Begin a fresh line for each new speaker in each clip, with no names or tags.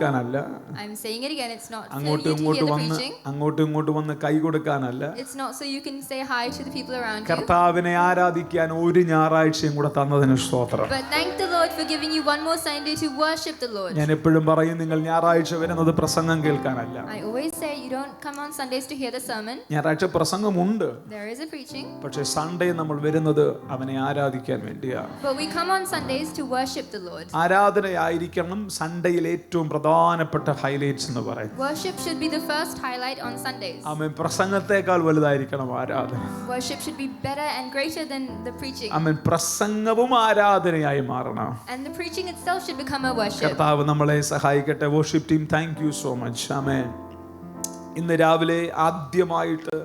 I'm saying it again, it's not for you
അങ്ങോട്ടും
to hear
ഇങ്ങോട്ടും
the
വന്ന്
preaching.
അങ്ങോട്ടും വന്ന് കൈ കൊടുക്കാനല്ല.
It's not so you can say hi to the people around you.
കർത്താവിനെ ആരാധിക്കാൻ ഒരു ഞായറാഴ്ചയും കൂടെ തന്നതിന് സ്തോത്രം.
But thank the Lord for giving you one more Sunday to worship the Lord.
ഞാൻ എപ്പോഴും പറയും, നിങ്ങൾ ഞായറാഴ്ച വരുന്നത് പ്രസംഗം കേൾക്കാനല്ല.
I always say you don't come on Sundays to hear the sermon.
ഞായറാഴ്ച പ്രസംഗമുണ്ട്,
There is a preaching.
പക്ഷേ സൺഡേ നമ്മൾ വരുന്നത് അവനെ ആരാധിക്കാൻ വേണ്ടിയാണ്.
But we come on Sundays to worship the Lord.
ആരാധനയായിരിക്കണം സൺഡേയിൽ ഏറ്റവും പ്രധാനപ്പെട്ട ഹൈലൈറ്റ്സ് എന്ന് പറയും.
Worship should be the first highlight on Sundays.
ആമേൻ. പ്രസംഗത്തെക്കാൾ വലുതായിരിക്കണം ആരാധന.
Worship should be better and greater than the preaching.
ആമേൻ. പ്രസംഗവും ആരാധനയായി മാറണം.
And the preaching itself should become a worship.
കർത്താവ് നമ്മളെ സഹായിക്കട്ടെ. Worship team, thank you so much. ആമേൻ. ഇന്ന് രാവിലെ ആദ്യമായിട്ട്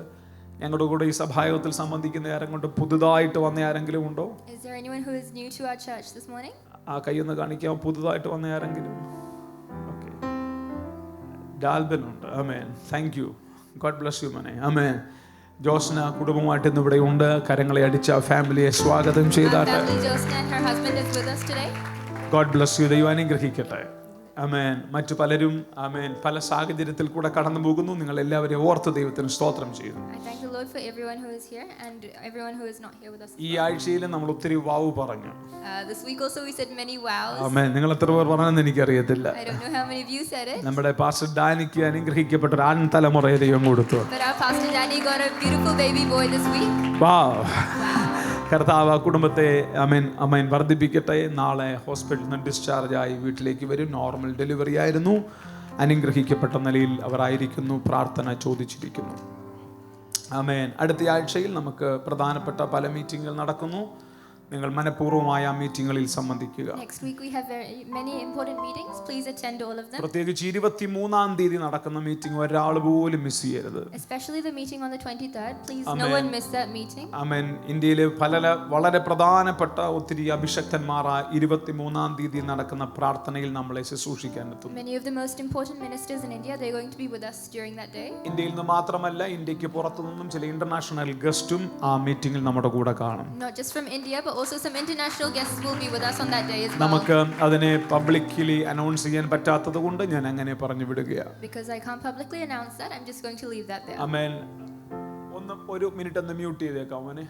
ഞങ്ങളുടെ കൂടെ ഈ സഭായോഗത്തിൽ സംബന്ധിക്കുന്ന ആരെങ്കിലും പുതുതായിട്ട് വന്ന ആരെങ്കിലും ഉണ്ടോ?
Is there anyone who is new to our church this morning?
ആ കൈയൊന്ന് കാണിക്കാം. പുതുതായിട്ട് വന്ന ആരെങ്കിലും? ഓക്കെ, ഡാൽബൻ ഉണ്ട്. ആമേൻ. Thank you. God bless you മനെ. ആമേൻ. ജോസ്ന കുടുംബമായിട്ട് ഇന്ന് ഇവിടെ ഉണ്ട്. കരങ്ങളെ അടിച്ച ഫാമിലിയെ സ്വാഗതം ചെയ്താട്ടെ.
Josna and her husband is with us today.
God bless U. ദൈവം അനുഗ്രഹിക്കട്ടെ. ആമേൻ. മറ്റു പലരും ആമേൻ പല സാഹചര്യത്തിൽ കൂടെ കടന്നു പോകുന്നു. നിങ്ങൾ എല്ലാവരെയും ഓർത്ത് ദൈവത്തിന് സ്തോത്രം ചെയ്യുന്നു.
I thank the Lord for everyone who is here and everyone who is not here with us.
ഈ ആഴ്ചയിൽ നമ്മൾ ഒത്തിരി വാവ് പറഞ്ഞു.
This week also we said many wows.
ആമേൻ. നിങ്ങൾ എത്ര പേർ പറഞ്ഞെന്ന് എനിക്കറിയത്തില്ല.
I don't know how many of you said it.
നമ്മുടെ പാസ്റ്റർ ഡാനിക്ക് അനുഗ്രഹിക്കപ്പെട്ട ഒരു ആൺതലമുറയെ ദൈവം കൊടുത്തു.
But our pastor Danny got a beautiful baby boy this week.
വാവ്. കർത്താവ് ആ കുടുംബത്തെ അമേൻ വർദ്ധിപ്പിക്കട്ടെ. നാളെ ഹോസ്പിറ്റലിൽ നിന്ന് ഡിസ്ചാർജ് ആയി വീട്ടിലേക്ക് വരും. നോർമൽ ഡെലിവറി ആയിരുന്നു. അനുഗ്രഹിക്കപ്പെട്ട നിലയിൽ അവരായിരിക്കുന്നു. പ്രാർത്ഥന ചോദിച്ചിരിക്കുന്നു. ആമേൻ. അടുത്ത ആഴ്ചയിൽ നമുക്ക് പ്രധാനപ്പെട്ട പല മീറ്റിങ്ങുകൾ നടക്കുന്നു. നിങ്ങൾ മനഃപൂർവ്വമായ ആ മീറ്റിങ്ങുകളിൽ സംബന്ധിക്കുക.
Next week we have many important meetings. Please attend all of them.
പ്രത്യേകിച്ച് 23-ാം തീയതി നടക്കുന്ന മീറ്റിംഗ് ഒരാൾ പോലും മിസ് ചെയ്യരുത്.
Especially the meeting on the 23rd. Please no one miss that meeting.
ആമേൻ. ഇന്ത്യയിലെ വളരെ പ്രധാനപ്പെട്ട ഒത്തിരി അഭിഷക്തന്മാർ 23-ാം തീയതി നടക്കുന്ന പ്രാർത്ഥനയിൽ നമ്മളെ ശുശ്രൂഷിക്കാൻ എത്തുന്നു.
Many of the most important ministers in India, they're going to be with us during that day.
ഇന്ത്യയിൽ നിന്ന് മാത്രമല്ല, ഇന്ത്യക്ക് പുറത്തു നിന്നും ചില ഇന്റർനാഷണൽ ഗസ്റ്റും ആ മീറ്റിംഗിൽ നമ്മുടെ കൂടെ കാണും.
Not just from India, but also some international guests will be with us on that day as well.
നമുക്ക് അതിനെ പബ്ലിക്കലി അനൗൺസ് ചെയ്യാൻ പറ്റാത്തത് കൊണ്ട് ഞാൻ അങ്ങനെ പറഞ്ഞു വിടുകയാണ്.
Because I can't publicly announce that, I'm just going to leave that there.
ആമേൻ. ഒരു മിനിറ്റ് ഒന്ന് മ്യൂട്ട് ചെയ്തേക്കാം അവനെ.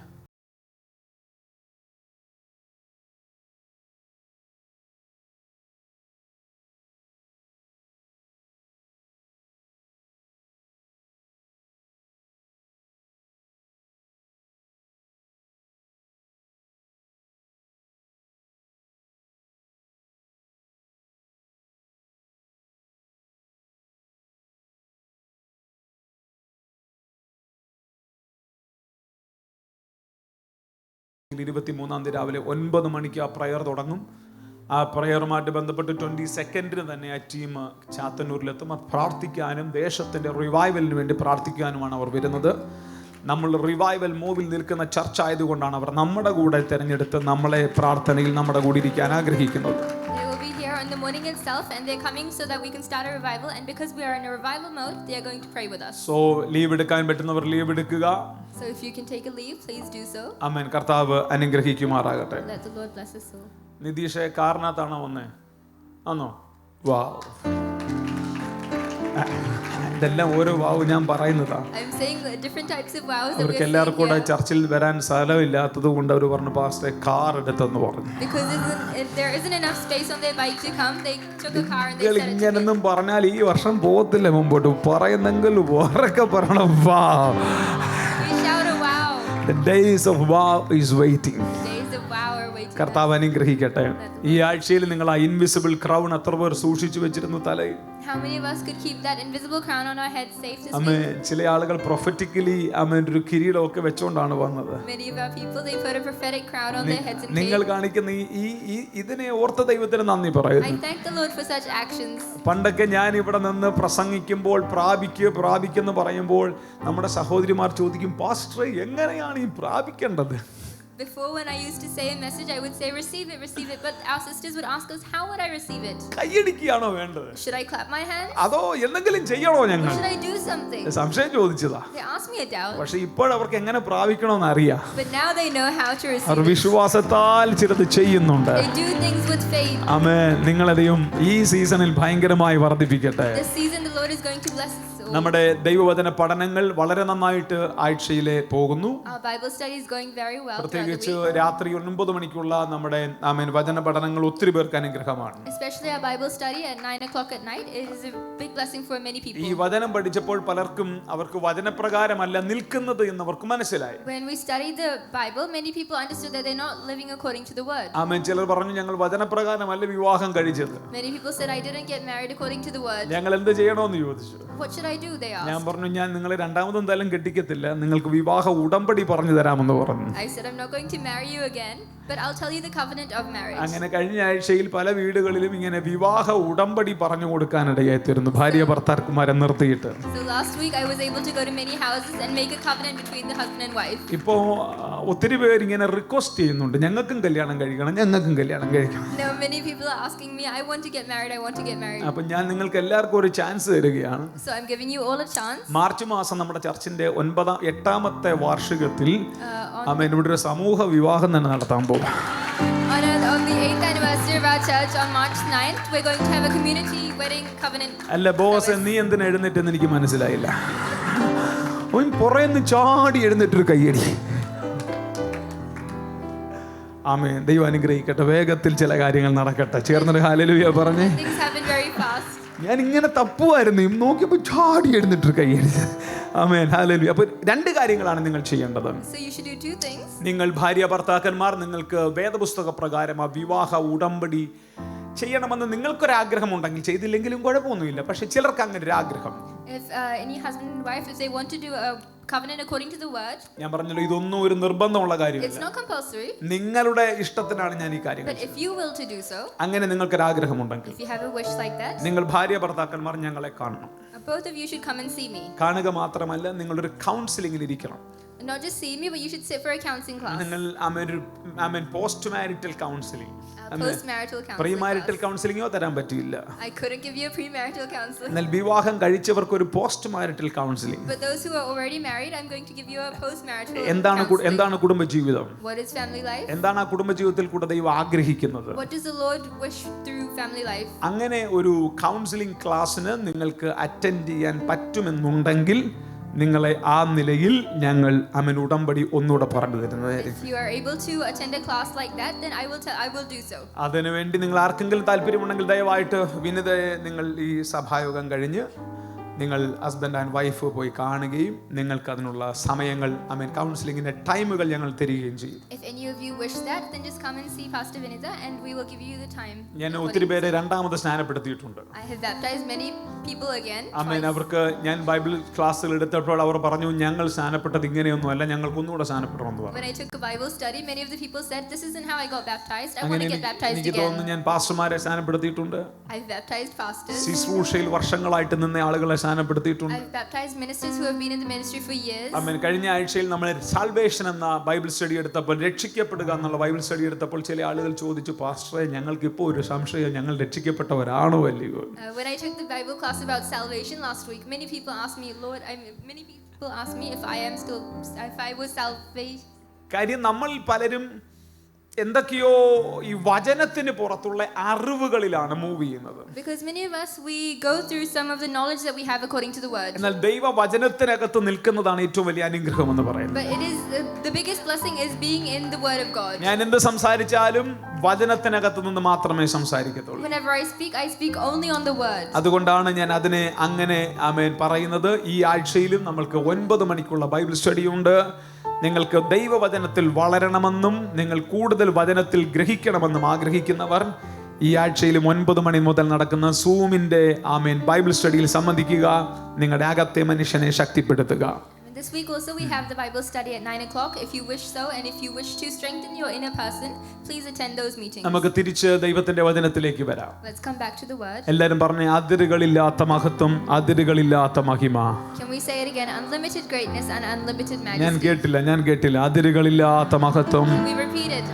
തീയതി രാവിലെ 9 മണിക്ക് ആ പ്രയർ തുടങ്ങും. ആ പ്രയറുമായിട്ട് ബന്ധപ്പെട്ട് 22 തന്നെ ആ ടീം ചാത്തന്നൂരിലെത്തും. പ്രാർത്ഥിക്കാനും ദേശത്തിൻ്റെ റിവൈവലിന് വേണ്ടി പ്രാർത്ഥിക്കാനുമാണ് അവർ വരുന്നത്. നമ്മൾ റിവൈവൽ മൂവിൽ നിൽക്കുന്ന ചർച്ച ആയതുകൊണ്ടാണ് അവർ നമ്മുടെ കൂടെ തിരഞ്ഞെടുത്ത് നമ്മളെ പ്രാർത്ഥനയിൽ നമ്മുടെ കൂടെ ഇരിക്കാൻ ആഗ്രഹിക്കുന്നത്.
In the morning itself, and they're coming so that we can start a revival, and because we are in a revival mode, they are going to pray with us.
So leave എടുക്കാൻ പറ്റുന്നവർ leave എടുക്കുക.
So if you can take a leave, please do so.
ആമേൻ. കർത്താവ് അനുഗ്രഹിക്കുമാറാകട്ടെ.
Let the Lord bless us all.
നിതീഷേ കാറിനകത്താണോ വന്നേ? ആണോ? വാവ്. ഇതെല്ലാം ഓരോ വാവ് ഞാൻ പറയുന്നതാ.
I'm saying different types of vows that we
അവർക്ക്
are
എല്ലാവർക്കും
saying
കൂടെ
here.
ചർച്ചിൽ വരാൻ സ്ഥലമില്ലാത്തത് കൊണ്ട് അവർ പറഞ്ഞു പാസ്റ്ററെ കാർ എടുത്തെന്ന് പറഞ്ഞു.
Because if there isn't enough space on their bike to come, they took a car and they said it.
ഇങ്ങനൊന്നും പറഞ്ഞാൽ ഈ വർഷം പോകത്തില്ല മുമ്പോട്ട്. പറയുന്നെങ്കിൽ ഉറക്കെ പറയണം വാ.
We shout a wow.
The days of wow is waiting.
Days of wow are waiting.
കർത്താവ് അനുഗ്രഹിക്കട്ടെ. ഈ ആഴ്ചയിൽ നിങ്ങൾ ആ ഇൻവിസിബിൾ ക്രൗൺ എത്ര പേർ സൂക്ഷിച്ചു വെച്ചിരുന്നു തലയിൽ?
How many of us could keep that invisible crown on our heads safe this
അമ്മേ,
week?
ചില ആളുകൾ പ്രൊഫറ്റിക്കലി ഒരു കിരീടമൊക്കെ വെച്ചോണ്ടാണ് വന്നത്.
Many of our people, they put a prophetic crown on their heads and
നിങ്ങൾ
cape.
കാണിക്കുന്ന ഇതിനെ ഓർത്ത ദൈവത്തിന് നന്ദി പറയുന്നു.
I thank the Lord for such actions.
പണ്ടൊക്കെ ഞാൻ ഇവിടെ നിന്ന് പ്രസംഗിക്കുമ്പോൾ പ്രാപിക്കെന്ന് പറയുമ്പോൾ നമ്മുടെ സഹോദരിമാർ ചോദിക്കും, പാസ്റ്റർ എങ്ങനെയാണ് ഈ പ്രാപിക്കേണ്ടത്?
Before, when I used to say a message, I would say receive it, but our sisters would ask us, how would I receive it?
കൈയടിക്കുകയാണോ വേണ്ടത്?
Should I clap my hands?
അതോ എന്തെങ്കിലും ചെയ്യണോ
Or
ഞങ്ങൾ?
should I do something?
സംശയം ചോദിച്ചതാ.
They asked me a doubt,
പക്ഷെ ഇപ്പോൾ അവർക്ക് എങ്ങനെ പ്രാപിക്കണമെന്ന് അറിയാം.
but now they know how to receive
our
it.
വിശ്വാസത്താൽ ചിലത് ചെയ്യുന്നുണ്ട്.
They do things with faith.
ആമേൻ. നിങ്ങളെയും ഈ സീസണിൽ ഭയങ്കരമായി വർദ്ധിപ്പിക്കട്ടെ.
This season, the Lord is going to bless us all.
നമ്മുടെ ദൈവവചന പഠനങ്ങൾ വളരെ നന്നായിട്ട് ആഴ്ചയിലെ പോകുന്നു.
Our Bible study is going very well.
പ്രത്യേകിച്ച് രാത്രി 9 മണിക്കുള്ള നമ്മുടെ ആമേൻ വചന പഠനങ്ങൾ ഒത്തിരി പേർക്ക് അനുഗ്രഹമാണ്.
Especially our Bible study at 9 o'clock at night is a big blessing for many people.
ഈ വചനം പഠിച്ചപ്പോൾ പലർക്കും അവർക്ക് വചനപ്രകാരമല്ല നിൽക്കുന്നത് എന്ന് അവർക്ക് മനസ്സിലായി.
When we studied the Bible, many people understood that they're not living according to the word.
ആമേൻ. ചിലർ പറഞ്ഞു ഞങ്ങൾ വചനപ്രകാരമല്ല വിവാഹം കഴിച്ചത്.
Many people said I didn't get married according to the word.
ഞങ്ങൾ എന്ത് ചെയ്യണമെന്ന് ചോദിച്ചു.
What should I do? They
ഞാൻ
asked.
പറഞ്ഞു ഞാൻ നിങ്ങളെ രണ്ടാമതും എന്തായാലും കെട്ടിക്കത്തില്ല, നിങ്ങൾക്ക് വിവാഹ ഉടമ്പടി പറഞ്ഞു തരാമെന്ന് പറഞ്ഞു.
I said I'm not going to marry you again, but I'll tell you the covenant of marriage.
അങ്ങനെ കഴിഞ്ഞ ആഴ്ചയിൽ പല വീടുകളിലും ഇങ്ങനെ വിവാഹ ഉടമ്പടി പറഞ്ഞു കൊടുക്കാനിടയായി തീർന്നു, ഭാര്യ ഭർത്താക്കന്മാരെ നിർത്തിയിട്ട്.
So last week I was able to go to many houses and make a covenant between the husband and wife.
ഇപ്പോ ഒത്തിരി പേര് ഇങ്ങനെ റിക്വസ്റ്റ് ചെയ്യുന്നുണ്ട്, ഞങ്ങൾക്കും കല്യാണം കഴിക്കണം, ഞങ്ങൾക്കും കല്യാണം കഴിക്കണം.
Now many people are asking me, I want to get married, I want to get married.
അപ്പൊ ഞാൻ നിങ്ങൾക്ക് എല്ലാവർക്കും ഒരു ചാൻസ് തരികയാണ്.
So I'm giving you all a chance.
March മാസം നമ്മുടെ ചർച്ചിന്റെ 8ാമത്തെ വാർഷികത്തിൽ
On
ആമേൻ ഇവിടെ ഒരു സമൂഹ വിവാഹം തന്നെ നടത്താൻ പോകും.
on the 8th anniversary of our church on March 9th, we're going to have a community wedding covenant.
അല്ല ബോസ്, നീ എന്തിനാ എഴുന്നേറ്റെന്ന് എനിക്ക് മനസ്സിലായില്ല. ഓൻ പുറയെന്ന് ചാടി എഴുന്നേറ്റൊരു കയ്യടി. ആമേൻ. ദൈവം അനുഗ്രഹിക്കട്ടെ. വേഗത്തിൽ ചില കാര്യങ്ങൾ നടക്കട്ടെ. ചേർന്നൊരു ഹല്ലേലൂയ പറഞ്ഞേ.
Things happen very fast.
ഞാൻ ഇങ്ങനെ തപ്പുമായിരുന്നു, നോക്കിയപ്പോൾ ചാടി എഴുന്നേറ്റൊരു കയ്യടി. ആമേൻ. ഹല്ലേലൂയ. അപ്പോൾ 2 കാര്യങ്ങളാണ് നിങ്ങൾ ചെയ്യേണ്ടത്.
So you should do 2 things.
നിങ്ങൾ ഭാര്യ ഭർത്താക്കന്മാർ നിങ്ങൾക്ക് വേദപുസ്തക പ്രകാരം ആ വിവാഹ ഉടമ്പടി ചെയ്യണമെന്ന് നിങ്ങൾക്കൊരാഗ്രഹമുണ്ടെങ്കിൽ, ചെയ്തില്ലെങ്കിലും കുഴപ്പമൊന്നുമില്ല, പക്ഷെ ചിലർക്ക് അങ്ങനെ ഒരു ആഗ്രഹം.
If any husband and wife, if they want to do a covenant according to the word,
ഞാൻ പറഞ്ഞല്ലോ ഇതൊന്നും ഒരു നിർബന്ധമുള്ള
it's
കാര്യമല്ല,
not compulsory,
നിങ്ങളുടെ ഇഷ്ടത്തിനാണ് ഞാൻ ഈ കാര്യങ്ങൾ.
but if you will to do so,
അങ്ങനെ നിങ്ങൾക്കൊരു ആഗ്രഹമുണ്ടെങ്കിൽ
if you have a wish like that,
നിങ്ങൾ ഭാര്യ ഭർത്താക്കന്മാർ ഞങ്ങളെ കാണണം.
both of you should come and see me.
കാണുക മാത്രമല്ല, നിങ്ങളൊരു കൗൺസിലിംഗിൽ ഇരിക്കണം.
Not just see me, but you should sit for a counseling class.
നിങ്ങൾ post marital counselling,
Post-marital
pre
counseling
marital
class.
കൗൺസിലിംഗോ തരാൻ പറ്റില്ല.
I couldn't give you a premarital counseling.
എന്നാൽ വിവാഹം കഴിച്ചവർക്ക് ഒരു post marital counselling.
But those who are already married, I'm going to give you a post-marital
എന്താണ്
counseling.
കുടുംബജീവിതം?
What is family life?
എന്താണ് ആ കുടുംബജീവിതത്തിൽ കൂടെ ദൈവം ആഗ്രഹിക്കുന്നത്?
What does the Lord wish through family life?
അങ്ങനെ ഒരു കൗൺസിലിംഗ് ക്ലാസ്സിന് നിങ്ങൾക്ക് അറ്റൻഡ് ചെയ്യാൻ പറ്റുമെന്നുണ്ടെങ്കിൽ നിങ്ങളെ ആ നിലയിൽ ഞങ്ങൾ ആമേൻ ഉടമ്പടി ഒന്നുകൂടെ പറഞ്ഞു തരുന്നത്.
If you are able to attend a class like that, then I will do so.
അതിനുവേണ്ടി നിങ്ങൾ ആർക്കെങ്കിലും താല്പര്യമുണ്ടെങ്കിൽ ദയവായിട്ട് വിനിതയെ നിങ്ങൾ ഈ സഭായോഗം കഴിഞ്ഞ് നിങ്ങൾ ഹസ്ബൻഡ് ആൻഡ് വൈഫ് പോയി കാണുകയും നിങ്ങൾക്ക് അതിനുള്ള സമയങ്ങൾ കൗൺസിലിംഗിന്റെ ടൈമുകൾ ഞങ്ങൾ തരികയും ചെയ്യും.
If any of you wish that, then just come and see Pastor Vinitha and we will give you the time.
ഞാൻ ഒത്തിരി പേരെ രണ്ടാമത് സ്നാനപ്പെടുത്തിയിട്ടുണ്ട്.
I have baptized many people again.
അവർക്ക് ഞാൻ ബൈബിൾ ക്ലാസ്സുകൾ എടുത്തപ്പോൾ അവർ പറഞ്ഞു ഞങ്ങൾ സ്നാനപ്പെട്ടത് ഇങ്ങനെയൊന്നും അല്ല, ഞങ്ങൾക്ക് ഒന്നുകൂടെ സ്നാനപ്പെടണമെന്ന് പറഞ്ഞു.
When I took a Bible study, many of the people said, this isn't how I got baptized. I want to get baptized
എനിക്ക്
again.
തോന്നുന്നു ഞാൻ പാസ്റ്റർമാരെ സ്നാനപ്പെടുത്തിയിട്ടുണ്ട്.
I've baptized pastors.
ശുശ്രൂഷയിൽ വർഷങ്ങളായിട്ട് നിന്ന ആളുകളെ സ്നാനപ്പെടുത്തിയിട്ടുണ്ട്.
I've baptized ministers who have been in the ministry for years.
കഴിഞ്ഞ ആഴ്ചയിൽ നമ്മൾ സാൽവേഷൻ എന്ന ബൈബിൾ സ്റ്റഡി എടുത്തപ്പോൾ, രക്ഷിക്കപ്പെടുക എന്നുള്ള ബൈബിൾ സ്റ്റഡി എടുത്തപ്പോൾ ചില ആളുകൾ ചോദിച്ചു, പാസ്റ്ററെ ഞങ്ങൾക്ക് ഇപ്പോൾ ഒരു സംശയം, ഞങ്ങൾ രക്ഷിക്കപ്പെട്ടവരാണോ അല്ലയോ?
When I took the Bible class about salvation last week, many people asked me, Lord, many people asked me if I was salvation.
കാര്യം നമ്മൾ പലരും എന്തൊക്കെയോ ഈ വചനത്തിന് പുറത്തുള്ള അറിവുകളിലാണ് മൂവ് ചെയ്യുന്നത്.
Because many of us, we go through some of the knowledge that we have according to the word.
എന്നാൽ ദൈവവചനത്തിനകത്ത് നിൽക്കുന്നതാണ് ഏറ്റവും വലിയ അനുഗ്രഹം എന്ന് പറയുന്നത്.
But it is the biggest blessing is being in the word of God.
ഞാൻ എന്ത് സംസാരിച്ചാലും വചനത്തിനകത്ത് നിന്ന് മാത്രമേ സംസാരിക്കത്തുള്ളൂ.
Whenever I speak only on the word.
അതുകൊണ്ടാണ് ഞാൻ അതിനെ അങ്ങനെ പറയുന്നത്. ഈ ആഴ്ചയിലും നമ്മൾക്ക് 9 മണിക്കുള്ള ബൈബിൾ സ്റ്റഡി ഉണ്ട്. നിങ്ങൾക്ക് ദൈവവചനത്തിൽ വളരണമെന്നും നിങ്ങൾ കൂടുതൽ വചനത്തിൽ ഗ്രഹിക്കണമെന്നും ആഗ്രഹിക്കുന്നവർ ഈ ആഴ്ചയിലും 9 മണി മുതൽ നടക്കുന്ന സൂമിന്റെ ബൈബിൾ സ്റ്റഡിയിൽ സംബന്ധിക്കുക. നിങ്ങളുടെ അകത്തെ മനുഷ്യനെ ശക്തിപ്പെടുത്തുക.
This week also we have the Bible study at 9 o'clock. If you wish so, and if you wish to strengthen your inner person, please attend those meetings.
നമുക്ക് തിരിച്ച് ദൈവത്തിന്റെ വചനത്തിലേക്ക് വരാം.
Let's come back to the word.
എല്ലാവരും പറഞ്ഞേ, അതിരുകളില്ലാത്ത മഹത്വം, അതിരുകളില്ലാത്ത മഹിമ.
Can we we say it again, unlimited greatness and unlimited
ഞാൻ
majesty.
കേട്ടില്ല. അതിരുകളില്ലാത്ത മഹത്വം,
We repeat it.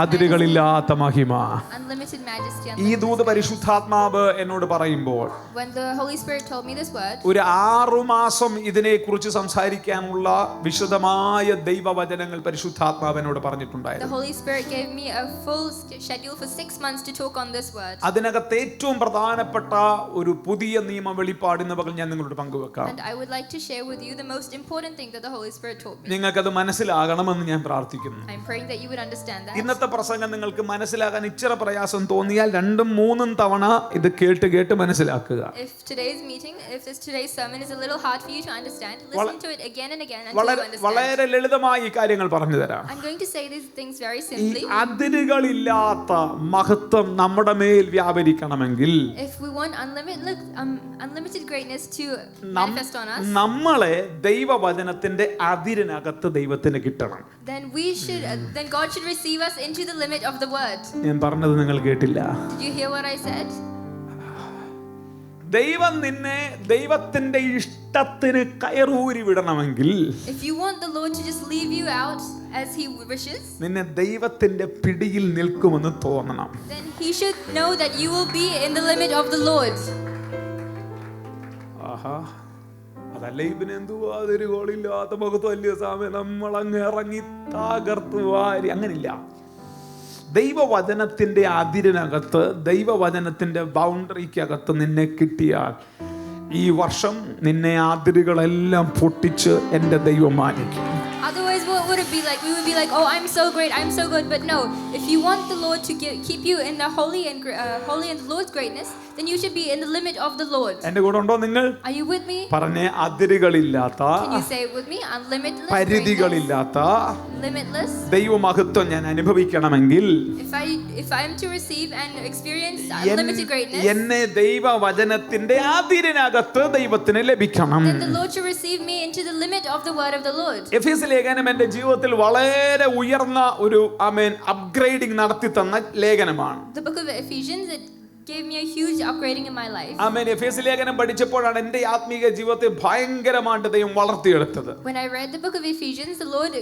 അതിരുകളില്ലാത്ത മഹിമ.
Unlimited majesty.
ഈ ദൂത് പരിശുദ്ധാത്മാവ് എന്നോട് പറയുമ്പോൾ
When the Holy Spirit told me this word,
ഒരു 6 മാസം ഇതിനെക്കുറിച്ച് സംസാരിക്കാനുള്ള വിശദമായ ദൈവവചനങ്ങൾ പരിശുദ്ധാത്മാവ് എന്നോട്
the
പറഞ്ഞിട്ടുണ്ടായിരുന്നു.
Holy Spirit gave me a full schedule for 6 months to talk on this word.
അതിനകത്ത് ഏറ്റവും പ്രധാനപ്പെട്ട ഒരു പുതിയ നിയമ വെളിപ്പാട് ഇന്ന് പകൽ ഞാൻ നിങ്ങളോട് പങ്കുവെക്കാം.
And I would like to share with you the most important thing that the Holy Spirit told me.
നിങ്ങൾക്കത് മനസ്സിലാകണമെന്ന് ഞാൻ പ്രാർത്ഥിക്കുന്നു.
I'm praying that you would understand that.
ഇന്നത്തെ പ്രസംഗം നിങ്ങൾക്ക് മനസ്സിലാക്കാൻ ഇച്ചിരി പ്രയാസം തോന്നിയാൽ 2-3 തവണ ഇത് കേട്ട് മനസ്സിലാക്കുക.
If today's sermon is a little hard for you to understand, listen to it again and again until you understand.
വളരെ ലളിതമായി ഈ കാര്യങ്ങൾ പറഞ്ഞു തരാം.
I'm going to say these things very
ഈ
simply.
അതിരുകളില്ലാത്ത മഹത്വം നമ്മുടെ മേൽ വ്യാപരിക്കണമെങ്കിൽ
If we want unlimited greatness to manifest on us,
നമ്മളെ ദൈവവചനത്തിന്റെ അതിരിനകത്ത് ദൈവത്തിന് കിട്ടണം.
then God should receive us into the limit of the word.
ഞാൻ പറഞ്ഞത് നിങ്ങൾ കേട്ടില്ല.
Did you hear what I said?
ദൈവം നിന്നെ ദൈവത്തിന്റെ ഇഷ്ടത്തിന് കയറൂരി വിടണമെങ്കിൽ,
If you want the Lord to just leave you out as he wishes,
നിന്നെ ദൈവത്തിന്റെ പിടിയിൽ നിൽക്കുമെന്ന് തോന്നണം.
then he should know that you will be in the limit of the Lord.
ആഹാ, അതല്ല ഇവന് എന്തുവാ അതിരുകളില്ലാത്ത മുഖത്ത് വലിയ സമയം നമ്മളങ്ങ് ഇറങ്ങി തകർത്തു വാരി. അങ്ങനില്ല. ദൈവവചനത്തിന്റെ അതിരിനകത്ത്, ദൈവവചനത്തിന്റെ ബൗണ്ടറിക്കകത്ത് നിന്നെ കിട്ടിയാൽ ഈ വർഷം നിന്നെ അതിരുകളെല്ലാം പൊട്ടിച്ച് എൻ്റെ ദൈവം മാനിക്കും.
Otherwise, what would it be like? We would be like, oh, I'm so great, I'm so good. But no, if you want the Lord to keep you in the holy and the Lord's greatness, then you should be in the limit of the Lord.
എൻ്റെ കൂടെ ഉണ്ടോ നിങ്ങൾ?
Are you with me?
പറഞ്ഞേ, അതിരുകളില്ലാത്ത,
Can you say it with me? Unlimitless,
പരിധികളില്ലാത്ത
limitless.
ദൈവമഹത്വം ഞാൻ അനുഭവിക്കണമെങ്കിൽ,
If I am to receive and experience unlimited greatness,
എന്നെ ദൈവവചനത്തിന്റെ അതിരിനകത്ത് ദൈവത്തിന് ലഭിക്കണം.
then the Lord should receive me into the limit of the word of the Lord.
എഫേസ്യ ലേഖനം എൻ്റെ ജീവിതത്തിൽ വളരെ ഉയർന്ന ഒരു അപ്ഗ്രേഡിംഗ് നടത്തി തന്ന ലേഖനമാണ്.
The book of Ephesians, it gave me a huge upgrading in my life.
എഫേസ്യ ലേഖനം പഠിച്ചപ്പോഴാണ് എൻ്റെ ആത്മീക ജീവിതത്തെ ഭയങ്കരമായിട്ട് ദൈവം വളർത്തിയെടുത്തത്.
When I read the book of Ephesians, the Lord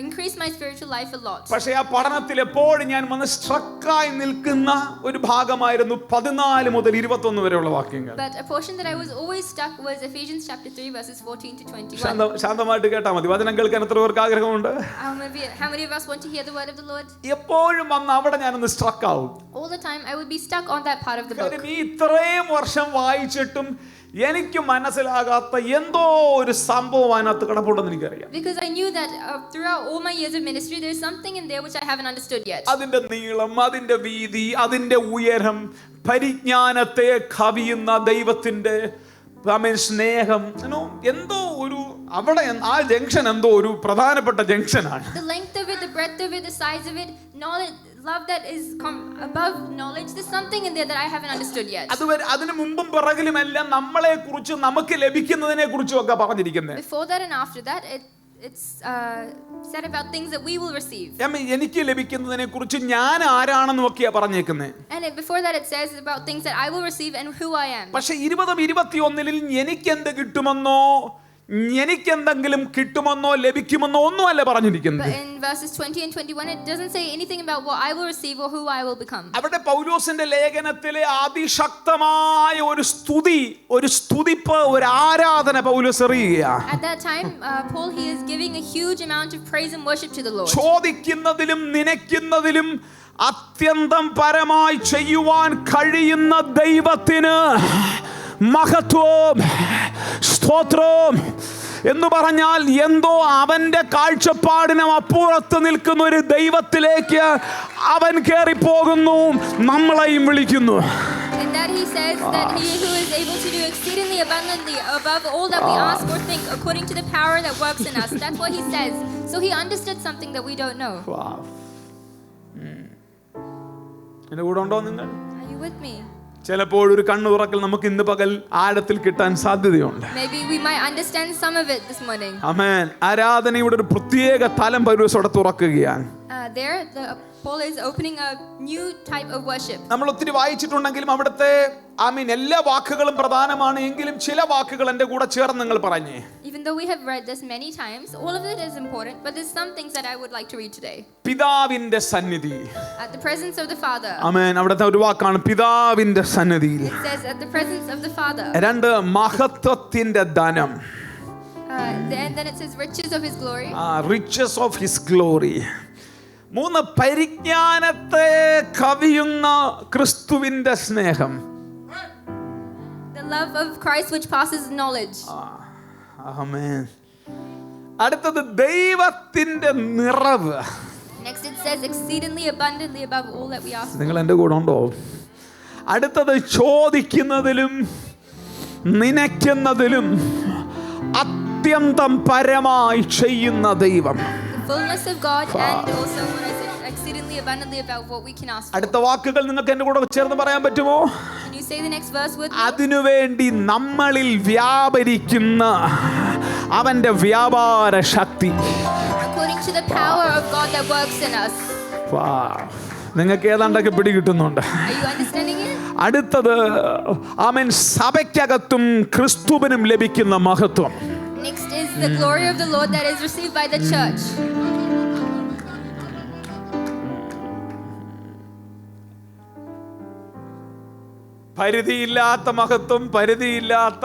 increased my spiritual life a lot.
പക്ഷേ ആ പഠനത്തിൽ എപ്പോഴും ഞാൻ വന്ന് സ്ട്രക്കായി നിൽക്കുന്ന ഒരു ഭാഗമായിരുന്നു 14 മുതൽ 21 വരെയുള്ള വാക്യങ്ങൾ.
But a portion that I was always stuck was Ephesians chapter 3 verses 14 to 21.
ശാന്തമായിട്ട് കേട്ടാൽ മതി. വചനം കേൾക്കാൻ എത്ര പേർക്ക് ആഗ്രഹമുണ്ട്?
How many of us want to hear the word of the Lord?
എപ്പോഴും വന്ന് അവിടെ ഞാനൊന്ന് സ്ട്രക്ക് ആവും.
All the time I would be stuck on that part of the book.
ഇത്രയും വർഷം വായിച്ചിട്ടും എനിക്ക് മനസ്സിലാകാത്ത എന്തോ ഒരു സംഭവം അതിനകത്ത് കിടപ്പുണ്ടെന്ന് എനിക്കറിയാം.
Because I knew that throughout all my years of ministry there is something in there which I haven't understood yet.
അതിന്റെ നീളം, അതിന്റെ വീതി, അതിന്റെ ഉയരം, പരിജ്ഞാനത്തെ കവിയുന്ന ദൈവത്തിന്റെ സ്നേഹം, എന്തോ ഒരു അവിടെ ആ ജംഗ്ഷൻ എന്തോ ഒരു പ്രധാനപ്പെട്ട ജംഗ്ഷനാണ്.
The length of it, the breadth of it, the size of it, knowledge, love that is above knowledge. There's something in there that I haven't understood yet.
അതിനു മുമ്പും പിറകിലും എല്ലാം നമ്മളെ കുറിച്ച്, നമുക്ക് ലഭിക്കുന്നതിനെ കുറിച്ചും ഒക്കെ പറഞ്ഞിരിക്കുന്നത്.
Before that and after that, it's said about things that we will receive.
എനിക്ക് ലഭിക്കുന്നതിനെ കുറിച്ച് ഞാൻ ആരാണെന്നും ഒക്കെയാ പറഞ്ഞേക്കുന്നത്.
And before that it says about things that I will receive and who I am.
പക്ഷേ 20-21 എനിക്ക് എന്ത് കിട്ടുമെന്നോ, എനിക്കെന്തെങ്കിലും കിട്ടുമെന്നോ ലഭിക്കുമെന്നോ ഒന്നുമല്ല പറഞ്ഞിരിക്കുന്നത്.
But in verses 20 and 21 it doesn't say anything about what I will receive or who I will become.
അവിടെ പൗലോസിന്റെ ലേഖനത്തിലെ അതിശക്തമായ ഒരു സ്തുതിപ്പ്, ഒരു ആരാധന പൗലോസ് എറിയുകയാണ്.
At that time Paul, he is giving a huge amount of praise and worship to the Lord.
ചോദിക്കുന്നതിലും നനയ്ക്കുന്നതിലും അത്യന്തം പരമായി ചെയ്യുവാൻ കഴിയുന്ന ദൈവത്തിന് മഹത്വം, സ്തോത്രം എന്ന് പറഞ്ഞാൽ എന്തോ അവന്റെ കാഴ്ചപ്പാടിനും അപ്പുറത്ത് നിൽക്കുന്ന ഒരു ദൈവത്തിലേക്ക് അവൻ കയറി പോകുന്നു, നമ്മളെയും വിളിക്കുന്നു.
And that he says that he who is able to do exceedingly abundantly above all that we ask or think according to the power that works in us. That's what he says. So he understood something that we don't know.
എന്റെ കൂടെ ഉണ്ടോ നിങ്ങൾ?
Are you with me?
ചിലപ്പോൾ ഒരു കണ്ണു തുറക്കൽ നമുക്ക് ഇന്ന് പകൽ ആഴത്തിൽ കിട്ടാൻ സാധ്യതയുണ്ട്.
Maybe we might understand some of it this morning.
ആമേൻ. ആരാധനയുടെ ഒരു പ്രത്യേക തലം പൗലോസ് അവിടെ തുറക്കുകയാണ്.
there, Paul is opening a new type of worship.
നമ്മൾ ഒത്തിരി വായിച്ചിട്ടുണ്ടെങ്കിലും അവിടുത്തെ എല്ലാ വാക്കുകളും പ്രധാനമാണ്. എങ്കിലും ചില വാക്കുകൾ എൻ്റെ കൂടെ ചേർന്ന് നിങ്ങൾ പറഞ്ഞേ.
Even though we have read this many times, all of it is important, but there's some things that I would like to read today.
പിതാവിന്റെ സന്നിധി.
At the presence of the Father.
ആമേൻ. അവിടുത്തെ ഒരു വാക്കാണ് പിതാവിന്റെ സന്നിധിയിൽ.
It says at the presence of the Father.
രണ്ട്, മഹത്വത്തിന്റെ ധനം.
And then it says riches of his glory.
Riches of his glory. മൂന്ന്, പരിജ്ഞാനത്തെ കവിയുന്ന ക്രിസ്തുവിന്റെ സ്നേഹം.
The love of Christ which passes knowledge.
ആമേൻ. അടുത്തത് ദൈവത്തിന്റെ നിറവ്.
Next it says exceedingly abundantly above all that we ask.
നിങ്ങൾ എൻ്റെ കൂടെ ഉണ്ടോ? അടുത്തത് ചോദിക്കുന്നതിലും നനയ്ക്കുന്നതിലും അത്യന്തം പരമായി ചെയ്യുന്ന ദൈവം.
The fullness of God and also when I said exceedingly abundantly above what we can ask for.
അടുത്ത വാക്കുകൾ നിങ്ങൾക്ക് എൻ്റെ കൂടെ ചേർന്ന് പറയാൻ പറ്റുമോ?
Can you say the next verse with me?
അതിനുവേണ്ടി നമ്മളിൽ വ്യാപരിക്കുന്ന അവന്റെ വ്യാപാര ശക്തി.
According to the power of God that works in us.
നിങ്ങൾക്ക് ഏതാണ്ടൊക്കെ പിടികിട്ടുന്നുണ്ട്.
Are you understanding it?
അടുത്തത് ആമേൻ, സഭയ്ക്കകത്തും ക്രിസ്തുവിനും ലഭിക്കുന്ന മഹത്വം.
Next is the glory of the Lord that is received by the church.
പരിധിയില്ലാത്ത മഹത്വം, പരിധിയില്ലാത്ത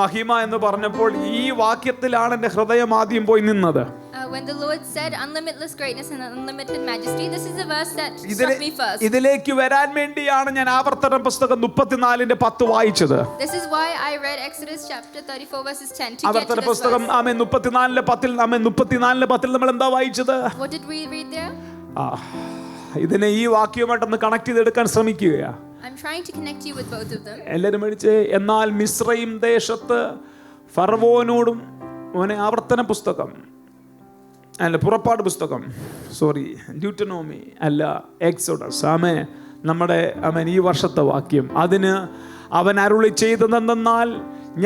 മഹിമ എന്ന് പറഞ്ഞപ്പോൾ ഈ വാക്യത്തിലാണ് എൻ്റെ ഹൃദയം ആദ്യം പോയി നിന്നത്.
When the Lord said unlimitless greatness and unlimited majesty, this is the verse that struck me first.
ഇതിലേക്ക് വരാൻ വേണ്ടിയാണ് ഞാൻ ആവർത്തന പുസ്തകം 34:10 വായിച്ചത്.
This is why I read Exodus chapter 34 verses 10 to get to
ആവർത്തന
this
പുസ്തകം 34:10 നമ്മൾ എന്താ വായിച്ചത്?
What did we read there?
ഇതിനെ ഈ വാക്യവുമായിട്ടൊന്ന് കണക്ട് ചെയ്തെടുക്കാൻ ശ്രമിക്കുകയാ.
I'm trying to connect you with both of them.
എല്ലാവരും മേടിച്ച്, എന്നാൽ മിസ്രയീം ദേശത്ത് ഫറവോനോടും ആവർത്തന പുസ്തകം അല്ല, പുറപ്പാട് പുസ്തകം, ഡ്യൂട്ടനോമി അല്ല, എക്സോഡസ്. നമ്മുടെ ഈ വർഷത്തെ വാക്യം. അതിന് അവൻ അരുളി ചെയ്തതെന്നാൽ,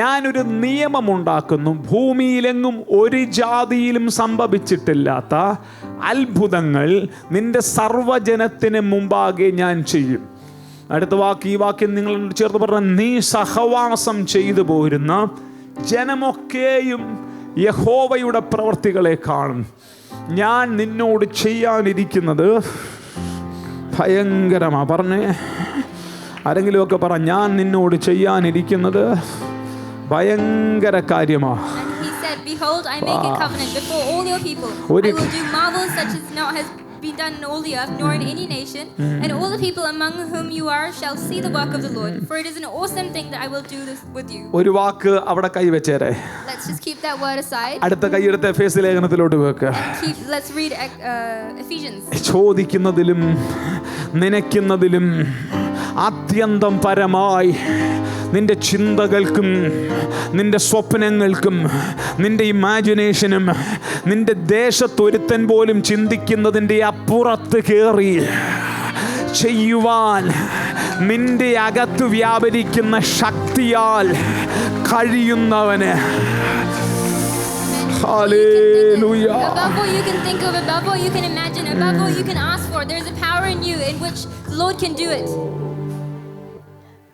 ഞാനൊരു നിയമമുണ്ടാക്കുന്നു, ഭൂമിയിലെങ്ങും ഒരു ജാതിയിലും സംഭവിച്ചിട്ടില്ലാത്ത അത്ഭുതങ്ങൾ നിന്റെ സർവ്വജനത്തിന് മുമ്പാകെ ഞാൻ ചെയ്യും. അടുത്ത ഈ വാക്യം നിങ്ങൾ ചേർത്ത് പറഞ്ഞ, നീ സഹവാസം ചെയ്തു പോരുന്ന ജനമൊക്കെയും യഹോവയുടെ പ്രവൃത്തികളെ കാണും. ഞാൻ നിന്നോട് ചെയ്യാനിരിക്കുന്നത് ഭയങ്കരമാ. പറഞ്ഞേ, ആരെങ്കിലുമൊക്കെ പറ, ഞാൻ നിന്നോട് ചെയ്യാനിരിക്കുന്നത് ഭയങ്കര കാര്യമാ.
Behold, I make a covenant before all your people. I will do marvels such as not has been done in all the earth, nor in any nation, and all the people among whom you are shall see the work of the Lord. For it is an awesome thing that I will do this with you. ഒരു വാക്ക് അവിടെ കൈ വെച്ചേരെ. Let's just keep that word aside.
അടുത്ത കൈയെടുത്ത് എഫേസ്യ ലേഖനത്തിലോട്ട് വെക്ക്.
Let's read Ephesians.
ചോദിക്കുന്നതിലും നനയ്ക്കുന്നതിലും അത്യന്തം പരമായി നിന്റെ ചിന്തകൾക്കും നിന്റെ സ്വപ്നങ്ങൾക്കും നിന്റെ ഇമാജിനേഷനും നിന്റെ ദേശത്തൊരുത്തൻ പോലും ചിന്തിക്കുന്നതിൻ്റെ അപ്പുറത്ത് കയറി ചെയ്യുവാൻ നിന്റെ അകത്ത് വ്യാപരിക്കുന്ന ശക്തിയാൽ കഴിയുന്നവന്. Hallelujah.
Above all you can think of, above all you can imagine, above all you can ask for, there is a power in you in which the Lord can do it.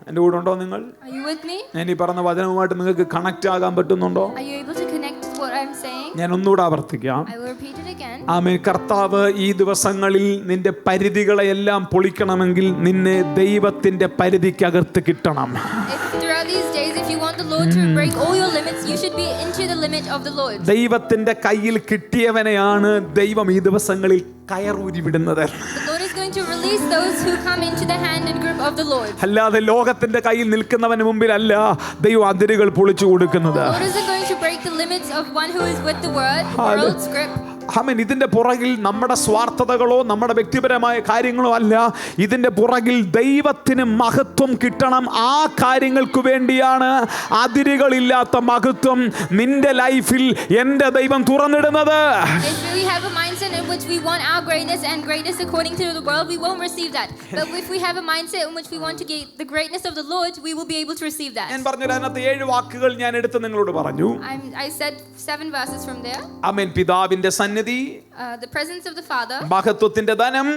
എൻ്റെ കൂടെ ഉണ്ടോ നിങ്ങൾ?
Are you with me?
ഞാൻ ഈ പറഞ്ഞ വചനവുമായിട്ട് നിങ്ങൾക്ക് connect ആകാൻ പറ്റുന്നുണ്ടോ?
Are you able to connect with what I'm saying?
ഞാൻ ഒന്നുകൂടെ ആവർത്തിക്കാം.
I will repeat it again.
ആമേൻ. കർത്താവ് ഈ ദിവസങ്ങളിൽ നിന്റെ പരിധികളെല്ലാം പൊളിക്കണമെങ്കിൽ നിന്നെ ദൈവത്തിന്റെ പരിധിക്കകത്ത് കിട്ടണം.
Throughout these days, if you want the Lord to break all your limits, you should be into the limit of the Lord.
ദൈവത്തിന്റെ കയ്യിൽ കിട്ടിയവനെയാണ് ദൈവം ഈ ദിവസങ്ങളിൽ കയറൂരി വിടുന്നത്.
The Lord is going to release those who come into the hand and grip of the Lord.
അല്ലാതെ ലോകത്തിന്റെ കയ്യിൽ നിൽക്കുന്നവന് മുമ്പിലല്ല ദൈവം അതിരുകൾ പൊളിച്ചു കൊടുക്കുന്നത്.
The Lord isn't going to break the limits of one who is with the world's grip.
ആമേൻ. ഇതിന്റെ പുറകിൽ നമ്മുടെ സ്വാർത്ഥതകളോ നമ്മുടെ വ്യക്തിപരമായ കാര്യങ്ങളോ അല്ല. ഇതിന്റെ പുറകിൽ ദൈവത്തിന് മഹത്വം കിട്ടണം. ആ കാര്യങ്ങൾക്ക് വേണ്ടിയാണ് അതിരുകളില്ലാത്ത മഹത്വം നിന്റെ ലൈഫിൽ എൻ്റെ ദൈവം തുറന്നിടുന്നത്.
If we have a mindset mindset in which we want our greatness and greatness according to the world, we won't receive that. But if we have a mindset in which we want to get the greatness of the Lord, we will be able to receive that.
ഞാൻ പറഞ്ഞ അതിനകത്ത് 7 വാക്കുകൾ ഞാൻ എടുത്ത് നിങ്ങളോട് പറഞ്ഞു.
I said 7 verses from there.
ആമേൻ. പിതാവിന്റെ സന്നിധി,
the presence of the Father,
മഹത്വത്തിന്റെ ധനം,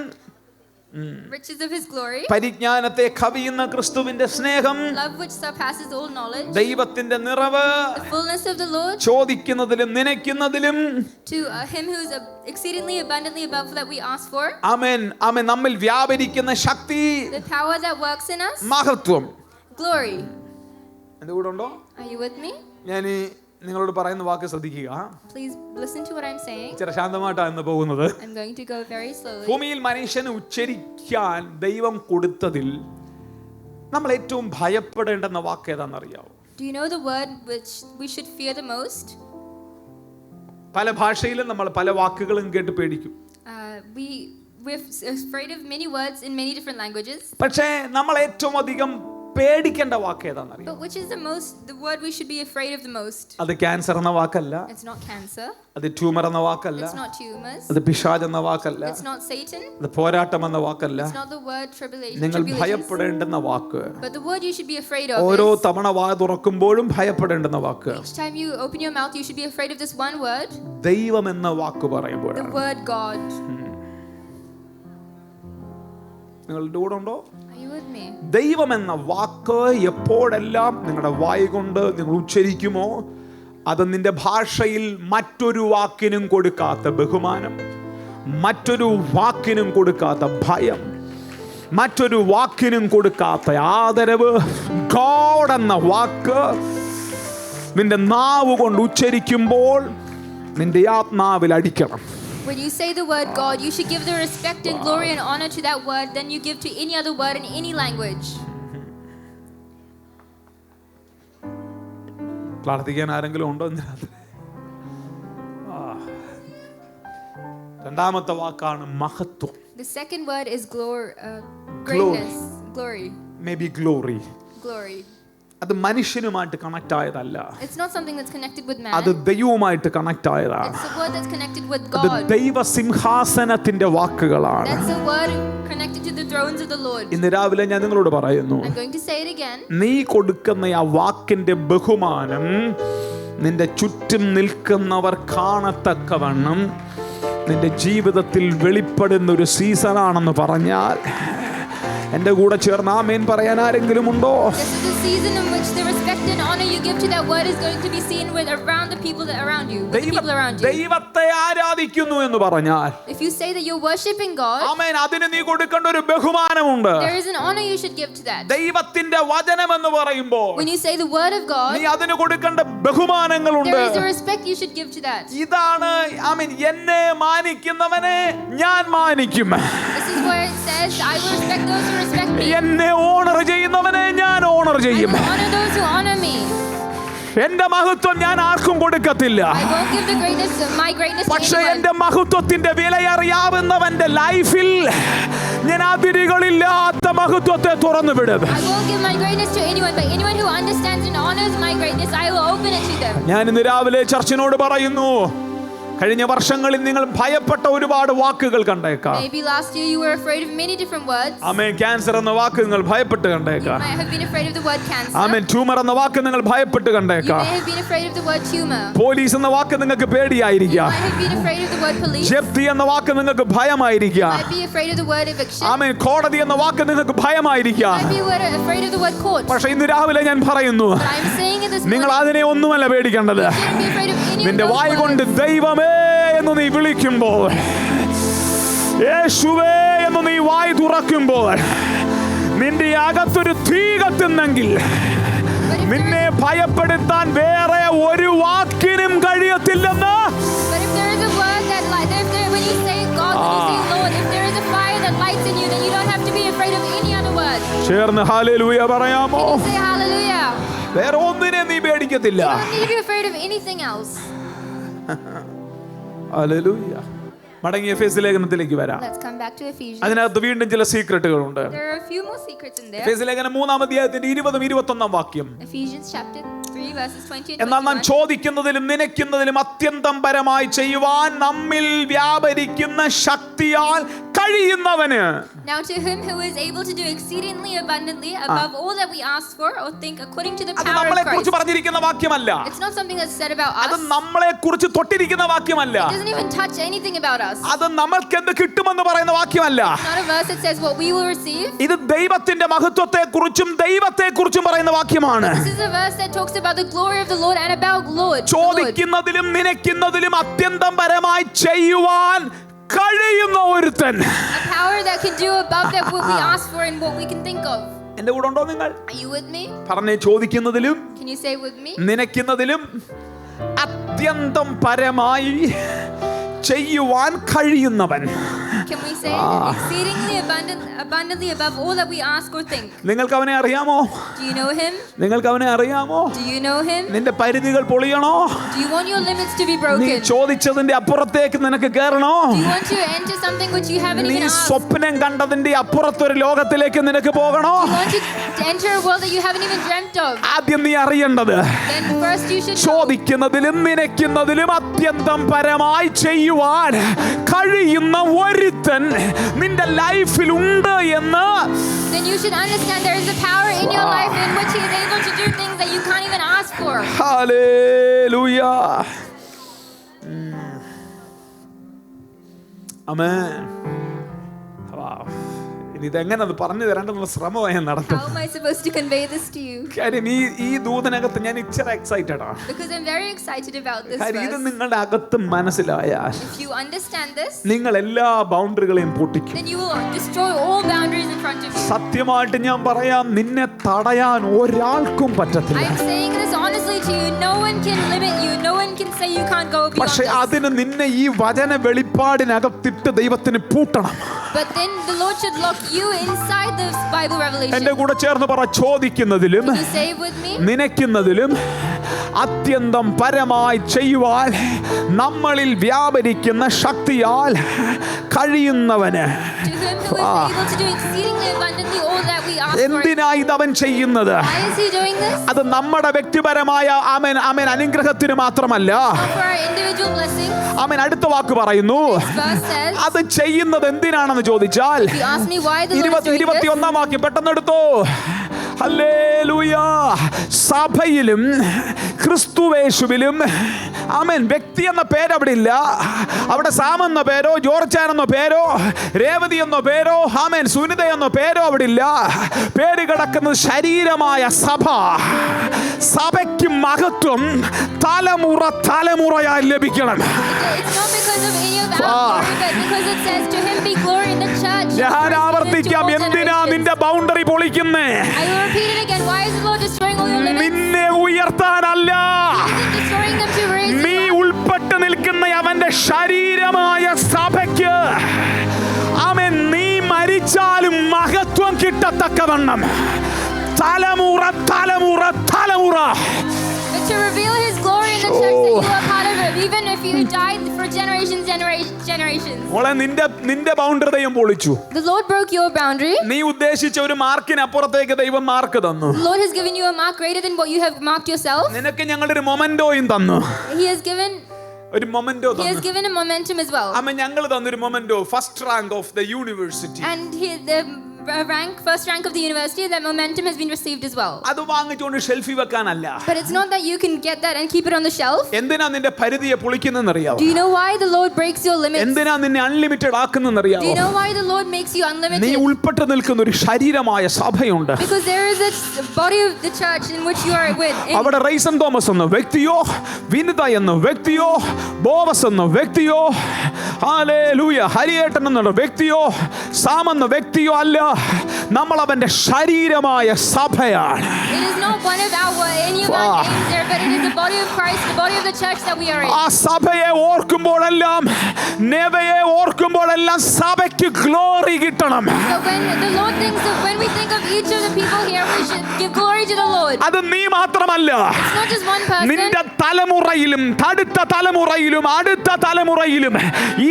riches of his glory,
പരിജ്ഞാനത്തെ കവിയുന്ന ക്രിസ്തുവിന്റെ സ്നേഹം,
love which surpasses all knowledge,
ദൈവത്തിന്റെ നിറവ്,
the fullness of the Lord,
ചോദിക്കുന്നതിലും നനയ്ക്കുന്നതിലും,
to him who is exceedingly abundantly above that we ask for,
ആമേൻ, ആമേൻ, നമ്മിൽ വ്യാപരിക്കുന്ന ശക്തി,
the power that works in us,
മഹത്വം,
glory.
എന്റെ കൂടെ ഉണ്ടോ?
Are you with me?
ഞാൻ നിങ്ങളോട് പറയുന്ന വാക്ക് ശ്രദ്ധിക്കുക.
Please listen to what I'm saying.
ഇച്ചിരി ശാന്തമായിട്ടാണ് പോകുന്നത്.
I'm going to go very slowly.
ഭൂമിയിൽ മനുഷ്യന് ഉച്ചരിക്കാൻ ദൈവം കൊടുത്തതിൽ നമ്മൾ ഏറ്റവും ഭയപ്പെടേണ്ടെന്ന വാക്ക് ഏതാണെന്നറിയാവോ?
Do you know the word which we should fear the most?
പല ഭാഷയിലും നമ്മൾ പല വാക്കുകളും കേട്ട് പേടിക്കും.
We're afraid of many words in many different languages.
പക്ഷേ നമ്മൾ ഏറ്റവും അധികം പേടിക്കേണ്ട വാക്ക് ഏതാണെന്നറിയാം?
But which is the word we should be afraid of the most?
അത് ക്യാൻസർ എന്ന വാക്കല്ല.
It's not cancer.
അത് ട്യൂമർ എന്ന വാക്കല്ല.
It's not tumors.
അത് പിശാച് എന്ന വാക്കല്ല.
It's not Satan.
അത് പോരാട്ടം എന്ന വാക്കല്ല.
It's not the word tribulation.
നിങ്ങൾ ഭയപ്പെടേണ്ടുന്ന വാക്ക്.
But the word you should be afraid of.
ഓരോ തവണ വാ തുറക്കുമ്പോഴും ഭയപ്പെടേണ്ടുന്ന വാക്ക്.
Each time you open your mouth, you should be afraid of this one word.
ദൈവം എന്ന വാക്ക് പറയുമ്പോൾ.
The word God.
നിങ്ങളുടെ കൂടെ ഉണ്ടോ?
Me.
ദൈവം എന്ന വാക്ക് എപ്പോഴെല്ലാം നിങ്ങളുടെ വായ കൊണ്ട് നിങ്ങൾ ഉച്ചരിക്കുമോ, അത് നിന്റെ ഭാഷയിൽ മറ്റൊരു വാക്കിനും കൊടുക്കാത്ത ബഹുമാനം, മറ്റൊരു വാക്കിനും കൊടുക്കാത്ത ഭയം, മറ്റൊരു വാക്കിനും കൊടുക്കാത്ത ആദരവ്, ഗോഡ് എന്ന വാക്ക് നിന്റെ നാവ് കൊണ്ട് ഉച്ചരിക്കുമ്പോൾ നിന്റെ ആത്മാവിൽ അടിക്കണം.
When you say the word God, you should give the respect and glory and honor to that word than you give to any other word in any language.
പ്രാർത്ഥിക്കാൻ ആരെങ്കിലും ഉണ്ടോ? രണ്ടാമത്തെ വാക്കാണ് മഹത്വം.
The second word is greatness, glory.
Maybe glory.
Glory.
അത് മനുഷ്യനുമായിട്ട് connect ആയതല്ല.
It's not something that's connected with man.
അത് ദൈവവുമായിട്ട് connect ആയതാണ്.
It's a word that's connected with
അത്
God.
ദൈവസിംഹാസനത്തിന്റെ വാക്കുകളാണ്.
That's a word connected to the thrones of the Lord.
ഇന്ന് രാവിലെ ഞാൻ നിങ്ങളോട് പറയുന്നു,
I'm going to say it again.
നീ കൊടുക്കുന്ന ആ വാക്കിന്റെ ബഹുമാനം നിന്റെ ചുറ്റും നിൽക്കുന്നവർ കാണത്തക്കവണ്ണം നിന്റെ ജീവിതത്തിൽ വെളിപ്പെടുന്ന ഒരു സീസണാണെന്ന് പറഞ്ഞാൽ എന്റെ കൂടെ ചേർന്ന് ആമേൻ പറയാൻ ആരെങ്കിലും ഉണ്ടോ?
This is the season in which the respect and honor you give to that word is going to be seen with around the people that around you.
ദൈവത്തെ ആരാധിക്കുന്നു എന്ന് പറഞ്ഞാൽ,
if you say that you're worshiping God,
ആമേൻ, അതിന് നീ കൊടുക്കേണ്ട ഒരു ബഹുമാനമുണ്ട്.
there is an honor you should give to that.
ദൈവത്തിന്റെ വചനം എന്ന് പറയുമ്പോൾ
when you say the word of God,
നീ അതിന് കൊടുക്കേണ്ട ബഹുമാനങ്ങളുണ്ട്.
there is a respect you should give to that.
ഇതാണ് ആമേൻ, എന്നെ മാനിക്കുന്നവനെ ഞാൻ മാനിക്കും.
This is where it says I will respect those who respect me.
എന്നെ ഓണർ ചെയ്യുന്നവനെ ഞാൻ ഓണർ ചെയ്യും.
I will honor those who honor me.
എന്റെ മഹത്വം ഞാൻ ആർക്കും കൊടുക്കത്തില്ല.
I won't give the greatness of my greatness to
പക്ഷേ
anyone.
എന്റെ മഹത്വത്തിന്റെ വിലയറിയാവുന്നവന്റെ ലൈഫിൽ ഞാൻ അതിരുകളില്ലാത്ത മഹത്വത്തെ തുറന്നു വിടും.
I won't give my greatness to anyone, but anyone who understands and honors my greatness, I will open it to them.
ഞാൻ ഇന്ന് രാവിലെ ചർച്ചിനോട് പറയുന്നു, കഴിഞ്ഞ വർഷങ്ങളിൽ നിങ്ങൾ ഭയപ്പെട്ട ഒരുപാട് വാക്കുകൾ കണ്ടേക്കാം.
Maybe last year you were afraid of many different words.
Amen, cancer എന്ന വാക്ക് നിങ്ങൾ ഭയപ്പെട്ട് കണ്ടേക്കാം.
You might have been afraid of the word cancer.
Amen, tumour എന്ന വാക്ക് നിങ്ങൾ ഭയപ്പെട്ട്
You
കണ്ടേക്കാം.
may have been afraid of the word tumor.
Police എന്ന വാക്ക് നിങ്ങൾക്ക്
You
പേടിയായിരിക്കാം.
might have been afraid of the word police.
ജപ്തി എന്ന വാക്ക് നിങ്ങൾക്ക് ഭയമായിരിക്കാം.
You might be afraid of the word eviction.
ആമേൻ, കോടതി എന്ന വാക്ക് നിങ്ങൾക്ക് ഭയമായിരിക്കാം.
You might be afraid of the word court.
പക്ഷേ ഇന്ന് രാവിലെ ഞാൻ പറയുന്നു,
But I'm saying it this
നിങ്ങൾ
morning.
അതിനെ ഒന്നുമല്ല പേടിക്കേണ്ടത്.
You shouldn't be afraid of any of
നിന്റെ
those
വായ കൊണ്ട്
words.
ദൈവമേ എന്ന് നീ വിളിക്കുമ്പോൾ, യേശുവേ എന്ന് നീ വായ് തുറക്കുമ്പോൾ, നിന്റെ അകത്തൊരു തീ കത്തുന്നെങ്കിൽ നിന്നെ ഭയപ്പെടുത്താൻ വേറെ ഒരു വാക്കിനും കഴിയത്തില്ലെന്ന്.
But if there is a word that when you say God, when you say Lord, if there is a fire that lights in you, then you don't have to be afraid of any other word.
ചേർന്ന് hallelujah പറയാമോ?
Can you say hallelujah?
വേറെ ഒന്നിനെ നീ പേടിക്കത്തില്ല.
You don't need to be afraid of anything else.
Hallelujah. മടങ്ങി എഫേസ്യ ലേഖനത്തിലേക്ക് വരാം.
Let's come back to Ephesians.
അതിനകത്ത് വീണ്ടും ചില സീക്രട്ടുകളുണ്ട്.
There are a few more secrets in there.
എഫേസ്യ ലേഖനം 3-ാം അധ്യായത്തിന്റെ 20-21 വാക്യം.
Ephesians chapter 3 verses 20 and 21.
എന്നാൽ നാം ചോദിക്കുന്നതിലും നനയ്ക്കുന്നതിലും അത്യന്തം പരമായി ചെയ്യുവാൻ നമ്മിൽ വ്യാപരിക്കുന്ന ശക്തിയാൽ കഴിയുന്നവന്.
Now to him who is able to do exceedingly abundantly above all that we ask for or think according to the
അത്
power of
നമ്മളെ
Christ.
കുറിച്ച് പറഞ്ഞിരിക്കുന്ന വാക്യമല്ല.
It's not something that's said about
അത്
us.
നമ്മളെ കുറിച്ച് തൊട്ടിരിക്കുന്ന വാക്യമല്ല.
It doesn't even touch anything about us.
അത് നമ്മൾക്ക് എന്ത് കിട്ടുമെന്ന് പറയുന്ന വാക്യമല്ല.
It's not a verse that says what we will receive.
ഇത് ദൈവത്തിന്റെ മഹത്വത്തെ കുറിച്ചും ദൈവത്തെ കുറിച്ചും പറയുന്ന വാക്യമാണ്.
This is a verse that talks about the glory of the Lord and about Lord.
ചോദിക്കുന്നതിലും നനയ്ക്കുന്നതിലും അത്യന്തം പരമായി ചെയ്യുവാൻ കഴിയുന്ന ഒരുത്തൻ.
A power that can do above that what we ask for and what we can think of.
എന്റെ കൂടെ ഉണ്ടോ നിങ്ങൾ?
Are you with me?
പറഞ്ഞേ, ചോദിക്കുന്നതിലും
Can you say with me?
നനയ്ക്കുന്നതിലും അത്യന്തം പരമായി ചെയ്യുവാൻ കഴിയുന്നവൻ.
Can we say exceedingly abundantly above all that we ask or think?
നിങ്ങൾക്ക് അവനെ അറിയാമോ?
Do you know him?
നിങ്ങൾക്ക് അവനെ അറിയാമോ?
Do you know him?
നിന്റെ പരിധികൾ പൊളിയണോ?
Do you want your limits to be
നീ
broken?
ചോദിച്ചതിന്റെ അപ്പുറത്തേക്ക് നിനക്ക് കയറണോ?
Do you want to enter something which you haven't
നീ
even asked?
സ്വപ്നം കണ്ടതിന്റെ അപ്പുറത്തൊരു ലോകത്തിലേക്ക് നിനക്ക് പോകണോ?
Do you want to enter a world that you haven't even dreamt of?
ആദ്യം നീ അറിയേണ്ടത്,
Then first you should know.
ചോദിക്കുന്നതിലും നനയ്ക്കുന്നതിലും അത്യന്തം പരമായി ചെയ്യുവാൻ കഴിയുന്ന ഒരുത്തൻ നിന്റെ ലൈഫിൽ ഉണ്ട് എന്ന്.
Then you should understand there is a power in your life in which he is able to do things that you can't even ask for.
Hallelujah. Amen. Wow. ഇനി ഇതെങ്ങനെ അത് പറഞ്ഞു തരേണ്ടെന്നുള്ള ശ്രമമായി ഞാൻ നടത്തും.
How am I supposed to convey this to you?
കാര്യം ഈ ദൂതനകത്ത് ഞാൻ ഇച്ചിരി എക്സൈറ്റഡ് ആണ്.
Because I'm very excited about this
കാര്യം ഇത്
verse.
നിങ്ങളുടെ അകത്ത് മനസ്സിലായാൽ
If you understand this,
നിങ്ങൾ എല്ലാ ബൗണ്ടറികളെയും പൊട്ടിക്കും.
then you will destroy all boundaries in front of you.
സത്യമായിട്ട് ഞാൻ പറയാം, നിന്നെ തടയാൻ ഒരാൾക്കും പറ്റത്തില്ല.
I'm saying this honestly to you. No one can limit you. No one can say you can't go beyond
പക്ഷെ
this.
അതിന് നിന്നെ ഈ വചന വെളിപ്പാടിനകത്തിട്ട് ദൈവത്തിന് പൂട്ടണം.
But then the Lord should lock you inside this Bible revelation.
എന്റെ കൂടെ ചേർന്ന് പറ, ചോദിക്കുന്നതിലും
Can you say it with me?
നനയ്ക്കുന്നതിലും അത്യന്തം പരമായി ചെയ്യുവാൻ നമ്മളിൽ വ്യാപരിക്കുന്ന ശക്തിയാൽ കഴിയുന്നവന്.
To him who is able to do exceedingly abundantly all that we ask for.
എന്തിനാ ഇതവൻ ചെയ്യുന്നത്?
Why is he doing this?
അത് നമ്മുടെ വ്യക്തിപരമായ ആമേൻ ആമേൻ അനുഗ്രഹത്തിന് മാത്രമല്ല.
For our individual blessings.
ആമേൻ. അടുത്ത വാക്ക് പറയുന്നു,
Verse says,
അത് ചെയ്യുന്നത് എന്തിനാണെന്ന് ചോദിച്ചാൽ
if you ask me why the Lord is doing this,
21 വാക്യം പെട്ടെന്ന് എടുത്തോ. ഹല്ലേലൂയ. സഭയിലും ക്രിസ്തുവേശുവിലും ആമേൻ. വ്യക്തി എന്ന പേര് അവിടെ ഇല്ല. അവിടെ സാം എന്ന പേരോ ജോർജാൻ എന്ന പേരോ രേവതി എന്ന പേരോ ആമേൻ സുനിത എന്ന പേരോ അവിടെ ഇല്ല. പേര് കിടക്കുന്നത് ശരീരമായ സഭ. സഭയ്ക്ക് മഹത്വം തലമുറ തലമുറയായി ലഭിക്കണം.
it's not because of any of our glory, but because it says to him be glory in the church.
ഞാൻ ആവർത്തിക്കാം, എന്തിനാ നിന്റെ boundary പൊളിക്കുന്നേ?
I will repeat it again. Why is the Lord destroying all your limits?
നിന്നെ ഉയർത്താനല്ല.
He isn't destroying them to raise
നീ
you up.
ഉൾപ്പെട്ട് നിൽക്കുന്ന അവന്റെ ശരീരമായ സഭയ്ക്ക് അവൻ നീ മരിച്ചാലും മഹത്വം കിട്ടത്തക്കവണ്ണം തലമുറ തലമുറ തലമുറ.
But to reveal his glory in the church that you are part of it, even if you died for generations.
മോളെ, നിന്റെ ബൗണ്ടറി ദൈവം പൊളിച്ചു.
The Lord broke your boundary.
നീ ഉദ്ദേശിച്ച ഒരു മാർക്കിനപ്പുറത്തേക്ക് ദൈവം മാർക്ക് തന്നു.
The Lord has given you a mark greater than what you have marked yourself.
നിനക്ക് ഞങ്ങളൊരു മൊമെന്റോയും തന്നു.
He has given
ഒരു മൊമെന്റോ
He has
തന്നു.
given a momentum as well.
അമ്മ ഞങ്ങൾ തന്നൊരു memento, first rank of the university.
And first rank of the university, that momentum has been received as well.
അത് വാങ്ങിച്ചുകൊണ്ട് ഷെൽഫിൽ വെക്കാനല്ല.
But it's not that you can get that and keep it on the shelf.
എന്തിനാ നിന്റെ പരിധിയെ പൊളിക്കുന്നറിയാവോ?
Do you know why the Lord breaks your limits?
എന്തിനാ നിന്നെ unlimited ആക്കുന്നറിയാവോ?
Do you know why the Lord makes you unlimited?
നീ ഉൾപ്പെട്ട് നിൽക്കുന്ന ഒരു ശരീരമായ സഭയുണ്ട്.
Because there is a body of the church in which you are with.
അവിടെ Ryzen Thomas എന്ന വ്യക്തിയോ വിനിത എന്ന വ്യക്തിയോ ബോവസ് എന്ന വ്യക്തിയോ ഹല്ലേലൂയ ഹരിയേട്ടൻ എന്ന വ്യക്തിയോ സാം എന്ന വ്യക്തിയോ അല്ല. നമ്മൾ അവന്റെ ശരീരമായ സഭയാണ്.
It is not one of any of our names there, but it It is the body of Christ, the body of the church that we are in.
ആ സഭയെ ഓർക്കുമ്പോഴെല്ലാം, നെവയെ ഓർക്കുമ്പോഴെല്ലാം സഭയ്ക്ക് ഗ്ലോറി കിട്ടണം.
So when the Lord thinks of, when we think of each of the people here, we should give glory to the Lord.
അത് നീ മാത്രമല്ല,
It's not just one person.
നിന്റെ തലമുറയിലും അടുത്ത തലമുറയിലും അടുത്ത തലമുറയിലും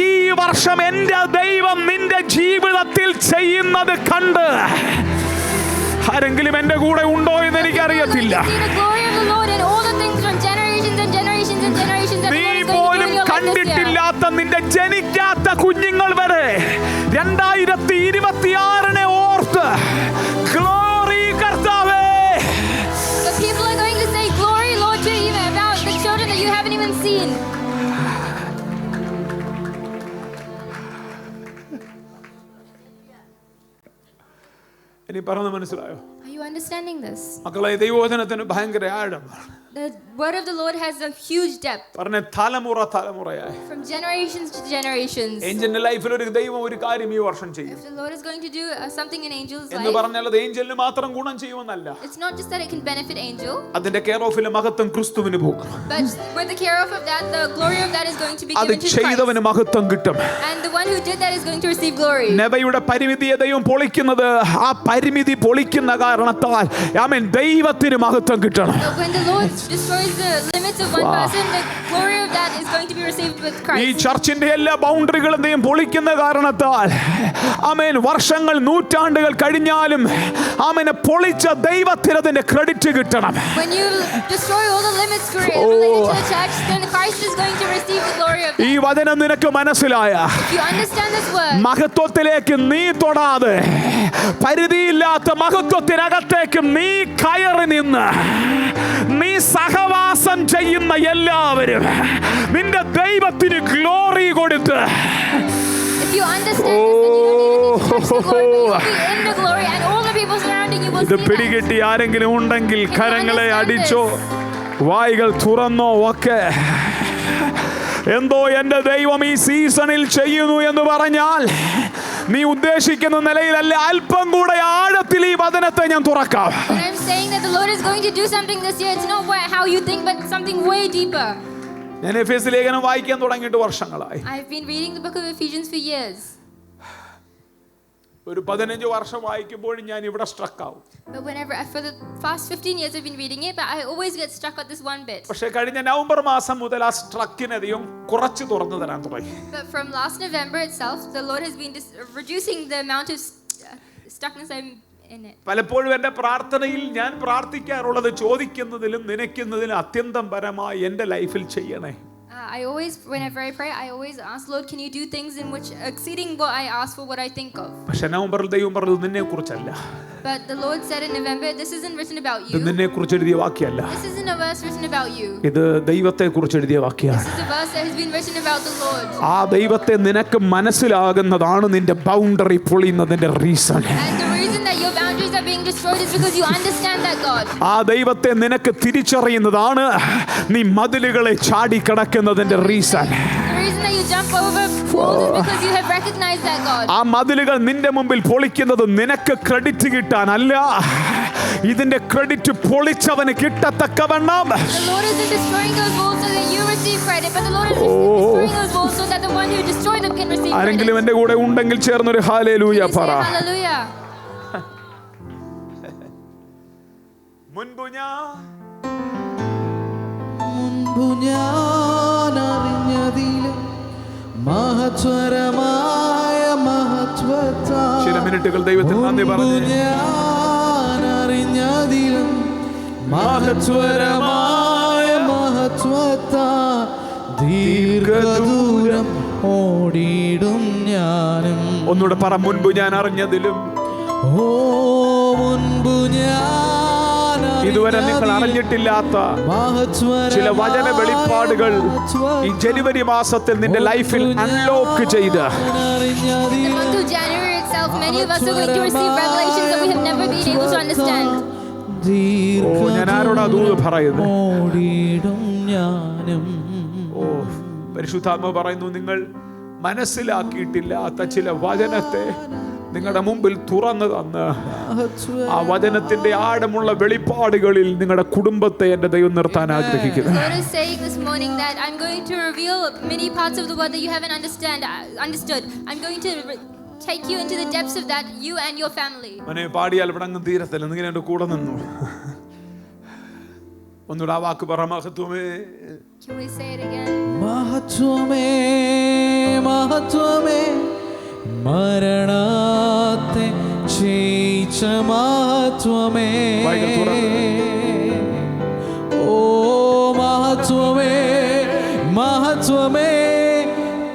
ഈ വർഷം എൻ്റെ ദൈവം നിന്റെ ജീവിതത്തിൽ ചെയ്യുന്നത് കണ്ട് ആരെങ്കിലും എന്റെ കൂടെ ഉണ്ടോ എന്ന് എനിക്കറിയത്തില്ല. നീ പോലും കണ്ടിട്ടില്ലാത്ത, നിന്റെ ജനിക്കാത്ത കുഞ്ഞുങ്ങൾ വരെ 2026 ഓർത്ത് ഗ്ലോറി കർത്താവേ. ഇനി പറഞ്ഞത് മനസ്സിലായോ?
Are you understanding this?
മക്കളെ, ദൈവവചനത്തിന് ഭയങ്കര ആഴമാണ്.
The word of the Lord has a huge depth.
പറഞ്ഞ തലമുറ തലമുറയായി,
From generations to generations.
ഏഞ്ചലിന്റെ ലൈഫിൽ ഒരു ദൈവം ഒരു കാര്യം ഈ വർഷം ചെയ്യും.
If the Lord is going to do something in Angel's life,
എന്ന് പറഞ്ഞാൽ അത് ഏഞ്ചലിന് മാത്രം ഗുണം ചെയ്യുമെന്നല്ല.
it's not just that it can benefit Angel.
അതിന്റെ കെയർ ഓഫിലെ മഹത്വം ക്രിസ്തുവിന് പോകും.
But with the care of that, the glory of that is going to be given to Christ.
അത് ചെയ്തവന് മഹത്വം കിട്ടും.
And the one who did that is going to receive glory.
നെബയുടെ പരിമിതിയെ ദൈവം പൊളിക്കുന്നത് ആ പരിമിതി പൊളിക്കുന്ന കാരണത്താൽ ആമേൻ ദൈവത്തിന് മഹത്വം കിട്ടണം.
So when the Lord destroys the limits of one person, the glory of that is going to be received with Christ.
ഈ ചർച്ചിന്റെ എല്ലാ ബൗണ്ടറികളും ദൈവം പൊളിക്കുന്ന കാരണത്താൽ ആമേൻ വർഷങ്ങൾ നൂറ്റാണ്ടുകൾ കഴിഞ്ഞാലും ആമേനെ പൊളിച്ച ദൈവത്തിന് അതിന്റെ ക്രെഡിറ്റ് കിട്ടണം.
When you destroy all the limits related to the church, then Christ is going to receive the glory of that.
ഈ വചനം നിനക്ക് മനസ്സിലായ,
If you understand this word,
മഹത്വത്തിലേക്ക് നീ തൊടാതെ പരിധിയില്ലാത്ത മഹത്വത്തിനകത്തേക്ക് നീ കയറി നിന്ന് നീ സഹവാസം ചെയ്യുന്ന എല്ലാവരും നിന്റെ ദൈവത്തിന് ഗ്ലോറി കൊടുത്ത്,
if you understand this, then you don't need to touch the glory, but you'll be in the glory, and all the people surrounding you will
ഇത്
see
പിടികിട്ടി ആരെങ്കിലും ഉണ്ടെങ്കിൽ കരങ്ങളെ അടിച്ചോ വായികൾ തുറന്നോ ഒക്കെ. എന്തോ എൻ്റെ ദൈവം ഈ സീസണിൽ ചെയ്യുന്നു എന്ന് പറഞ്ഞാൽ നീ ഉദ്ദേശിക്കുന്ന നിലയിലല്ല, അല്പം കൂടെ ആഴത്തിൽ ഈ വചനത്തെ ഞാൻ തുറക്കാം.
When I'm saying that the Lord is going to do something this year, it's not how you think, but something way deeper.
ഞാൻ എഫേസ്യ ലേഖനം വായിക്കാൻ തുടങ്ങിയിട്ട് വർഷങ്ങളായി.
I've been reading the book of Ephesians for years.
ഒരു 15 വർഷം വായിക്കുമ്പോഴും ഞാൻ ഇവിടെ സ്ട്രക്ക് ആവും.
But whenever, for the past 15 years I've been reading it, but I always get stuck at this one bit.
പക്ഷേ കഴിഞ്ഞ നവംബർ മാസം മുതൽ ആ സ്ട്രക്കിനെ ദൈവം കുറച്ച് തുറന്നു തരാൻ തുടങ്ങി.
But from last November itself, the Lord has been reducing the amount of stuckness I'm in it.
പലപ്പോഴും എൻ്റെ പ്രാർത്ഥനയിൽ ഞാൻ പ്രാർത്ഥിക്കാറുള്ളത് ചോദിക്കുന്നതിലും നനയ്ക്കുന്നതിലും അത്യന്തം പരമായി എൻ്റെ ലൈഫിൽ ചെയ്യണേ.
I always, whenever I pray, I always ask, Lord, can you do things in which exceeding what I ask for, what I think of?
പക്ഷേ നവംബറിൽ ദൈവം പറഞ്ഞത് നിന്നെ കുറിച്ചല്ല.
But the Lord said in November, this isn't written about you.
ഇത് നിന്നെ കുറിച്ച് എഴുതിയ വാക്യമല്ല.
This isn't a verse written about you.
ഇത് ദൈവത്തെ കുറിച്ച് എഴുതിയ വാക്യമാണ്.
This is a verse that has been written about the Lord.
ആ ദൈവത്തെ നിനക്ക് മനസ്സിലാകുന്നതാണ് നിന്റെ ബൗണ്ടറി പൊളിയുന്നതിന്റെ reason.
And the reason that your boundaries are being destroyed is because you understand that God.
ആ ദൈവത്തെ നിനക്ക് തിരിച്ചറിയുന്നതാണ് നീ മതിലുകളെ ചാടിക്കടക്കുന്നതിന്റെ reason.
The reason that you jump over walls is because you have recognized that God.
ആ മതിലുകൾ നിന്റെ മുമ്പിൽ പൊളിക്കുന്നത് നിനക്ക് credit കിട്ടാനല്ല, ഇതിന്റെ credit പൊളിച്ചവന് കിട്ടത്തക്കവണ്ണം.
The Lord isn't destroying those walls so that you receive credit, but the Lord is destroying those walls so that the one who destroyed them can receive credit.
ആരെങ്കിലും എന്റെ കൂടെ ഉണ്ടെങ്കിൽ ചേർന്നൊരു ഹല്ലേലൂയ പറ.
Hallelujah.
മുൻപു
ഞാൻ അറിഞ്ഞതിലും മഹത്വരമായ മഹത്വത്താൽ,
ചില മിനിറ്റുകൾ ദൈവത്തിന് നന്ദി പറഞ്ഞു.
ഞാൻ അറിഞ്ഞതിലും മഹത്വരമായ മഹത്വത്താൽ ദീർഘദൂരം ഓടിയിടും ഞാനും.
ഒന്നുകൂടെ പറ, മുൻപ് ഞാൻ അറിഞ്ഞതിലും.
ഓ മുൻപു ഞാൻ
ഇതുവരെ നിങ്ങൾ അറിഞ്ഞിട്ടില്ലാത്ത ചില വചന വെളിപ്പാടുകൾ ഈ ജനുവരി മാസത്തിൽ നിന്റെ ലൈഫിൽ അൺലോക്ക് ചെയ്ത്
The month of January itself, many of us are going to receive revelations that we have never been able to understand.
ഞാൻ ആരോടാ ദൂത് പറയുന്നത്? ഓ, പരിശുദ്ധാത്മാവ് പറയുന്നു, നിങ്ങൾ മനസ്സിലാക്കിയിട്ടില്ലാത്ത ചില വചനത്തെ നിങ്ങളുടെ മുമ്പിൽ തുറന്നു തന്ന് ആ വചനത്തിന്റെ ആഴമുള്ള വെളിപ്പാടുകളിൽ നിങ്ങളുടെ കുടുംബത്തെ എന്റെ ദൈവം നിർത്താൻ ആഗ്രഹിക്കുന്നു.
God is saying this morning that I'm going to reveal many parts of the word that you haven't understood. I'm going to take you into the depths of that, you and your family.
അവനെ പാടിയാൽ ഇവിടെ അങ്ങ് തീരത്തില്ല. നിങ്ങൾ എന്റെ കൂടെ നിന്നു. ഒന്നുകൂടെ ആ വാക്ക് പറ, മഹത്വമേ.
Can we say it again?
മഹത്വമേ മഹത്വമേ മരണത്തെ ജയിച്ച മഹത്വമേ. ഓ മഹത്വമേ മഹത്വമേ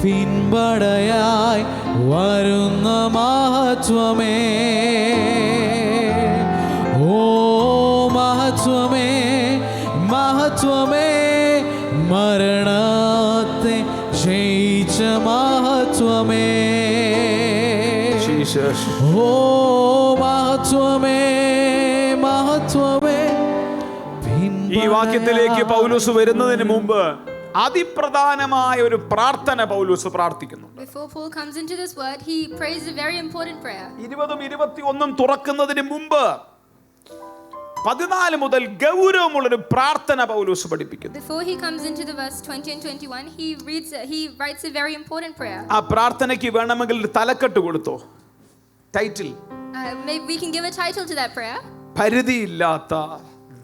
പിൻപടയായി വരുന്ന മഹത്വമേ. ഓ മഹത്വമേ മഹത്വമേ മരണത്തെ ജയിച്ച മഹത്വമേ. ഓ മഹത്വമേ മഹത്വമേ.
ഈ വാക്യത്തിലേക്ക് പൗലോസ് വരുന്നതിന് മുമ്പ് അതിപ്രധാനമായ ഒരു പ്രാർത്ഥന പൗലോസ് പ്രാർത്ഥിക്കുന്നു.
Before Paul comes into this word, he prays a very important prayer.
20-21 തുറക്കുന്നതിന് മുമ്പ് 14 മുതൽ ഗൗരവമുള്ളൊരു പ്രാർത്ഥന പൗലോസ് പഠിപ്പിക്കുന്നു.
Before he comes into the verse 20 and 21, he writes a very important prayer.
ആ പ്രാർത്ഥനയ്ക്ക് വേണമെങ്കിൽ ഒരു തലക്കെട്ട് കൊടുത്തോ, title.
Maybe we can give a title to that prayer.
പരിധിയില്ലാത്ത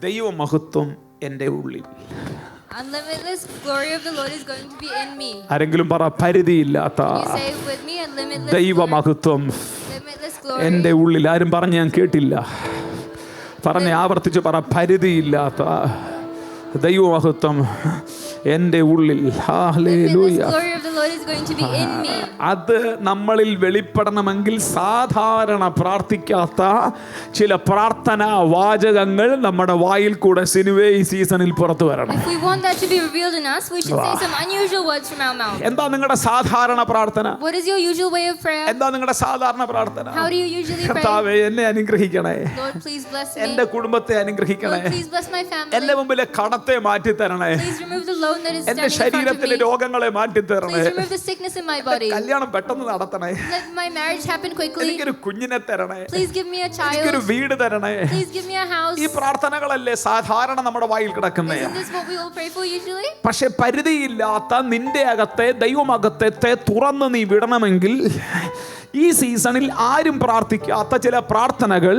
ദൈവമഹത്വം എൻ്റെ ഉള്ളിൽ.
Unlimitless glory of the Lord is going to be in me.
ആരെങ്കിലും പറ, പരിധിയില്ലാത്ത
You say it with me, unlimitless
ദൈവമഹത്വം
glory.
എൻ്റെ ഉള്ളിൽ. ആരും പറഞ്ഞ് ഞാൻ കേട്ടില്ല. പറഞ്ഞ് ആവർത്തിച്ച് പറ, പരിധിയില്ലാത്ത ദൈവമഹത്വം എൻ്റെ ഉള്ളിൽ. Hallelujah.
Glory of the Lord is going to be in me.
അത് നമ്മളിൽ വെളിപ്പെടണമെങ്കിൽ സാധാരണ പ്രാർത്ഥിക്കാത്ത ചില പ്രാർത്ഥനാ വാചകങ്ങൾ നമ്മുടെ വായിൽ കൂടെ സിനുവേ ഈ സീസണിൽ പുറത്തു വരണം.
If we want that to be revealed in us, we should say some unusual words from our mouth.
എന്താ നിങ്ങളുടെ സാധാരണ പ്രാർത്ഥന?
What is your usual way of prayer?
എന്താ നിങ്ങളുടെ സാധാരണ പ്രാർത്ഥന?
How do you usually pray?
കർത്താവേ, എന്നെ അനുഗ്രഹിക്കണേ.
Lord, please bless me.
എൻ്റെ കുടുംബത്തെ അനുഗ്രഹിക്കണേ.
Lord, please bless my family.
എൻ്റെ മുമ്പിലെ കടത്തെ മാറ്റി തരണേ.
Please remove the loan that is
എൻ്റെ
standing in front of
ശരീരത്തിലെ
me.
രോഗങ്ങളെ മാറ്റി തരണേ.
Please remove the sickness in my body.
കല്യാണം പെട്ടെന്ന് നടത്തണേ.
Let my marriage happen quickly.
എനിക്കൊരു കുഞ്ഞിനെ തരണേ.
Please give me a
എനിക്കൊരു
child.
വീട് തരണേ.
Please give me a house.
ഈ പ്രാർത്ഥനകളല്ലേ സാധാരണ നമ്മുടെ വായിൽ കിടക്കുന്നേ.
Isn't this what we all pray for usually?
പക്ഷെ പരിധിയില്ലാത്ത നിന്റെ അകത്തെ ദൈവമകത്തെ തുറന്ന് നീ വിടണമെങ്കിൽ ഈ സീസണിൽ ആരും പ്രാർത്ഥിക്കാത്ത ചില പ്രാർത്ഥനകൾ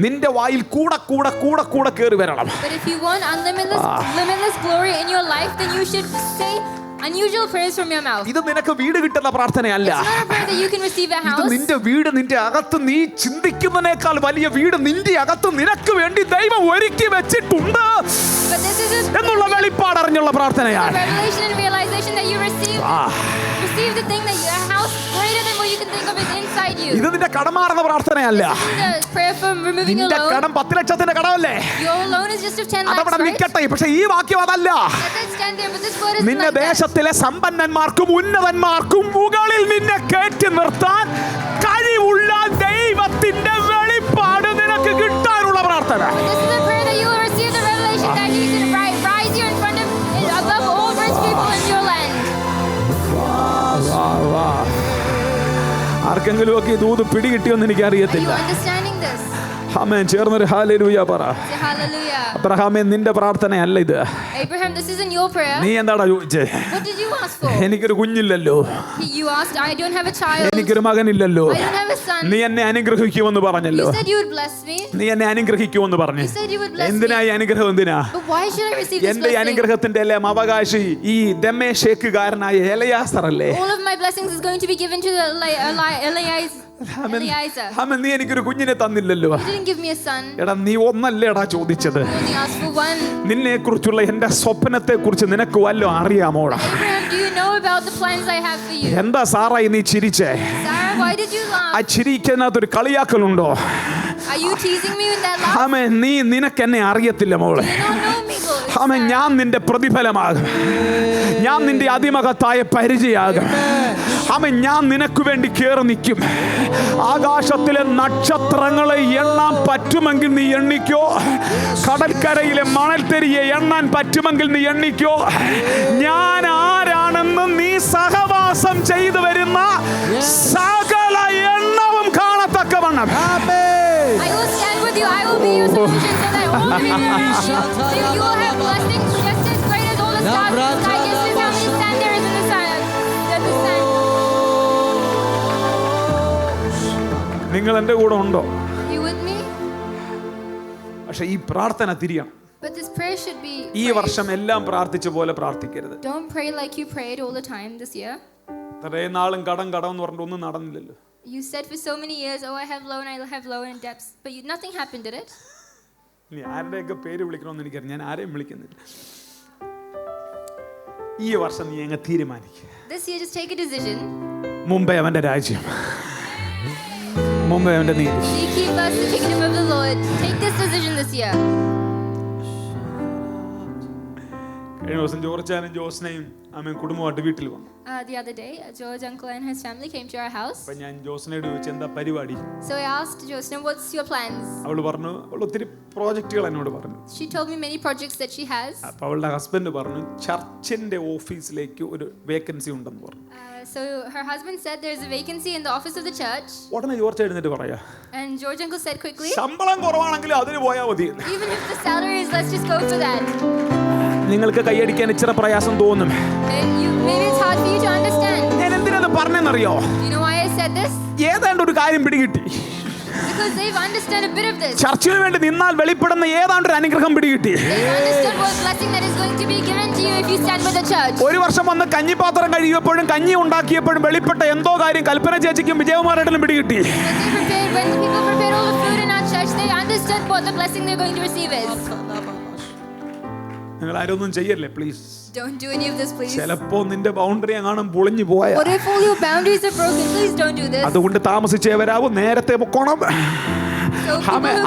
നിന്റെ വായിൽ കൂടെ കൂടെ കൂടെ കൂടെ കയറി വരണം.
But if you want limitless glory in your life, then you should say unusual prayers from your mouth.
ഇത് നിനക്ക് വീട് കിട്ടുന്ന പ്രാർത്ഥനയല്ല.
It's not a prayer that you can receive a
ഇത്
house.
നിന്റെ വീട്, നിന്റെ അകത്ത് നീ ചിന്തിക്കുന്നതിനേക്കാൾ വലിയ വീട് നിന്റെ അകത്ത് നിനക്ക് വേണ്ടി ദൈവം ഒരുക്കി വെച്ചിട്ടുണ്ട്
But this is
എന്നുള്ള വെളിപ്പാട് അറിഞ്ഞുള്ള
a
പ്രാർത്ഥനയാണ്.
revelation and realization that you receive the thing that a house greater than what you can think of is inside you.
ഇത് നിന്റെ കടമാറുന്ന പ്രാർത്ഥനയല്ല.
The prayer for removing your
നിന്റെ
loan.
കടം 10 ലക്ഷത്തിന്റെ കടമല്ലേ?
Your loan is just of 10 lakhs,
അതവിടെ
right?
നിൽക്കട്ടെ. പക്ഷെ ഈ വാക്യം അതല്ല.
Let that stand there, but this word is
നിന്റെ
like that.
ദേശത്തിലെ സമ്പന്നന്മാർക്കും ഉന്നതന്മാർക്കും മുകളിൽ നിന്നെ കയറ്റി നിർത്താൻ കഴിവുള്ള ദൈവത്തിന്റെ വെളിപ്പാട് നിനക്ക് കിട്ടാനുള്ള പ്രാർത്ഥന.
This is a prayer that you will receive the revelation that you can rise you in front of above all rich people in your land.
ആർക്കെങ്കിലും ഒക്കെ ഈ ദൂത് പിടികിട്ടിയോന്ന് എനിക്ക്
Are you
അറിയത്തില്ല.
understanding this?
ആമേൻ. ചേർന്നൊരു ഹല്ലേലൂയ പറ.
Say hallelujah.
അബ്രഹാമേ, നിന്റെ പ്രാർത്ഥനയല്ല ഇത്.
Abraham, this isn't your prayer.
നീ എന്താടാ ചോദിച്ചേ?
What did you ask for?
എനിക്കൊരു കുഞ്ഞില്ലല്ലോ,
You asked, I don't have a child.
എനിക്കൊരു മകനില്ലല്ലോ,
I don't have a son.
നീ എന്നെ അനുഗ്രഹിക്കുമെന്ന് പറഞ്ഞല്ലോ.
You said you would bless me.
നീ എന്നെ അനുഗ്രഹിക്കുമെന്ന് പറഞ്ഞു.
You said you would bless me.
എന്തിനാ ഈ അനുഗ്രഹം? എന്തിനാ?
But why should I receive this
എന്റെ
blessing?
അനുഗ്രഹത്തിന്റെ എല്ലാം അവകാശി ഈ ദമ്മേശേക്കുകാരനായ എലയാസർ അല്ലേ?
All of my blessings is going to be given to the Eliezer.
ആമേൻ. നീ എനിക്കൊരു കുഞ്ഞിനെ തന്നില്ലല്ലോ.
You didn't give me a son.
എടാ, നീ ഒന്നല്ലേടാ ചോദിച്ചത്.
You only asked for one.
നിന്നെ കുറിച്ചുള്ള എന്റെ സ്വപ്നത്തെ കുറിച്ച് നിനക്ക് വല്ലതും അറിയാമോടാ?
Abraham, do you know about the plans I have for you?
എന്താ സാറായി നീ ചിരിച്ചേ?
Sarah, why did you
ആ
laugh?
ചിരിക്കകത്തൊരു കളിയാക്കലുണ്ടോ?
Are you teasing me with that laugh?
ആമേൻ. നിനക്ക് എന്നെ അറിയത്തില്ല മോളെ.
You don't know me, Lord.
ആമേൻ. ഞാൻ നിന്റെ പ്രതിഫലമാകും. ഞാൻ നിന്റെ അതിമഹത്തായ പരിചയാകും. ആമേൻ. ഞാൻ നിനക്ക് വേണ്ടി കേറി നിൽക്കും. ആകാശത്തിലെ നക്ഷത്രങ്ങളെ എണ്ണാൻ പറ്റുമെങ്കിൽ നീ എണ്ണിക്കോ. കടൽക്കരയിലെ മണൽത്തരിയെ എണ്ണാൻ പറ്റുമെങ്കിൽ നീ എണ്ണിക്കോ. ഞാൻ ആരാണെന്ന് നീ സഹവാസം ചെയ്തു വരുന്ന സകല എണ്ണവും കാണത്ത കാണണം.
Amen.
I will stand with you. I will be your solution so that all the people around you, you will have blessings just as great as all the stars in the sky. Just as how many sand there is in the sun. The sand.
നിങ്ങൾ എൻ്റെ കൂടെ ഉണ്ടോ?
You with me?
പക്ഷെ ഈ പ്രാർത്ഥന തിരിയണം.
But this prayer should be.
ഈ വർഷം എല്ലാം പ്രാർത്ഥിച്ച പോലെ പ്രാർത്ഥിക്കരുത്.
Don't pray like you prayed all the time this year.
ഇത്രയും നാളും കടം എന്ന് പറഞ്ഞിട്ട് ഒന്നും നടന്നില്ലല്ലോ.
You said for so many years, oh, I have loan and debts, but nothing happened, did it?
ഇനി ആരുടെയൊക്കെ പേര് വിളിക്കണമെന്ന് എനിക്കറിയാം. ഞാൻ ആരെയും വിളിക്കുന്നില്ല. ഈ വർഷം നീ അങ്ങ് തീരുമാനിക്കുക.
This year, just take a decision.
മുമ്പേ അവന്റെ രാജ്യം, മുമ്പേ അവന്റെ നീതി.
Seek ye first the kingdom of the Lord. Take this decision this year.
കഴിഞ്ഞ ദിവസം ജോർജാനും ജോസ്നയും കുടുംബമായിട്ട് വീട്ടിൽ വന്നു.
The other day, George uncle and his family came to our house.
അപ്പൊ ഞാൻ ജോസ്നയോട് ചോദിച്ചു എന്താ പരിപാടി.
So I asked Josna, what's your plans?
അവള് പറഞ്ഞു അവൾ ഒത്തിരി പ്രോജക്റ്റുകൾ എന്നോട് പറഞ്ഞു.
She told me many projects that she has.
അപ്പൊ അവളുടെ ഹസ്ബൻഡ് പറഞ്ഞു ചർച്ചിന്റെ ഓഫീസിലേക്ക് ഒരു വേക്കൻസി ഉണ്ടെന്ന് പറഞ്ഞു.
So her husband said there's a vacancy in the office of the church.
ഉടനെ ജോർജ് എഴുന്നേറ്റ് പറയാ.
And George uncle said quickly,
ശമ്പളം കുറവാണെങ്കിലും അതിന് പോയാൽ മതി.
even if the salary is, let's just go for that.
നിങ്ങൾക്ക് കൈയടിക്കാൻ ഇച്ചിരി പ്രയാസം തോന്നും.
Maybe it's hard for you to understand.
ഞാൻ എന്തിനത് പറഞ്ഞെന്നറിയോ?
You know why I said this?
ഏതാണ്ട് ഒരു കാര്യം പിടികിട്ടി.
Because they've understood a bit of this.
ചർച്ചിന് വേണ്ടി നിന്നാൽ വെളിപ്പെടുന്ന ഏതാണ്ട് ഒരു അനുഗ്രഹം പിടികിട്ടി.
They understood what blessing that is going to be given to you if you stand with the church.
ഒരു വർഷം വന്ന് കഞ്ഞിപ്പാത്രം കഴിയുമ്പോഴും കഞ്ഞി ഉണ്ടാക്കിയപ്പോഴും വെളിപ്പെട്ട എന്തോ കാര്യം കൽപ്പന ചേച്ചിക്കും വിജയകുമാരേട്ടനും പിടികിട്ടി.
When people prepared all the food in our church, they understood what the blessing they're going to receive is.
നിങ്ങൾ ആരൊന്നും ചെയ്യല്ലേ please.
Don't do any of this, please.
ചിലപ്പോ നിന്റെ ബൗണ്ടറി എങ്ങാനും പൊളിഞ്ഞു പോയാ.
What if all your boundaries are broken? Please don't do this.
അതുകൊണ്ട് താമസിച്ചേ വരാവൂ, നേരത്തെ പൊക്കോണം.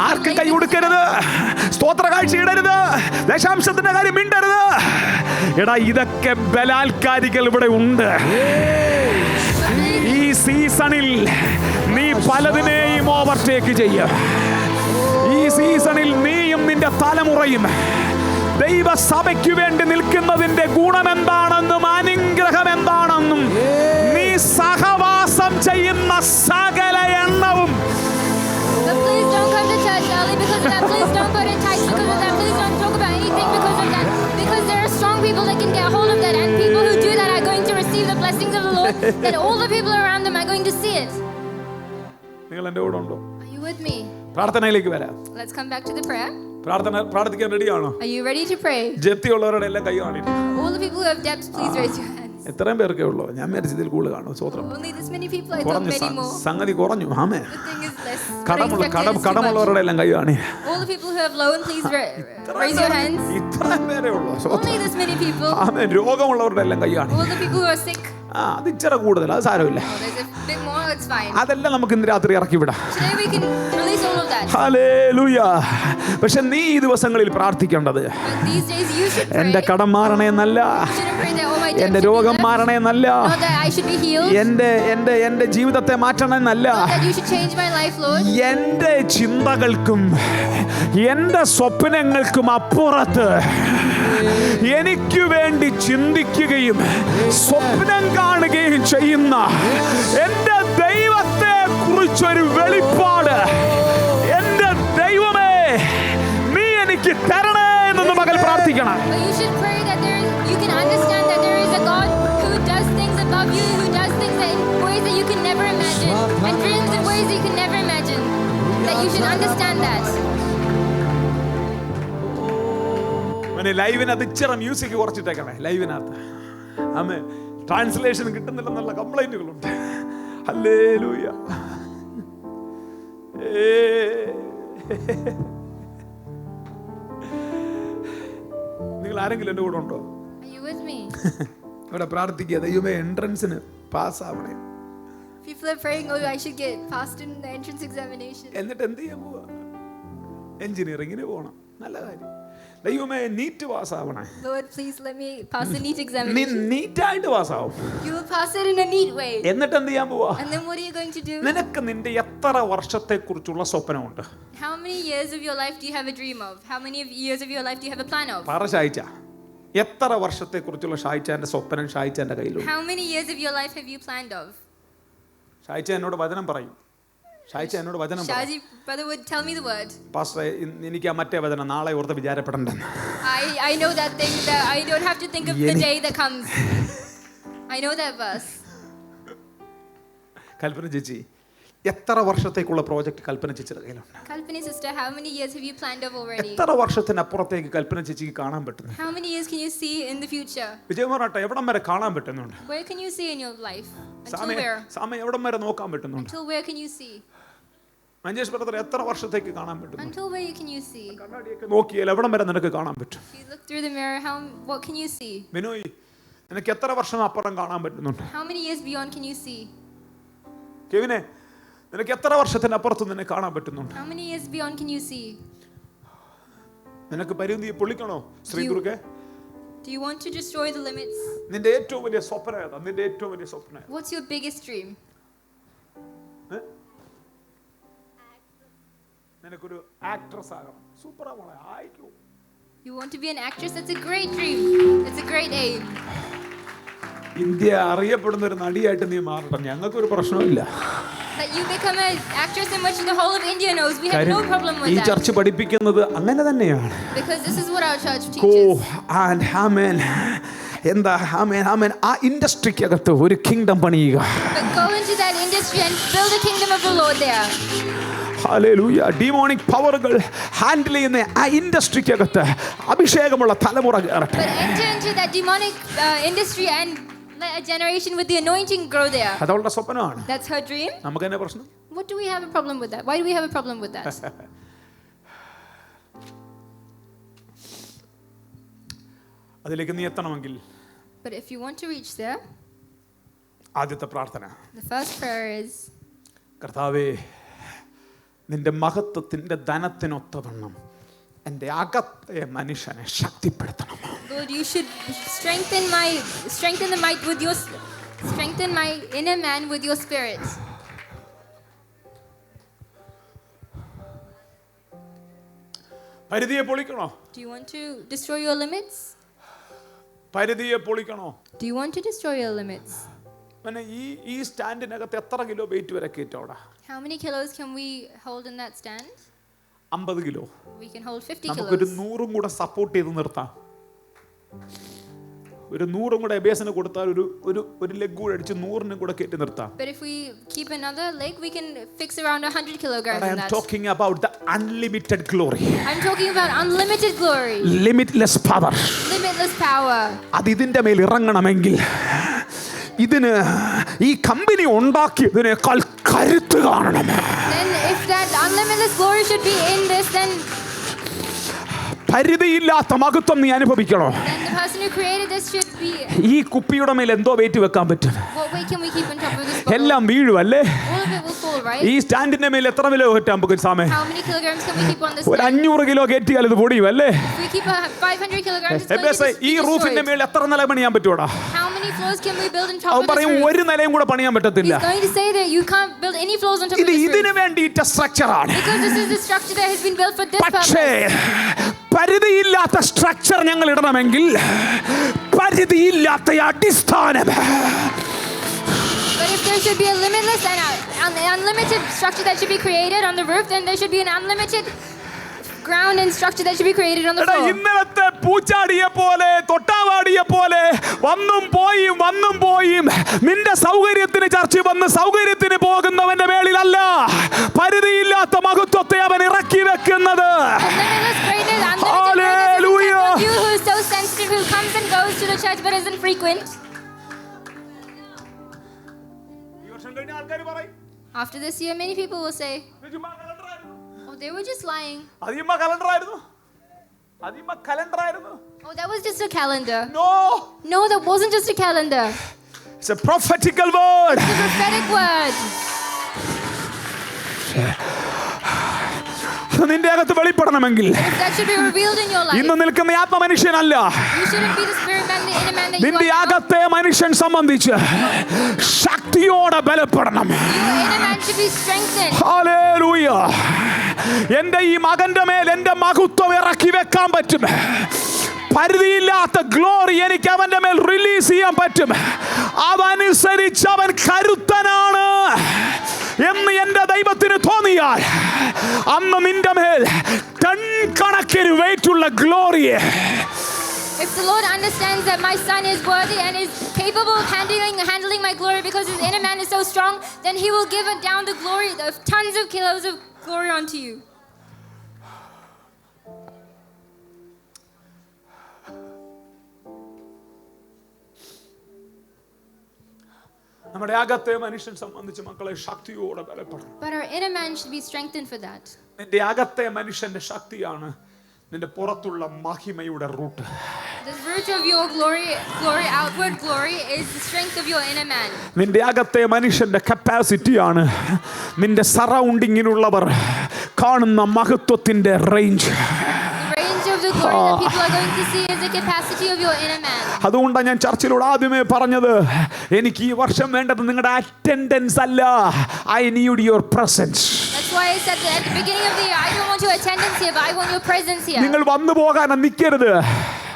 ആർക്ക് കൈ കൊടുക്കരുത്, സ്തോത്ര കാഴ്ച ഇടരുത്, ദശാംശത്തിന്റെ കാര്യം മിണ്ടരുത്. എടാ ഇതൊക്കെ ബലാത്കാരികൾ ഇവിടെ ഉണ്ട്. ഈ സീസണിൽ നീ പലതിനെയും ഓവർടേക്ക് ചെയ്യ. ഈ സീസണിൽ നീയും നിന്റെ തലമുറയും ദൈവസഭയ്ക്ക് വേണ്ടി നിൽക്കുന്നതിന്റെ ഗുണമെന്താണെന്നും അനുഗ്രഹം എന്താണെന്നും നീ സഹവാസം ചെയ്യുന്ന സകല എണ്ണവും.
Please don't come to church early because of that. Please don't go to tithes because of that. Please don't talk about anything because of that. Because there are strong people that can get hold of that, and people who do that are going to receive the blessings of the Lord. That all the people around them are going to see it.
നിങ്ങൾ എൻ്റെ കൂടെ ഉണ്ടോ?
Are you with me?
പ്രാർത്ഥനയിലേക്ക് വരാം.
Let's come back to the prayer.
പ്രാർത്ഥിക്കാൻ റെഡിയാണോ?
Are you ready to pray?
ജപ്തിയുള്ളവരുടെ എല്ലാം കൈ കാണില്ല.
All the people who have debts, please raise your hands.
എത്രയും പേർക്കേ ഉള്ളൂ? ഞാൻ വിചാരിച്ചതിൽ കൂടുതൽ കാണും. സ്വത്രം
Only this many people. I thought many more.
സംഗതി കുറഞ്ഞു. ആമേ.
The thing is less.
കടമുള്ളവരുടെ എല്ലാം കൈ കാണി.
All the people who have loan, please raise your hands.
ഇത്രയും പേരേ ഉള്ളൂ.
Only this many people.
ആമേ. രോഗമുള്ളവരുടെ എല്ലാം കൈ കാണി.
All the people who are sick.
അത് ഇച്ചിരി കൂടുതൽ, അത് സാരമില്ല.
There's a bit more, it's fine.
അതെല്ലാം നമുക്ക് ഇന്ന് രാത്രി ഇറക്കി വിടാം.
Today we can release all of that.
Hallelujah. പക്ഷെ നീ ഈ ദിവസങ്ങളിൽ പ്രാർത്ഥിക്കേണ്ടത്
But these days you should pray.
എന്റെ കടം മാറണേ എന്നല്ല,
You shouldn't pray that all my debts
എന്റെ
should be
രോഗം
left.
മാറണേ എന്നല്ല,
Not that I should be healed.
എന്റെ ജീവിതത്തെ മാറ്റണേ എന്നല്ല,
Not that you should change my life, Lord.
എന്റെ ചിന്തകൾക്കും എന്റെ സ്വപ്നങ്ങൾക്കും അപ്പുറത്ത് എനിക്ക് വേണ്ടി ചിന്തിക്കുകയും സ്വപ്നം കാണുകയും ചെയ്യുന്ന എന്റെ ദൈവത്തെ കുറിച്ചൊരു വെളിപ്പാട് എന്റെ ദൈവമേ നീ എനിക്ക് തരണേ എന്ന് മകൾ പ്രാർത്ഥിക്കണം.
But you should pray that you can understand that there is a God who does things above you, who does things in ways that you can never imagine, and dreams in ways that you can never imagine. That you should understand that.
ലൈവിനകത്ത് ഇച്ചിരി music കുറച്ചിട്ടേക്കണേ. ലൈവിനകത്ത് ആമേ translation കിട്ടുന്നില്ലെന്നുള്ള കംപ്ലൈന്റുകളുണ്ട്. Hallelujah. നിങ്ങൾ ആരെങ്കിലും എൻ്റെ കൂടെ ഉണ്ടോ?
Are you with me?
ഇവിടെ പ്രാർത്ഥിക്കുക, ദൈവമേ എൻട്രൻസിന് പാസ്സാവണേ.
People are praying, oh, I should get passed in the entrance examination.
എന്നിട്ട് എന്ത് ചെയ്യാൻ പോവാ? എഞ്ചിനീയറിംഗിന് പോകണം. നല്ല കാര്യം. ദൈവമേ NEET പാസ്സാവണേ.
Lord, please let me pass the NEET
നീ
examination.
നീറ്റായിട്ട് പാസ്സാവും.
You will pass it in a neat way.
എന്നിട്ട് എന്ത് ചെയ്യാൻ പോവാ?
And then what are you going to do?
നിനക്ക് നിന്റെ എത്ര വർഷത്തെ കുറിച്ചുള്ള സ്വപ്നമുണ്ട്?
How many years of your life do you have a dream of? How many years of your life do you have a plan of?
പറ ഷായിച്ച, എത്ര വർഷത്തെ കുറിച്ചുള്ള ഷായിച്ചാന്റെ സ്വപ്നം ഷായിച്ചാന്റെ കയ്യിലുണ്ട്?
How many years of your life have you planned of?
ഷായിച്ച എന്നോട് വചനം പറയും. ഷായിച്ച എന്നോട് വചനം പറ.
Shaji, brother would tell me the word.
പാസ്റ്ററെ എനിക്ക് ആ മറ്റേ വചനം നാളെ ഓർത്ത് വിചാരപ്പെടണ്ടെന്ന്.
I know that thing that I don't have to think of the day that comes. I know that verse.
കൽപ്പന ചേച്ചി എത്ര വർഷത്തേക്കുള്ള പ്രോജക്റ്റ് കൽപ്പന ചേച്ചിയുടെ കയ്യിലുണ്ട്?
Kalpani sister, how many years have you planned of already?
എത്ര വർഷത്തിനപ്പുറത്തേക്ക് കൽപ്പന ചേച്ചിക്ക് കാണാൻ പറ്റുന്നു?
How many years can you see in the future?
വിജയകുമാറാട്ടെ എവിടം വരെ കാണാൻ പറ്റുന്നുണ്ട്?
Where can you see in your life? Until
സാമേ
where?
സാമേ എവിടം വരെ നോക്കാൻ പറ്റുന്നുണ്ട്?
Until where can you see?
Manjesh brother എത്ര വർഷത്തേക്ക് കാണാൻ പറ്റുന്നു?
Until where can you see?
കണ്ണാടിയൊക്കെ നോക്കിയാൽ എവിടം വരെ നിനക്ക് കാണാൻ പറ്റും?
If you look through the mirror, what can you see?
Binoy നിനക്ക് എത്ര വർഷം അപ്പുറം കാണാൻ പറ്റുന്നുണ്ട്?
How many years beyond can you see?
കെവിനെ നിനക്ക് എത്ര വർഷത്തിനപ്പുറത്ത് നിന്നെ കാണാൻ പറ്റുന്നുണ്ട്?
How many years beyond can you see?
നിനക്ക് പരിധിയെ പൊളിക്കണോ ശ്രീദുർഗേ?
Do you want to destroy the limits?
നിന്റെ ഏറ്റവും വലിയ സ്വപ്നം ഏതാ? നിന്റെ ഏറ്റവും വലിയ സ്വപ്നം ഏതാ?
What's your biggest dream?
നിനക്കൊരു ആക്ട്രസ് ആകണം. സൂപ്പറാ മോളെ, ആയിക്കോ.
You want to be an actress? That's a great dream. That's a great aim.
India അറിയപ്പെടുന്ന ഒരു നടിയായിട്ട് നീ മാറണം. ഞങ്ങൾക്കൊരു പ്രശ്നമില്ല.
That you become an actress in which the whole of India knows. We have no problem with
ഈ
that.
Church പഠിപ്പിക്കുന്നത് അങ്ങനെ തന്നെയാണ്.
Because this is what our church
Go
teaches.
and amen. എന്താ ആമേൻ ആ ഇൻഡസ്ട്രിക്കകത്ത് ഒരു കിങ്ഡം പണിയുക.
But go into that industry and build the kingdom of the Lord there.
ഹല്ലേലൂയ. Demonic പവറുകൾ ഹാൻഡിൽ ചെയ്യുന്ന ആ ഇൻഡസ്ട്രിക്കകത്ത് അഭിഷേകമുള്ള തലമുറ കയറട്ടെ.
But enter into that demonic industry and let a generation with the anointing grow there.
അതവളുടെ സ്വപ്നമാണ്.
That's her dream.
നമുക്ക് തന്നെ പ്രശ്നം.
What do we have a problem with that? Why do we have a problem with that?
അതിലേക്ക് നീ എത്തണമെങ്കിൽ
But if you want to reach there,
ആദ്യത്തെ പ്രാർത്ഥന,
the first prayer is,
കർത്താവേ നിന്റെ മഹത്വത്തിന്റെ ധനത്തിനൊത്തവണ്ണം എൻ്റെ അകത്തെ മനുഷ്യനെ ശക്തിപ്പെടുത്തണം.
Lord, you should strengthen my inner man with your spirit.
പരിധിയെ പൊളിക്കണോ?
Do you want to destroy your limits?
പരിധിയെ പൊളിക്കണോ?
Do you want to destroy your limits?
പിന്നെ ഈ സ്റ്റാൻഡിനകത്ത് എത്ര കിലോ വെയിറ്റ് വരെ കയറ്റോടാ?
How many kilos can we hold in that stand?
50 kilo.
We can hold 50
നമുക്കൊരു
kilos.
100 കൂടെ support ചെയ്ത് നിർത്താം. ഒരു 100 കൂടെ എബേസിന് കൊടുത്താൽ ഒരു ലെഗ് കൂടെ അടിച്ച് 100 കൂടെ കയറ്റി നിർത്താം.
But if we keep another leg, we can fix around 100 kilograms
I
in
am
that.
talking about the unlimited glory.
I'm talking about unlimited glory,
Limitless power.
limitless power.
അത് ഇതിന്റെ മേൽ ഇറങ്ങണമെങ്കിൽ ഇതിന് ഈ കമ്പനി ഉണ്ടാക്കിയതിനേക്കാൾ കരുത്ത് കാണണം.
Then if that unlimited glory should be in this, then
പരിധിയില്ലാത്ത മഹത്വം നീ അനുഭവിക്കണോ?
the person who created this should be.
ഈ കുപ്പിയുടെ മേൽ എന്തോ വെയിറ്റ് വെക്കാൻ പറ്റും?
What weight can we keep on top of this bottle?
എല്ലാം വീഴും അല്ലേ?
All of it will fall, right?
ഈ സ്റ്റാൻഡിന്റെ മേൽ എത്ര കിലോ കയറ്റാൻ പറ്റും സാമേ?
How many kilograms can we keep on this
ഒരു
stand?
500 കിലോ കയറ്റിയാൽ ഇത് പൊടിയും അല്ലേ?
If we keep 500 kilograms, it's going to
ഈ
be
റൂഫിന്റെ
destroyed.
മേൽ എത്ര നില പണിയാൻ പറ്റുമോടാ?
How many floors can we build on top
അവൻ
of this
പറയും
roof?
ഒരു നിലയും കൂടെ പണിയാൻ പറ്റത്തില്ല.
He's going to say that you can't build any floors on top of
ഇത്
this
ഇതിന്
roof.
വേണ്ടിയിട്ട സ്ട്രക്ചറാണ്.
Because this is the structure that has been built for this
പക്ഷേ
purpose.
പരിധിയില്ലാത്ത സ്ട്രക്ചർ ഞങ്ങൾ ഇടണമെങ്കിൽ പരിധിയില്ലാത്ത അടിസ്ഥാനം.
But if there should be a limitless and unlimited structure that should be created on the roof, then there should be an unlimited ground and structure that should be created on the floor.
ഇന്നലത്തെ പൂച്ചാടിയെ പോലെ തൊട്ടാവാടിയെ പോലെ വന്നും പോയും നിന്റെ സൗകര്യത്തിന് ചർച്ച വന്ന് സൗകര്യത്തിന് പോകുന്നവന്റെ മേളിലല്ല പരിധിയില്ലാത്ത മഹത്വത്തെ അവൻ ഇറക്കി വെക്കുന്നത്.
Limitless greatness, unlimited greatness is on you who is so sensitive, who comes and goes to the church but isn't frequent. After this year, many people will say, oh, they were just lying. Oh, that was just a calendar. No, that wasn't just a calendar.
It's a prophetical word.
It's a prophetic word.
നിന്റെ അകത്ത് വെളിപ്പെടണമെങ്കിൽ
If that should be revealed in your life,
ഇന്ന് നിൽക്കുന്ന ആത്മമനുഷ്യനല്ല,
you shouldn't be the spirit man, the inner man that you
നിന്റെ
are now.
അകത്തെ മനുഷ്യൻ സംബന്ധിച്ച് ശക്തിയോടെ ബലപ്പെടണം.
Your inner man should be strengthened.
Hallelujah. എന്റെ ഈ മകന്റെ മേൽ എന്റെ മഹത്വം ഇറക്കി വെക്കാൻ പറ്റും. പരിധിയില്ലാത്ത ഗ്ലോറി എനിക്ക് അവന്റെ മേൽ റിലീസ് ചെയ്യാൻ പറ്റും. അതനുസരിച്ച് അവൻ കരുത്തനാണ്. എന്ന് എൻ്റെ ദൈവത്തിന് തോന്നിയാൽ അന്ന് നിന്റെ മേൽ ടൺ കണക്കിന് വെയിറ്റുള്ള ഗ്ലോറിയെ
If the Lord understands that my son is worthy and is capable of handling my glory because his inner man is so strong, then he will give down the glory of tons of kilos of glory onto you. നമ്മുടെ അകത്തെ മനുഷ്യൻ സംബന്ധിച്ച് മക്കളെ ശക്തിയോടെ ബലപ്പെടണം. But our inner man should be strengthened for that.
നിന്റെ അകത്തെ മനുഷ്യന്റെ ശക്തിയാണ് നിന്റെ പുറത്തുള്ള മഹിമയുടെ root.
The root of your glory, outward glory, is the strength of your inner man.
നിന്റെ അകത്തെ മനുഷ്യന്റെ കപ്പാസിറ്റിയാണ് നിന്റെ സറൗണ്ടിങ്ങിലുള്ളവർ കാണുന്ന മഹത്വത്തിന്റെ range.
The glory that people are going to see is the capacity of your inner man.
അതുകൊണ്ടാണ് ഞാൻ ചർച്ചിലൂടെ ആദ്യമേ പറഞ്ഞത്, എനിക്ക് ഈ വർഷം വേണ്ടത് നിങ്ങളുടെ അറ്റൻഡൻസ് അല്ല, I need your presence.
That's why I said that at the beginning of the year, I don't want your attendance here, but I want your presence here.
നിങ്ങൾ വന്നു പോകാൻ നിൽക്കരുത്.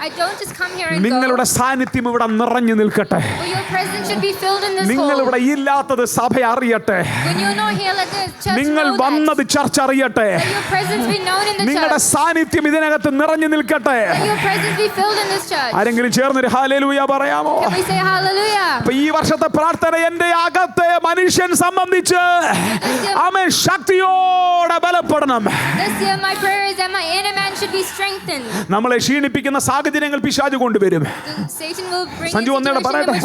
I don't just come here and
നിങ്ങളുടെ സാന്നിധ്യം ഇവിടെ നിറഞ്ഞു നിൽക്കട്ടെ.
Your presence should be filled in this hall.
നിങ്ങൾ ഇവിടെ ഇല്ലാത്തത് സഭ അറിയട്ടെ.
When you're not here, let the church
നിങ്ങൾ
know
വന്നത് ചർച്ച അറിയട്ടെ.
that your presence be known in the church.
നിങ്ങളുടെ സാന്നിധ്യം ഇതിനകത്ത് നിറഞ്ഞു നിൽക്കട്ടെ.
Let your presence be filled in this church.
ആരെങ്കിലും ചേർന്നൊരു ഹല്ലേലൂയ പറയാമോ?
Can we say hallelujah?
അപ്പോൾ ഈ വർഷത്തെ പ്രാർത്ഥന എൻ്റെ അകത്തെ മനുഷ്യൻ സംബന്ധിച്ച് അവൻ ശക്തിയോടെ ബലപ്പെടണം.
This year my prayer is that my inner man should be strengthened.
നമ്മളെ ക്ഷീണിപ്പിക്കുന്ന സാഹചര്യങ്ങൾ പിശാച് കൊണ്ടുവരും.
Satan will bring
സഞ്ജു ഒന്നേടെ പറയട്ടെ,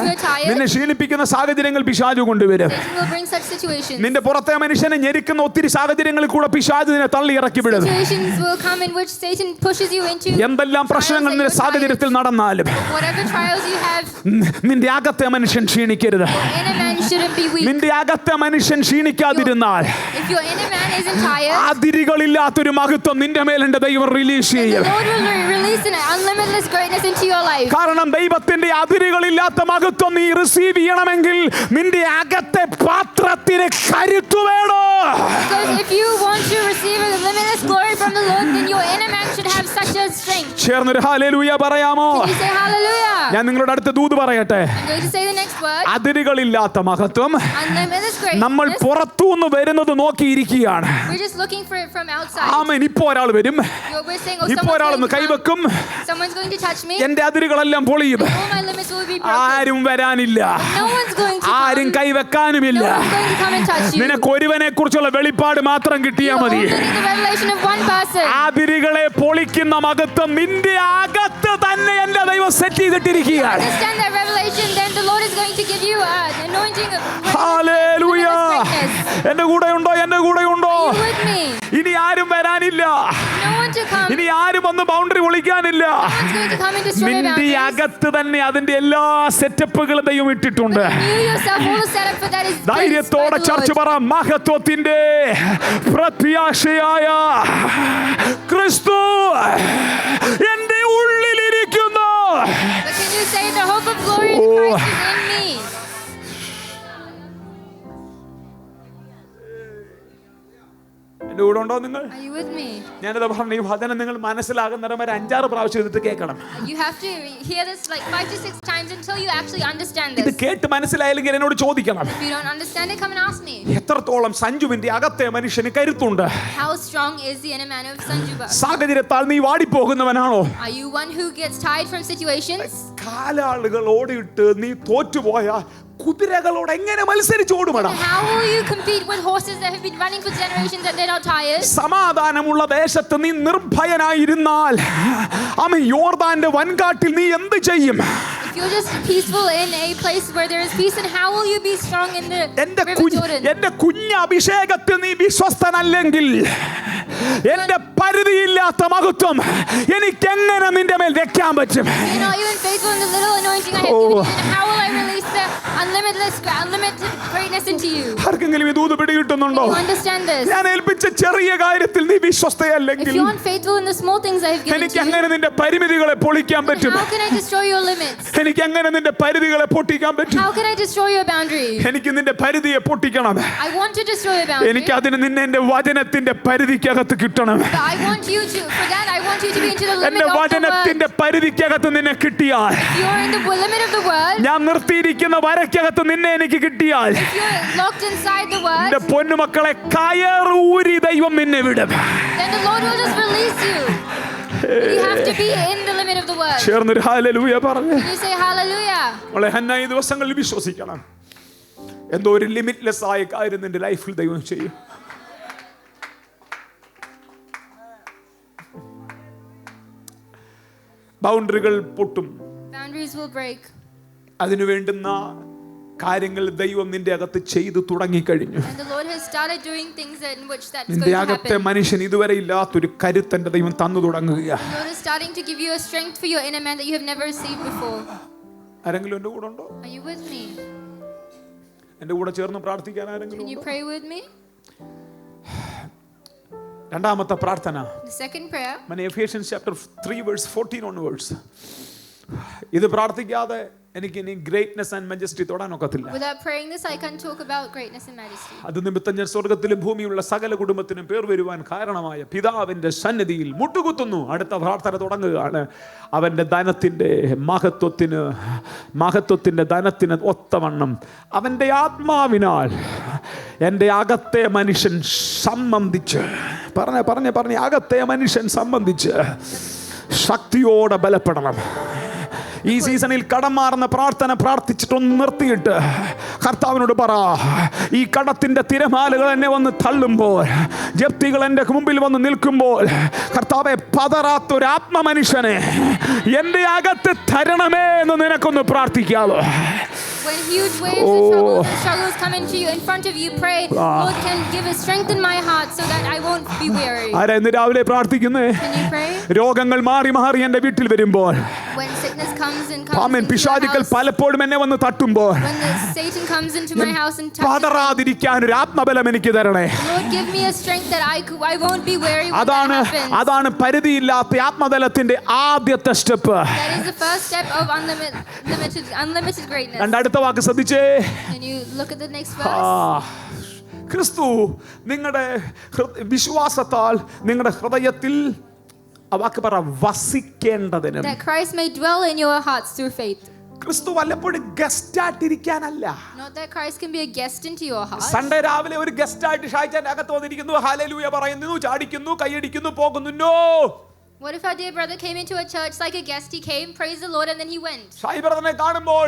നിന്നെ ക്ഷീണിപ്പിക്കുന്ന സാഹചര്യങ്ങൾ പിശാച് കൊണ്ടുവരും.
Satan will bring such situations.
നിന്റെ പുറത്തെ മനുഷ്യനെ ഞെരുക്കുന്ന ഒത്തിരി സാഹചര്യങ്ങളിൽ കൂടെ പിശാച് നിന്നെ തള്ളി ഇറക്കി വിടും.
Situations will come in which Satan pushes you into.
എന്തെല്ലാം പ്രശ്നങ്ങൾ നിന്റെ സാഹചര്യത്തിൽ നടന്നാലും
whatever trials you have,
നിന്റെ അകത്തെ മനുഷ്യൻ ക്ഷീണിക്കരുത്.
inner man shouldn't be weak.
നിന്റെ അകത്തെ മനുഷ്യൻ ക്ഷീണിക്കാതിരുന്നാൽ
If your inner man isn't tired,
അതിരുകളില്ലാത്തൊരു മഹത്വം നിന്റെ മേലെന്റെ ദൈവം റിലീസ്
the
ചെയ്യും.
Lord will release an unlimited greatness into your life.
കാരണം ദൈവത്തിന്റെ അതിരുകളില്ലാത്ത മഹത്വം നീ റിസീവ് ചെയ്യണമെങ്കിൽ നിന്റെ അകത്തെ പാത്രത്തിന് കരുത്തു വേണം.
Because if you want to receive a limitless glory from the Lord, then your inner man should have such a strength.
ചേർന്നൊരു ഹല്ലേലൂയ പറയാമോ?
Can you say hallelujah?
ഞാൻ നിങ്ങളുടെ അടുത്ത് ദൂത് പറയട്ടെ.
I'm going to say the next word.
അതിരുകളില്ലാത്ത മഹത്വം
Unlimited
നമ്മൾ
greatness.
പുറത്തുനിന്ന് വരുന്നത് നോക്കിയിരിക്കുകയാണ്.
We're just looking for it from outside.
ആമേൻ. ഇപ്പോൾ ഒരാൾ വരും,
We're saying, oh,
ഇപ്പോൾ ഒരാളൊന്ന് കൈവെക്കും,
someone's going to touch me.
എന്റെ അതിരുകളെല്ലാം പൊളിയും.
All my limits will be broken.
ആരും വരാനില്ല,
No one's going to
ആരും
come.
കൈവെക്കാനുമില്ല.
No one's going to come and touch you.
നിനക്ക് ഒരുവനെ കുറിച്ചുള്ള വെളിപ്പാട് മാത്രം കിട്ടിയാൽ
You
മതി.
only need the revelation of one person.
അതിരുകളെ പൊളിക്കുന്ന മഹത്വം നിന്റെ അകത്ത് തന്നെ എന്റെ ദൈവം set ചെയ്തിട്ടിരിക്കുകയാണ്.
Understand that revelation, then the Lord is going to give you an anointing of
hallelujah.
greatness.
എന്റെ കൂടെ ഉണ്ടോ? എന്റെ കൂടെ ഉണ്ടോ?
Are you with me?
ഇനി ആരും വരാനില്ല,
No one to come.
ഇനി ആരും വന്ന് boundary പൊളിക്കാനില്ല.
No one's going to come and destroy your
നിന്റെ
boundaries.
അകത്ത് തന്നെ അതിന്റെ എല്ലാ സെറ്റപ്പുകളും ദൈവം ഇട്ടിട്ടുണ്ട്.
You yourself, all the setup for that is placed by
ധൈര്യത്തോടെ
the
ചർച്ച
Lord.
പറ, മഹത്വത്തിന്റെ പ്രത്യാശയായ ക്രിസ്തു എന്റെ ഉള്ളിലിരിക്കുന്നു.
But can you say the hope of glory in Christ is in me?
എന്റെ കൂടെ ഉണ്ടോ നിങ്ങൾ?
Are you with me?
ഞാനത് പറഞ്ഞു, ഈ വചനം നിങ്ങൾ മനസ്സിലാകുന്നിടം വരെ 5-6 പ്രാവശ്യം എടുത്ത് കേൾക്കണം.
You have to hear this like 5 to 6 times until you actually understand
ഇത്
this.
കേട്ട് മനസ്സിലായില്ലെങ്കിൽ എന്നോട് ചോദിക്കണം,
If you don't understand it, come and ask me.
എത്രത്തോളം സഞ്ജുവിന്റെ അകത്തെ മനുഷ്യന് കരുത്തുണ്ട്?
How strong is the inner man of Sanjuba?
സാഹചര്യത്താൽ നീ വാടിപ്പോകുന്നവനാണോ?
Are you one who gets tired from situations?
കാലാളുകൾ ഓടിയിട്ട് നീ തോറ്റുപോയാൽ കുതിരകളോട് എങ്ങനെ മത്സരിച്ച് ഓടുമടാ?
How will you compete with horses that have been running for generations and they're not tired?
സമാധാനമുള്ള ദേശത്ത് നീ നിർഭയനായിരുന്നാൽ യോർദാന്റെ വൻകാട്ടിൽ നീ എന്ത് ചെയ്യും?
If you're just peaceful in a place where there is peace, and how will you be strong in the river Jordan?
എന്റെ കുഞ്ഞ് അഭിഷേകത്തിൽ നീ വിശ്വസ്തനല്ലെങ്കിൽ എന്റെ പരിധിയില്ലാത്ത മഹത്വം എനിക്ക് എങ്ങനെ നിന്റെ മേൽ വെക്കാൻ പറ്റും?
You're not even faithful in the little anointing I have given you, then how will I release the unlimited greatness into you?
ആർക്കെങ്കിലും ഈ ദൂത് പിടികിട്ടുന്നുണ്ടോ?
You understand this?
ഞാൻ ഏൽപ്പിച്ച ചെറിയ കാര്യത്തിൽ നീ
If
വിശ്വസ്തയല്ലെങ്കിൽ
you're unfaithful in the small things I have given
എനിക്ക്
to you,
എങ്ങനെ നിന്റെ പരിമിതികളെ പൊളിക്കാൻ
then
പറ്റും?
how can I destroy your limits?
എനിക്ക് എങ്ങനെ നിന്റെ പരിധികളെ പൊട്ടിക്കാൻ പറ്റും?
How can I destroy your boundaries?
എനിക്ക് നിന്റെ പരിധിയെ പൊട്ടിക്കണം.
I want to destroy your boundaries.
എനിക്ക് അതിന് നിന്നെ എന്റെ വചനത്തിന്റെ പരിധിക്കകത്ത് പരിധിക്കകത്ത് കിട്ടണം.
But I want you to, for that, I want you to be into the limit
എന്റെ
of the
വചനത്തിന്റെ
word.
പരിധിക്കകത്ത് നിന്നെ കിട്ടിയാൽ,
If you're in the limit of the word,
ഞാൻ നിർത്തിയിരിക്കുന്ന വരയ്ക്കകത്ത് നിന്നെ എനിക്ക് കിട്ടിയാൽ,
if you're locked inside the word,
എന്റെ പൊന്നുമക്കളെ കയറൂരി ദൈവം നിന്നെ വിടും.
then the Lord will just release you. But you have to be in the limit of the word.
ചേർന്നൊരു hallelujah പറഞ്ഞു.
Can you say hallelujah?
മോളെ ഹന്ന ഈ ദിവസങ്ങളിൽ വിശ്വസിക്കണം, എന്തോ ഒരു ലിമിറ്റ്ലെസ് ആയ കാര്യം നിന്റെ ലൈഫിൽ ദൈവം ചെയ്യും. ബൗണ്ടറികൾ പൊട്ടും.
Boundaries will break.
അതിനു വേണ്ടുന്ന കാര്യങ്ങൾ ദൈവം നിന്റെ അകത്ത് ചെയ്തു തുടങ്ങിക്കഴിഞ്ഞു.
And the Lord has started doing things in which that's
നിന്റെ
going to
അകത്തെ
happen.
മനുഷ്യൻ ഇതുവരെ ഇല്ലാത്തൊരു കരുത്തന്റെ ദൈവം തന്നു തുടങ്ങുക.
The Lord is starting to give you a strength for your inner man that you have never received before.
ആരെങ്കിലും എന്റെ കൂടെ ഉണ്ടോ?
Are you with me?
എന്റെ കൂടെ ചേർന്ന് പ്രാർത്ഥിക്കാൻ ആരെങ്കിലും
Can you
ഉണ്ടോ?
pray with me?
രണ്ടാമത്തെ പ്രാർത്ഥന,
The second prayer.
Ephesians chapter 3 verse 14 onwards. ഇത് പ്രാർത്ഥിക്കാതെ എനിക്ക് ഇനി ഗ്രേറ്റ്നെസ് ആൻഡ് മജസ്റ്റി തൊടാൻ ഒക്കത്തില്ല.
Without praying this, I can't talk about greatness and majesty.
അത് നിമിത്തം ഞാൻ സ്വർഗ്ഗത്തിലും ഭൂമിയുള്ള സകല കുടുംബത്തിനും പേർ വരുവാൻ കാരണമായ പിതാവിന്റെ സന്നിധിയിൽ മുട്ടുകുത്തുന്നു. അടുത്ത പ്രാർത്ഥന തുടങ്ങുകയാണ്. അവന്റെ ധനത്തിന്റെ മഹത്വത്തിന്റെ ധനത്തിന് ഒത്തവണ്ണം അവന്റെ ആത്മാവിനാൽ എൻ്റെ അകത്തെ മനുഷ്യൻ സംബന്ധിച്ച് പറഞ്ഞ അകത്തെ മനുഷ്യൻ സംബന്ധിച്ച് ശക്തിയോടെ ബലപ്പെടണം. ഈ സീസണിൽ കടമാറുന്ന പ്രാർത്ഥന പ്രാർത്ഥിച്ചിട്ടൊന്ന് നിർത്തിയിട്ട് കർത്താവിനോട് പറ, ഈ കടത്തിന്റെ തിരമാലകൾ എന്നെ വന്ന് തള്ളുമ്പോൾ, ജപ്തികൾ എൻ്റെ മുമ്പിൽ വന്ന് നിൽക്കുമ്പോൾ, കർത്താവെ പതറാത്തൊരു ആത്മ മനുഷ്യനെ എൻ്റെ അകത്ത് തരണമേ എന്ന് നിനക്കൊന്ന് പ്രാർത്ഥിക്കാമോ?
When huge waves and struggles come into you, in front of you, pray, Lord, can give us strength in my heart so that I won't be weary.
ആരാ ഇന്ന് രാവിലെ പ്രാർത്ഥിക്കുന്നേ?
Can you pray?
രോഗങ്ങൾ മാറി എൻ്റെ വീട്ടിൽ വരുമ്പോൾ,
When sickness comes into my
പിശാചുക്കൾ
house,
പലപ്പോഴും എന്നെ വന്ന് തട്ടുമ്പോൾ,
when Satan comes into my house and touches me,
പതറാതിരിക്കാൻ ഒരു ആത്മബലം എനിക്ക് തരണേ.
Lord, give me a strength that I won't be weary when that happens.
അതാണ് പരിധിയില്ലാത്ത ആത്മബലത്തിന്റെ ആദ്യത്തെ step.
That is the first step of unlimited greatness.
അടുത്ത വാക്ക് ശ്രദ്ധിച്ചേ.
Can you look at the next verse?
ക്രിസ്തു നിങ്ങളുടെ വിശ്വാസത്താൽ നിങ്ങളുടെ ഹൃദയത്തിൽ ആ വാക്ക് പറ വസിക്കേണ്ടതിന്.
That Christ may dwell in your hearts through faith.
ക്രിസ്തു വല്ലപ്പോഴും guest ആയിട്ടിരിക്കാനല്ല.
Not that Christ can be a guest into your heart.
Sunday രാവിലെ ഒരു ഗസ്റ്റ് ആയിട്ട് ഷായ്ച്ചാൻ അകത്ത് വന്നിരിക്കുന്നു, ഹല്ലേലൂയ പറയുന്നു, ചാടിക്കുന്നു, കൈയടിക്കുന്നു, പോകുന്നു. No.
What if our dear brother came into a church like a guest? He came, praised the Lord, and then he went.
Shai ബ്രദറിനെ കാണുമ്പോൾ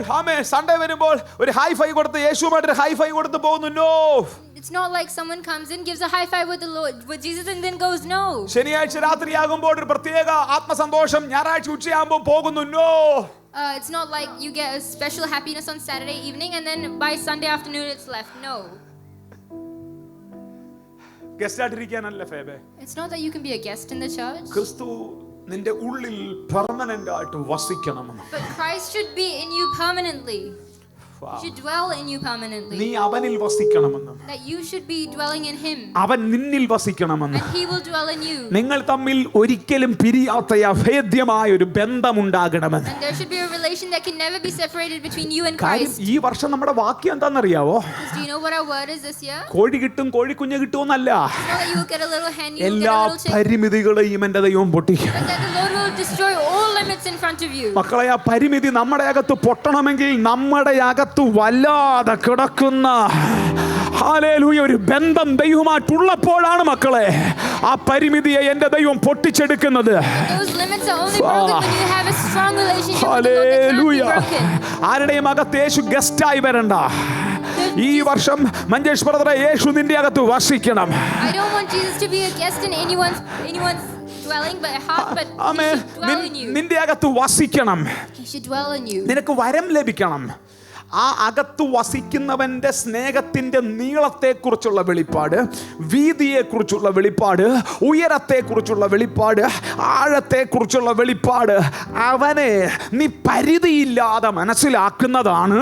Sunday വരുമ്പോൾ ഒരു ഹൈ ഫൈ കൊടുത്ത് യേശുവുമായിട്ട് ഹൈ ഫൈ കൊടുത്ത് പോകുന്നു. No.
It's not like someone comes in, gives a high five with the Lord, with Jesus, and then goes. No.
ശനിയാഴ്ച രാത്രിയാകുമ്പോൾ ഒരു പ്രത്യേക ആത്മസന്തോഷം, ഞായറാഴ്ച ഉച്ചയാകുമ്പോൾ പോകുന്നു. No.
It's not like you get a special happiness on Saturday evening and then by Sunday afternoon it's left. No.
Guest ആയിട്ടിരിക്കാനല്ല Phoebe.
It's not that you can be a guest in the church.
ക്രിസ്തു നിന്റെ ഉള്ളിൽ permanent ആയിട്ട് വസിക്കണമെന്ന്.
But Christ should be in you permanently. He should dwell in you permanently.
നീ അവനിൽ വസിക്കണമെന്ന്.
That you should be dwelling in him.
അവൻ നിന്നിൽ വസിക്കണമെന്ന്.
And he will dwell in you.
നിങ്ങൾ തമ്മിൽ ഒരിക്കലും പിരിയാത്ത അഭേദ്യമായ ഒരു ബന്ധമുണ്ടാകണമെന്ന്.
And there should be a relation that can never be separated between you and Christ.
ഈ വർഷം നമ്മുടെ വാക്യം എന്താണെന്നറിയാവോ?
Do you know what our word is this year?
കോഴി കിട്ടും, കോഴിക്കുഞ്ഞ് കിട്ടുമെന്നല്ല.
It's not that you will get a little hen, you will get
എല്ലാ
a little chick.
പരിമിതികളെയും എൻ്റെ ദൈവം പൊട്ടിക്കും.
But that the Lord will destroy all limits in front of you.
മക്കളെ, ആ പരിമിതി നമ്മുടെ അകത്ത് പൊട്ടണമെങ്കിൽ നമ്മുടെ അകത്ത് വല്ലാതെ കിടക്കുന്ന ഹല്ലേലൂയ ഒരു ബന്ധം ദൈവമായിട്ടുള്ളപ്പോഴാണ് മക്കളെ ആ പരിമിതിയെ എൻ്റെ ദൈവം പൊട്ടിച്ചെടുക്കുന്നത്.
Those limits are only broken when you have a strong relationship with the Lord that cannot be broken.
ആരുടെയും അകത്ത് യേശു ഗസ്റ്റായി വരണ്ട. ഈ വർഷം മഞ്ചേഷ് ബ്രദറെ, യേശു നിന്റെ അകത്ത് വസിക്കണം.
I don't want Jesus to be a guest in anyone's dwelling, but heart, but he should dwell in you.
നിന്റെ അകത്ത് വസിക്കണം.
He should dwell in you.
നിനക്ക് വരം ലഭിക്കണം. ആ അകത്ത് വസിക്കുന്നവന്റെ സ്നേഹത്തിന്റെ നീളത്തെക്കുറിച്ചുള്ള വെളിപ്പാട്, വീതിയെക്കുറിച്ചുള്ള വെളിപ്പാട്, ഉയരത്തെക്കുറിച്ചുള്ള വെളിപ്പാട്, ആഴത്തെക്കുറിച്ചുള്ള വെളിപ്പാട് അവനെ നീ പരിധിയില്ലാതെ മനസ്സിലാക്കുന്നതാണ്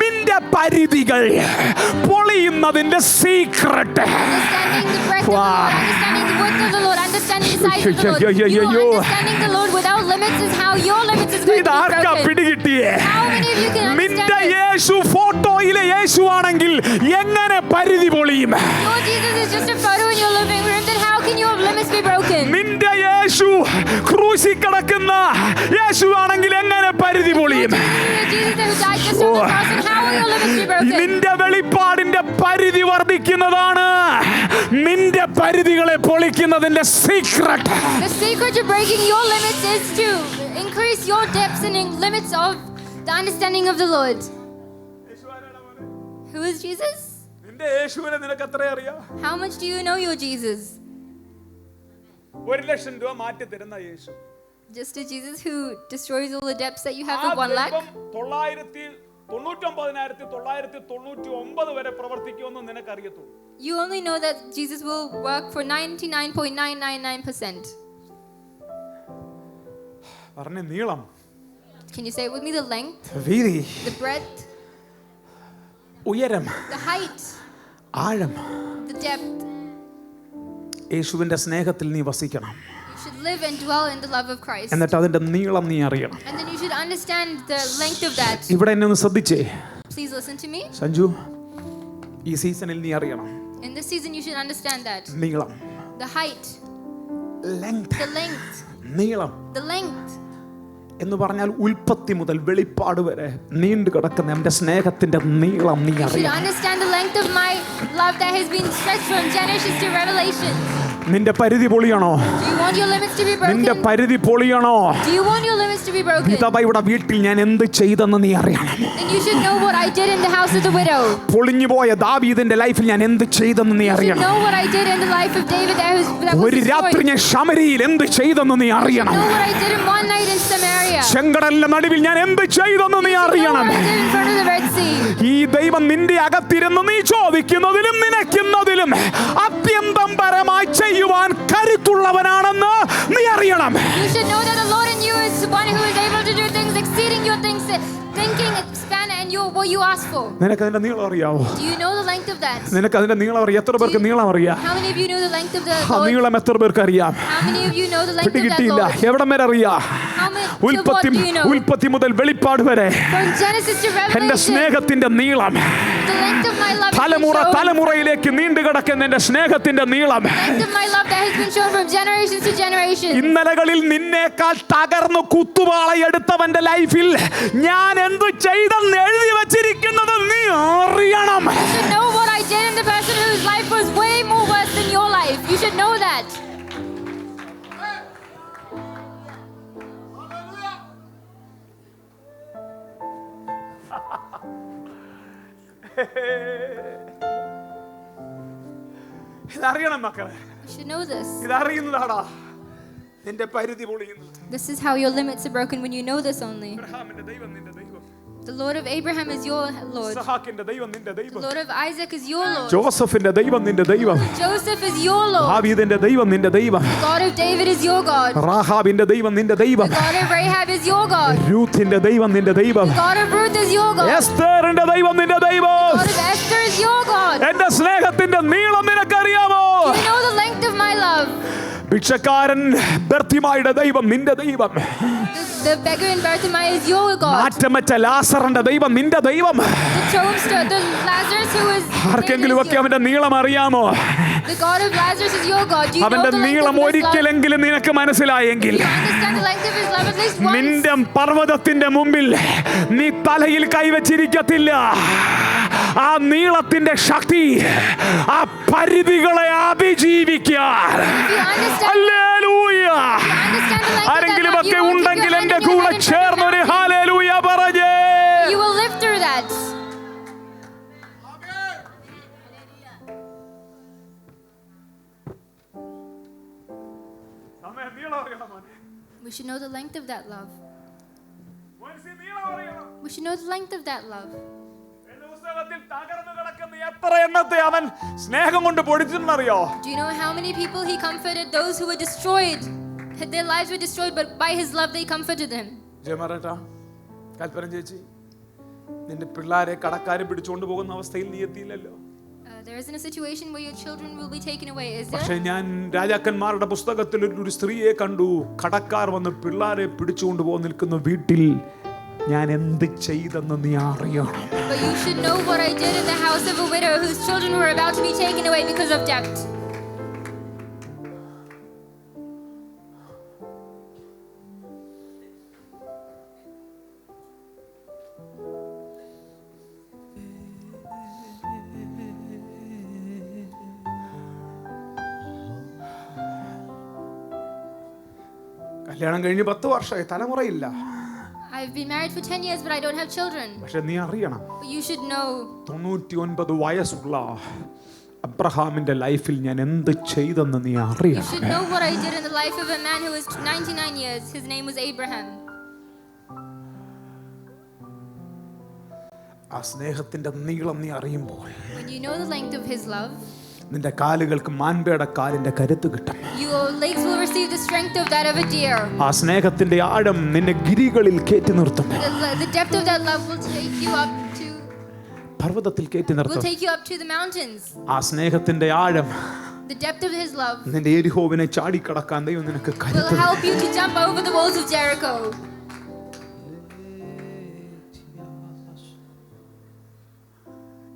നിന്റെ പരിധികൾ പൊളിയുന്നതിന്റെ secret.
Understanding the breadth of the Lord, understanding the width of the Lord, understanding the size of the Lord. You understanding the Lord without limits is how your limits is going to be broken.
പിടികിട്ടിയേ?
How many of you can understand
നിന്റെ
it?
യേശു ഫോട്ടോയിലെ യേശു ആണെങ്കിൽ എങ്ങനെ പരിധി പൊളിയും?
Your Jesus is just a photo in your living room, then how can limits be broken?
നിന്റെ യേശു ക്രൂശിൽ കിടക്കുന്ന യേശു ആണെങ്കിൽ എങ്ങനെ പരിധി പൊളിയും?
Jesus who died just on the cross, and how will your limits be broken?
നിന്റെ വെളിപ്പാടിന്റെ പരിധി വർദ്ധിക്കുന്നതാണ് നിന്റെ പരിധികളെ പൊളിക്കുന്നതിന്റെ secret.
The secret to breaking your limits is to increase your depths and limits of the understanding of the Lord. Who is Jesus?
നിന്റെ യേശുവിനെ നിനക്ക് എത്ര അറിയാം?
How much do you know your Jesus?
1,00,000 രൂപ മാറ്റി തരുന്ന യേശു.
Just a Jesus who destroys all the depths that you have for 1 lakh.
99999 വരെ പ്രവർത്തിക്കുമെന്ന് നിനക്ക് അറിയത്തുള്ളൂ.
You only know that Jesus will work for 99.999%.
പറഞ്ഞ നീളം.
Can you say it with me? The length,
വീതി,
the breadth,
ഉയരം,
the height,
ആഴം.
the depth.
യേശുവിന്റെ സ്നേഹത്തിൽ നീ വസിക്കണം.
You should live and dwell in the love of Christ.
എന്നിട്ട് അതിന്റെ നീളം നീ അറിയണം.
And then you should understand the length of that.
ഇവിടെ എന്നെ ഒന്ന് ശ്രദ്ധിച്ചേ.
Please listen to me.
Sanju, ഈ സീസണിൽ നീ അറിയണം.
In this season you should understand that.
നീളം,
The height,
length,
the length,
നീളം
the length.
എന്ന് പറഞ്ഞാൽ ഉൽപ്പത്തി മുതൽ വെളിപ്പാട് വരെ നീണ്ടു കിടക്കുന്ന എന്റെ സ്നേഹത്തിന്റെ നീളം നീ
You should
അറിയണം.
understand the length of my love that has been stretched from Genesis to Revelation.
നിന്റെ പരിധി പൊളിയണോ?
Do you want your limits to be
നിന്റെ
broken?
പരിധി പൊളിയണോ?
Do you want your limits to be broken?
ഇതാ ഇവിടെ വീട്ടിൽ ഞാൻ എന്ത് ചെയ്തെന്ന് നീ അറിയണം.
Then you should know what I did in the house of the widow.
പൊളിഞ്ഞു പോയ ദാവീദിന്റെ ലൈഫിൽ ഞാൻ എന്ത് ചെയ്തെന്ന് നീ
You should
അറിയണം.
know what I did in the life of David that was
ഒരു രാത്രി
destroyed.
ഞാൻ ശമരിയിൽ എന്ത് ചെയ്തെന്ന് നീ അറിയണം.
Know what I did in one night in Samaria.
ചെങ്കടലിന്റെ നടുവിൽ ഞാൻ എന്ത് ചെയ്തെന്ന് നീ
You know
അറിയണം.
what I did in front of the Red Sea.
ഈ ദൈവം നിന്റെ അകത്തിരുന്ന് നീ ചോദിക്കുന്നതിലും നിനക്കുന്നതിലും അത്യന്തം പരമായി ചെയ്യുവാൻ കരുത്തുള്ളവനാണെന്ന് നീ അറിയണം.
You should know that the Lord in you is one who is able to do things exceeding your thinking span and what you ask for.
നിനക്ക് അതിന്റെ നീളം അറിയാവോ?
Do you know the length of that?
നിനക്ക് അതിന്റെ നീളം അറിയാം? എത്ര പേർക്ക് നീളം അറിയാം?
How many of you know the length of the
ആ
Lord?
നീളം എത്ര പേർക്ക് അറിയാം?
How many of you know the length of that
പിടികിട്ടിയില്ല.
Lord?
എവിടം വരെ അറിയാം?
How many to what
ഉൽപ്പത്തി
do you know?
ഉൽപ്പത്തി മുതൽ വെളിപ്പാട് വരെ
From Genesis to
എന്റെ
Revelation,
സ്നേഹത്തിന്റെ നീളം,
the length of my love has been
തലമുറ
shown.
തലമുറയിലേക്ക് നീണ്ടു കിടക്കുന്ന എന്റെ സ്നേഹത്തിന്റെ നീളം.
The length of my love that has been shown from generation to generation.
ഇന്നലകളിൽ നിന്നേക്കാൾ തകർന്നു കുത്തുവാളയെടുത്തവന്റെ ലൈഫിൽ ഞാൻ എന്ത് ചെയ്തെന്ന് എഴുതി വച്ചിരിക്കുന്നത് നീ അറിയണം.
You should know what I did in the person whose life was way more worse than your life. You should know that.
ഇതറിയണം മക്കളെ.
You should know this.
ഇതറിയുന്നതാടാ നിന്റെ പരിധി പൊളിയുന്നത്.
This is how your limits are broken when you know this only.
അബ്രഹാമിന്റെ ദൈവം നിന്റെ ദൈവം,
The Lord of Abraham is your Lord.
ഇസ്ഹാക്കിന്റെ ദൈവം നിന്റെ
The
ദൈവം,
Lord of Isaac is your Lord.
ജോസഫിന്റെ ദൈവം നിന്റെ ദൈവം,
Joseph is your Lord.
ദാവീദിന്റെ ദൈവം നിന്റെ ദൈവം,
The God of David is your God.
റാഹാബിന്റെ ദൈവം നിന്റെ ദൈവം,
The God of Rahab is your God.
രൂത്തിന്റെ ദൈവം നിന്റെ ദൈവം,
The God of Ruth is your God.
എസ്തേറിന്റെ ദൈവം നിന്റെ ദൈവം.
The God of Esther is your God.
എന്റെ സ്നേഹത്തിന്റെ നീളം നിനക്കറിയാമോ?
You know the length of my love.
ഭിക്ഷക്കാരൻ ബർത്തിമായുടെ ദൈവം നിന്റെ ദൈവം,
The beggar in Bartimaeus is your God.
മാറ്റമറ്റ ലാസറിന്റെ ദൈവം നിന്റെ ദൈവം.
The tombstone, the Lazarus who is
ആർക്കെങ്കിലും ഒക്കെ അവന്റെ നീളം അറിയാമോ?
the God of Lazarus is your God. Do you know
അവന്റെ
the length
നീളം
of his love?
ഒരിക്കലെങ്കിലും നിനക്ക് മനസ്സിലായെങ്കിൽ
Do you understand the length of his love at least once?
നിന്റെ പർവ്വതത്തിന്റെ മുമ്പിൽ നീ തലയിൽ കൈവച്ചിരിക്കത്തില്ല. ആ നീളത്തിന്റെ ശക്തി ആ പരിധികളെ അതിജീവിക്കാൻ. ഹല്ലേലൂയ. ആരെങ്കിലും ഒക്കെ ഉണ്ടെങ്കിൽ എന്റെ കൂടെ ചേർന്നൊരു ഹല്ലേലൂയ പറഞ്ഞേ.
You will live through that. We should know the length of that love. We should know the length of that love.
എത്ര എണ്ണത്തെ അവൻ സ്നേഹം കൊണ്ട് പൊടിച്ചെന്നറിയോ?
Do you know how many people he comforted? Those who were destroyed, their lives were destroyed, but by his love they comforted him.
ജയമറേട്ടാ, കൽപ്പന ചേച്ചി, നിന്റെ പിള്ളാരെ കടക്കാരെ പിടിച്ചുകൊണ്ട് പോകുന്ന അവസ്ഥയിൽ നീ എത്തിയില്ലല്ലോ.
There isn't a situation where your children will be taken away, is
പക്ഷേ
there?
ഞാൻ രാജാക്കന്മാരുടെ പുസ്തകത്തിൽ ഒരു സ്ത്രീയെ കണ്ടു. കടക്കാർ വന്ന് പിള്ളാരെ പിടിച്ചുകൊണ്ട് പോകാൻ നിൽക്കുന്ന വീട്ടിൽ ഞാൻ എന്ത് ചെയ്തെന്ന് നീ അറിയണം.
But you should know what I did in the house of a widow whose children were about to be taken away because of debt.
കല്യാണം കഴിഞ്ഞ് 10 വർഷമായി, തലമുറയില്ല.
I've been married for 10 years, but I don't have children.
പക്ഷെ നീ അറിയണം,
But you should know
99 വയസ്സുള്ള അബ്രഹാമിന്റെ ലൈഫിൽ ഞാൻ എന്ത് ചെയ്തെന്ന് നീ അറിയണം.
You should know what I did in the life of a man who was 99 years. His name was Abraham.
ആ സ്നേഹത്തിന്റെ നീളം നീ അറിയുമ്പോൾ,
When you know the length of his love,
നിന്റെ കാലുകൾക്ക് മാൻപേടെ കാലിന്റെ കരുത്ത് കിട്ടും.
your legs will receive the strength of that of a deer.
ആ സ്നേഹത്തിന്റെ ആഴം നിന്നെ ഗിരികളിൽ കയറ്റി നിർത്തും.
The depth of that love will take you up to
പർവ്വതത്തിൽ കയറ്റി
will
നിർത്തും.
take you up to the mountains.
ആ സ്നേഹത്തിന്റെ ആഴം
The depth of his love
നിന്റെ എരിഹോവിനെ ചാടിക്കടക്കാൻ ദൈവം നിനക്ക്
will
കരുത്ത്.
help you to jump over the walls of Jericho.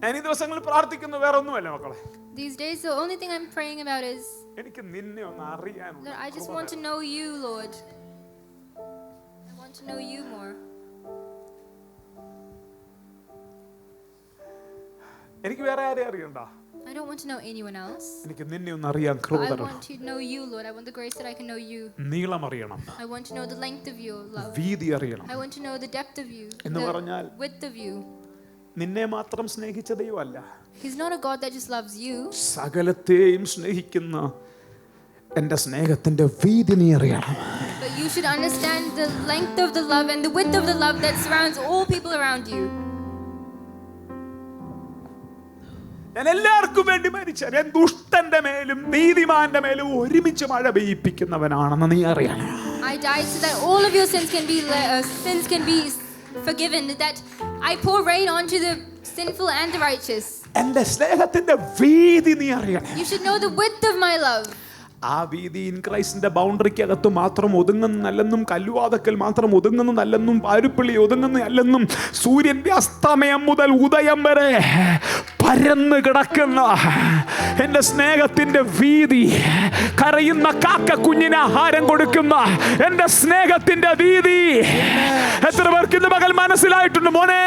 ഞാൻ ഈ ദിവസങ്ങളിൽ പ്രാർത്ഥിക്കുന്ന വേറെ ഒന്നുമല്ല മക്കളെ.
These days, the only thing I'm praying about is
എനിക്ക് നിന്നെ ഒന്ന് അറിയാനുണ്ട്.
that I just want to know you, Lord. I want to know you more.
എനിക്ക് വേറെ ആരെയും അറിയണ്ട.
I don't want to know anyone else.
എനിക്ക് നിന്നെ ഒന്ന് അറിയാൻ കൃപ
I
തരണം.
want to know you, Lord. I want the grace that I can know you.
നീളം അറിയണം,
I want to know the length of your love.
വീതി അറിയണം.
I want to know the depth of you,
എന്ന് പറഞ്ഞാൽ
the width of you.
നിന്നെ മാത്രം സ്നേഹിച്ച ദൈവമല്ല,
He's not a God that just loves you.
സകലത്തെയും സ്നേഹിക്കുന്ന എൻ്റെ സ്നേഹത്തിന്റെ വീതി നീ അറിയണം.
But you should understand the length of the love and the width of the love that surrounds all people around you.
ഞാൻ എല്ലാവർക്കും വേണ്ടി മരിച്ച ഞാൻ ദുഷ്ടന്റെ മേലും നീതിമാന്റെ മേലും ഒരുമിച്ച് മഴ പെയ്യിപ്പിക്കുന്നവനാണെന്ന് നീ അറിയണം.
I died so that all of your sins can be forgiven, that I pour rain onto the sinful and the righteous.
എൻ്റെ സ്നേഹത്തിന്റെ വീതി നീ അറിയണം.
You should know the width of my love.
ആ വീതി ഇൻ ക്രൈസ്റ്റിന്റെ ബൗണ്ടറിക്കകത്ത് മാത്രം ഒതുങ്ങുന്നല്ലെന്നും കല്ലുവാതക്കൽ മാത്രം ഒതുങ്ങുന്നതല്ലെന്നും പാരുപ്പള്ളി ഒതുങ്ങുന്നതല്ലെന്നും സൂര്യന്റെ അസ്തമയം മുതൽ ഉദയം വരെ പരന്ന് കിടക്കുന്ന എൻ്റെ സ്നേഹത്തിന്റെ വീതി, കരയുന്ന കാക്ക കുഞ്ഞിന് ആഹാരം കൊടുക്കുന്ന എൻ്റെ സ്നേഹത്തിന്റെ വീതി എത്ര പേർക്ക് ഇന്ന് പകൽ മനസ്സിലായിട്ടുണ്ട്? മോനെ,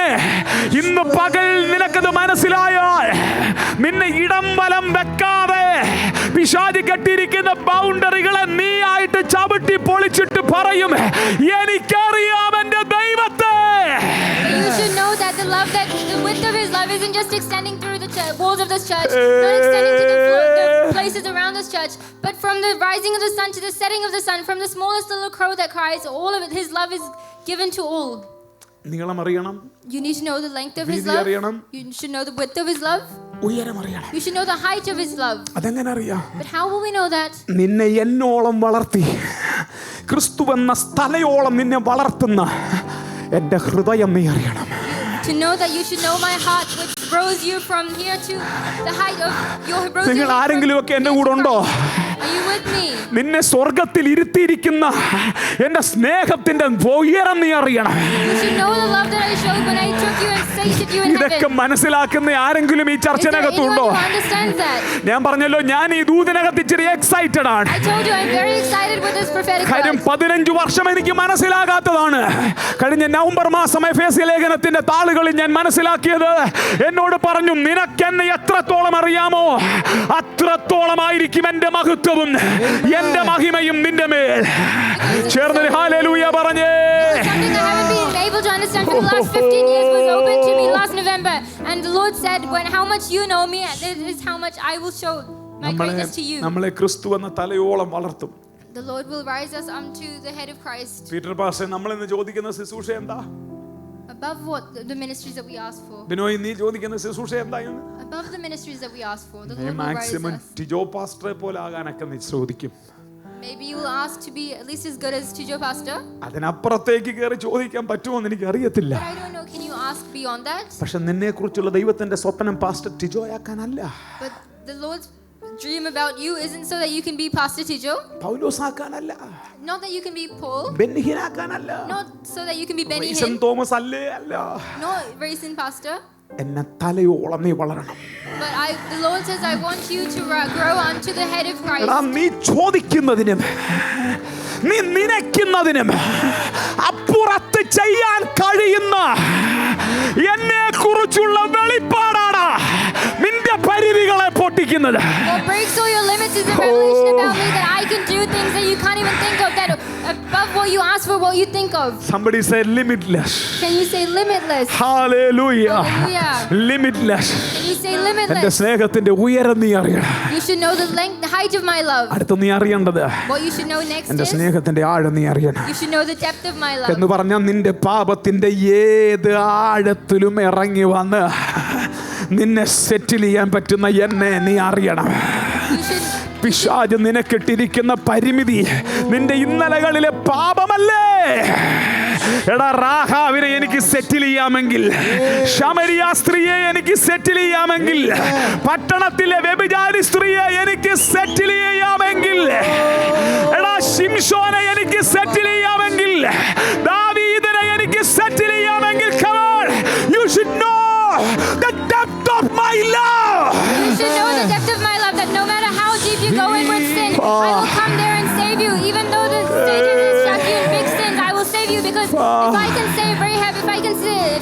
ഇന്ന് പകൽ നിനക്കത് മനസ്സിലായാൽ നിന്നെ ഇടം വലം വെക്കാതെ പിശാച് കെട്ടിയിരിക്കുന്ന ബൗണ്ടറികളെ നീ ആയിട്ട് ചവിട്ടി പൊളിച്ചിട്ട് പറയും, എനിക്കറിയാം എൻ്റെ ദൈവത്തെ.
You should know that the width of his love isn't just extending through the walls of this church, not extending to the places around this church, but from the rising of the sun to the setting of the sun, from the smallest little crow that cries, all of it, his love is given to all.
നീളം അറിയണം,
You need to know the length of his
വീതി
love.
അറിയണം,
You should know the width of his love.
ഉയരം അറിയണം.
You should know the height of his love.
അതെങ്ങനെ അറിയാം?
But how will we know that?
നിന്നെ എന്നോളം വളർത്തി ക്രിസ്തു എന്ന സ്ഥലയോളം നിന്നെ വളർത്തുന്ന എൻ്റെ ഹൃദയം നീ അറിയണം.
To know that you should know my heart, which grows you from here to the height of your rose.
നിങ്ങൾ ആരെങ്കിലുമൊക്കെ എൻ്റെ കൂടെ ഉണ്ടോ?
Are you with me?
നിന്നെ സ്വർഗത്തിൽ ഇരുത്തിയിരിക്കുന്ന എൻ്റെ സ്നേഹത്തിന്റെ ഉയരം നീ അറിയണം.
You should know the love that I showed when I took you and sated you in
ഇതൊക്കെ
heaven.
മനസ്സിലാക്കുന്ന ആരെങ്കിലും ഈ
Is there anyone
ചർച്ചനകത്തുണ്ടോ?
who understands that?
ഞാൻ പറഞ്ഞല്ലോ, ഞാൻ ഈ ദൂതനകത്ത് ഇച്ചിരി എക്സൈറ്റഡ് ആണ്.
I told you I'm very excited with this prophetic
കാര്യം
word.
15 വർഷം എനിക്ക് മനസ്സിലാകാത്തതാണ്. കഴിഞ്ഞ നവംബർ മാസം എഫേസ്യ ലേഖനത്തിന്റെ താളുകളിൽ ഞാൻ മനസ്സിലാക്കിയത്, എന്നോട് പറഞ്ഞു, നിനക്കെന്നെ എത്രത്തോളം അറിയാമോ അത്രത്തോളമായിരിക്കും എൻ്റെ മഹത്വവും എൻ്റെ മഹിമയും നിന്റെ മേൽ. ചേർന്ന് ഹല്ലേലൂയ പറഞ്ഞേ.
Something I haven't been able to understand for the last 15 years was open to me last November. And the Lord said, how much you know me, this is how much I will show my greatness to you.
നമ്മളെ ക്രിസ്തു എന്ന തലയോളം വളർത്തും.
The Lord will rise us unto the head of Christ.
Peter pastor, നമ്മൾ ഇന്ന് ചോദിക്കുന്ന ശുശ്രൂഷ എന്താ?
Above what the ministries that we ask for.
Binoy, നീ ചോദിക്കുന്ന ശുശ്രൂഷ എന്തായിരുന്നു?
Above the ministries that we ask for, the
നീ
Lord will rise
maximum
us.
Tijo പാസ്റ്ററെ പോലെ ആകാനൊക്കെ നീ ചോദിക്കും.
Maybe you will ask to be at least as good as Tijo Pastor.
അതിനപ്പുറത്തേക്ക് കയറി ചോദിക്കാൻ പറ്റുമോ എന്ന് എനിക്ക് അറിയത്തില്ല.
But I don't know, can you ask beyond that?
പക്ഷെ നിന്നെ കുറിച്ചുള്ള ദൈവത്തിന്റെ സ്വപ്നം പാസ്റ്റർ ടിജോ ആക്കാനല്ല,
But the Lord's dream about you isn't so that you can be Pastor Tijo.
Paulose ആക്കാനല്ല,
Not that you can be Paul.
ബെന്നിഹിനാക്കാനല്ല,
Not so that you can be Benny
reason
Hinn.
Thomas അല്ലേ അല്ല.
No, racing pastor.
എന്നെ തലയോളം നീ വളരണം.
But the Lord says, I want you to grow onto the head of Christ.
എടാ, നീ ചോദിക്കുന്നതിനും നീ നിനയ്ക്കുന്നതിനും അപ്പുറത്ത് ചെയ്യാൻ കഴിയുന്ന എന്നെ കുറിച്ചുള്ള വെളിപ്പാടാണ് നിന്റെ പരിധികളെ പൊട്ടിക്കുന്നത്.
What breaks all your limits is a revelation about me, that I can do things that you can't even think of, that above what you ask for, what you think of.
Somebody say limitless.
Can you say limitless?
Hallelujah.
Hallelujah.
Limitless.
Can you say
എന്റെ
limitless?
സ്നേഹത്തിന്റെ ഉയരം നീ അറിയണം.
You should know the length, the height of my love.
അടുത്ത നീ അറിയേണ്ടത്
What you should know next
എന്റെ
is
സ്നേഹത്തിന്റെ ആഴം നീ അറിയണം.
you should know the depth of my love.
എന്ന് പറഞ്ഞാൽ നിന്റെ പാപത്തിന്റെ ഏത് ആഴത്തിലും ഇറങ്ങി വന്ന് നിന്നെ സെറ്റിൽ ചെയ്യാൻ പറ്റുന്ന എന്നെ നീ അറിയണം.
You should
പിശാച് നിനക്കിട്ടിരിക്കുന്ന പരിമിതി നിന്റെ ഇന്നലകളിലെ പാപമല്ലേ? എടാ, റാഹാവിനെ എനിക്ക് സെറ്റിൽ ചെയ്യാമെങ്കിൽ, ശമരിയ സ്ത്രീയെ എനിക്ക് സെറ്റിൽ ചെയ്യാമെങ്കിൽ, പട്ടണത്തിലെ വ്യഭിചാരി സ്ത്രീയെ എനിക്ക് സെറ്റിൽ ചെയ്യാമെങ്കിൽ, എടാ ശിംശോനെ എനിക്ക് സെറ്റിൽ ചെയ്യാമെങ്കിൽ, ദാവീദിനെ എനിക്ക് സെറ്റിൽ ചെയ്യാമെങ്കിൽ, come on, you should know the depth of my love.
You should know the depth of my love, that no matter how deep you go in with sin, I will come there and save you. Even though the Satan is stuck in big sins, I will save you, because if I can save Rahab, if I can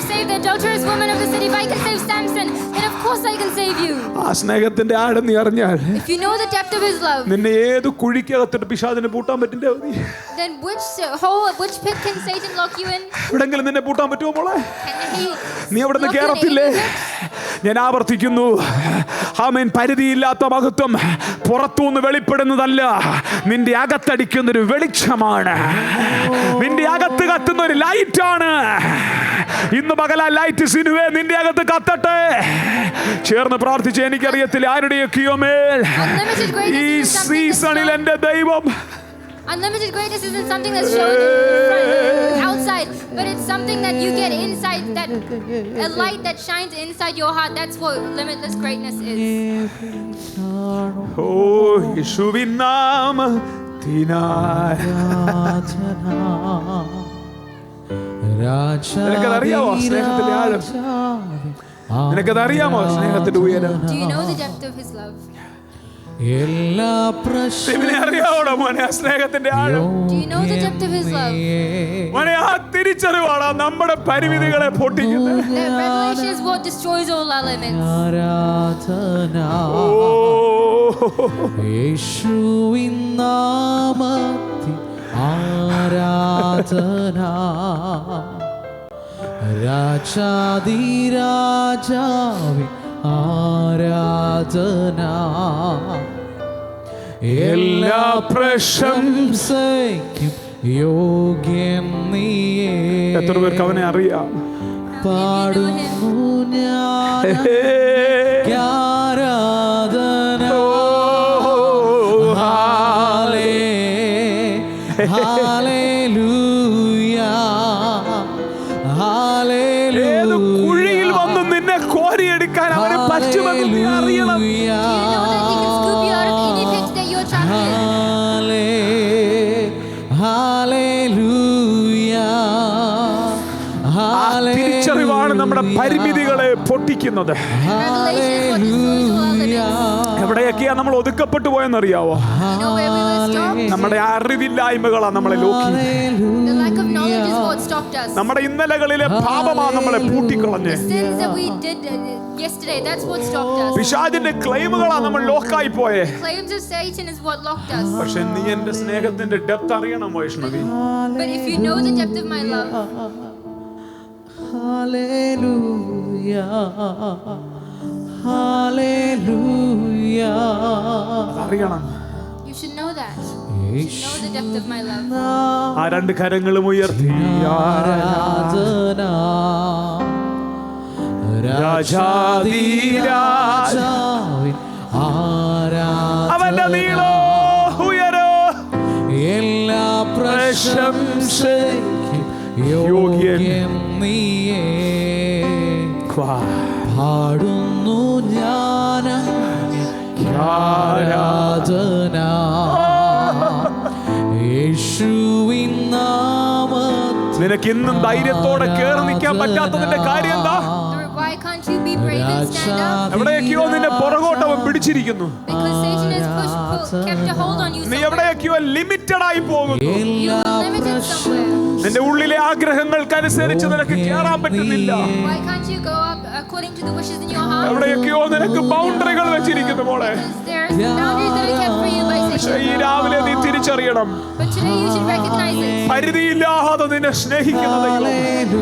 save the adulterous woman of the city, if I can save Samson, then of course I can save you.
ആ സ്നേഹത്തിന്റെ ആഴം നീ അറിഞ്ഞാൽ
If you know the depth of his love,
നിന്നെ ഏത് കുഴിക്കകത്തിട്ട് പിശാചിനെ പൂട്ടാൻ പറ്റില്ല.
then which pit can Satan lock you in?
എവിടെങ്കിലും നിന്നെ പൂട്ടാൻ പറ്റുമോ മോളെ?
Can he
നീ അവിടെ നിന്ന്
lock you in
കേറത്തില്ലേ?
any pit?
ഞാൻ ആവർത്തിക്കുന്നു, ആമേൻ. പരിധിയില്ലാത്ത മഹത്വം പുറത്തുനിന്ന് വെളിപ്പെടുന്നതല്ല, നിന്റെ അകത്തടിക്കുന്നൊരു വെളിച്ചമാണ്, നിന്റെ അകത്ത് കത്തുന്ന ഒരു ലൈറ്റാണ്. ഇന്ന് പകല ലൈറ്റ് സിനുവേ നിന്റെ അകത്ത് കത്തട്ടെ. ചേർന്ന് പ്രാർത്ഥിച്ച്, എനിക്കറിയത്തില്ല ആരുടെയൊക്കെയോ മേൽ ഈ സീസണിൽ എന്റെ ദൈവം.
Unlimited greatness isn't something that's shown outside, but it's something that you get inside, that a light that shines inside your heart. That's what limitless greatness is.
ഓ യേശുവിൻ നാമത്തിനായി. നിനക്കതറിയാമോ സ്നേഹത്തിന്റെ ആഴം? നിനക്കതറിയാമോ സ്നേഹത്തിന്റെ ഉയരം?
Do you know the depth of his love?
എല്ലാ
അറിയാവോടോ മോനെ സ്നേഹത്തിന്റെ ആഴം?
Do you know the depth of his love?
മോനെ, ആ തിരിച്ചറിവാണ് നമ്മുടെ പരിമിതികളെ പൊട്ടിക്കുന്നത്.
That revelation is what destroys all our limits.
ആരാധന യേശുവിൻ നാമത്തിൽ ആരാധന രാജാധിരാജാവേ ആരാധന എല്ലാ പ്രശംസയ്ക്കും യോഗ്യൻ നീയേ.
എത്ര പേർക്ക് അവനെ അറിയാം?
പാടുന്നു ഞാൻ ആരാധന ഹല്ലേലൂയ ഹല്ലേലൂയ.
ഏത് കുഴിയിൽ വന്ന് നിന്നെ കോരിയെടുക്കാൻ അവന് പറ്റുമെന്ന് നീ അറിയണം.
Do you know that he can scoop you out of any pit that you're trapped in?
Hallelujah.
തിരിച്ചറിവാണ് നമ്മുടെ പരിമിതികളെ പൊട്ടിക്കുന്നത്.
Revelation is what destroys all our limits.
എവിടെയൊക്കെയാ നമ്മൾ ഒതുക്കപ്പെട്ടു പോയെന്നറിയാവോ?
You know where we were stopped?
നമ്മുടെ അറിവില്ലായ്മകളാ നമ്മളെ Lockie.
The lack of knowledge is what stopped us.
നമ്മുടെ ഇന്നലകളിലെ പാപമാ നമ്മളെ പൂട്ടിക്കളഞ്ഞ്.
The sins that we did yesterday, that's what stopped us.
പിശാചിന്റെ ക്ലെയിമുകളാ നമ്മൾ ലോക്കായി പോയെ.
Claims of Satan is what locked us.
പക്ഷെ നീ എന്റെ സ്നേഹത്തിന്റെ ഡെപ്ത് അറിയണം Vaishnavi.
But if you know the depth of my love,
hallelujah hallelujah.
അറിയണം.
you should know that. You should know the depth of my love.
ആ രണ്ട് കരങ്ങളും ഉയർത്തി
ആരാധന രാജാധിരാജാവേ ആരാധന.
അവന്റെ നീളോ ഉയരോ
എല്ലാ പ്രശംസയ്ക്കും യോഗ്യൻ നീയേ. പാടുന്നു ഞാൻ ആരാധന യേശുവിൻ നാമത്തിൽ.
നിനക്ക് ഇന്നും ധൈര്യത്തോടെ കേറി നിൽക്കാൻ പറ്റാത്തതിന്റെ കാര്യം എന്താ?
Why can't you be brave and stand up?
എവിടെയൊക്കെയോ നിന്നെ പുറകോട്ട് അവൻ പിടിച്ചിരിക്കുന്നു.
Because Satan has kept a hold on you.
നീ എവിടെയൊക്കെയോ ലിമിറ്റഡ് ആയി പോകുന്നു.
You are limited somewhere.
നിന്റെ ഉള്ളിലെ ആഗ്രഹങ്ങൾക്കനുസരിച്ച് നിനക്ക് കേറാൻ പറ്റുന്നില്ല.
Why can't you go up according to the wishes in your heart?
എവിടെയൊക്കെയോ നിനക്ക് ബൗണ്ടറികൾ വെച്ചിരിക്കുന്നു മോളെ.
There are boundaries that are kept for you by Satan.
ഈ രാവിലെ നീ തിരിച്ചറിയണം.
But today you should recognize it.
പരിധിയില്ലാതെ നിന്നെ സ്നേഹിക്കുന്ന ദൈവം.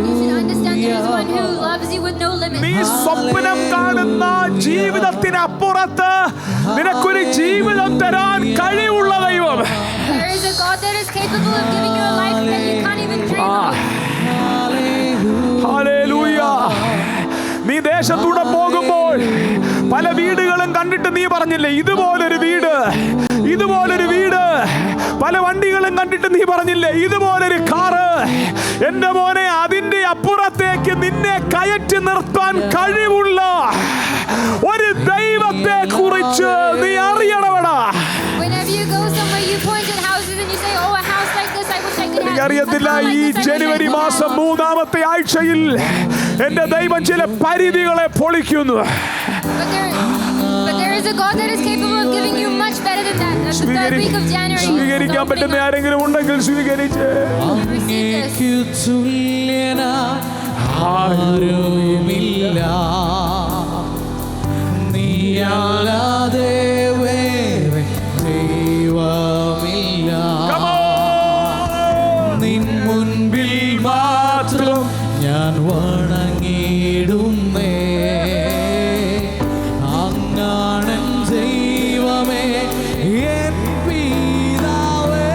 You should understand there is one who loves you with no limits.
നീ സ്വപ്നം കാണുന്ന ജീവിതത്തിനപ്പുറത്ത് നിനക്കൊരു ജീവിതം തരാൻ കഴിവുള്ള ദൈവം.
There is a God that is capable of giving you a life that you can't even dream of.
Hallelujah. നീ ദേശത്തൂടെ പോകുമ്പോൾ പല വീടുകളും കണ്ടിട്ട് നീ പറഞ്ഞില്ലേ ഇതുപോലൊരു വീട്, ഇതുപോലൊരു വീട്. പല വണ്ടികളും കണ്ടിട്ട് നീ പറഞ്ഞില്ലേ ഇതുപോലൊരു കാറ്. എന്റെ മോനെ, അതിന്റെ അപ്പുറത്തേക്ക് നിന്നെ കയറ്റി നിർത്താൻ കഴിവുള്ള ഒരു ദൈവത്തെ കുറിച്ച് നീ അറിയണവടാ.
Whenever you go somewhere, you point at houses and you say, "Oh, a house like this, I wish I could have."
എനിക്കറിയത്തില്ല, ഈ ജനുവരി മാസം 3-ാമത്തെ ആഴ്ചയിൽ എന്റെ ദൈവം ചില പരിധികളെ പൊളിക്കുന്നു.
But there is a God that is capable of giving you much better than that. That's the third week of January.
സ്വീകരിക്കാൻ പറ്റുന്ന ആരെങ്കിലും ഉണ്ടെങ്കിൽ സ്വീകരിച്ച്.
അങ്ങേക്കു തുല്യനായി ആരുമില്ല, നീയല്ലാതെ വേറെ ദൈവമില്ല. നിൻ മുൻപിൽ മാത്രം ഞാൻ വണങ്ങിടുന്നേ. അങ്ങാണൻ ദൈവമേ, എൻ പിതാവേ.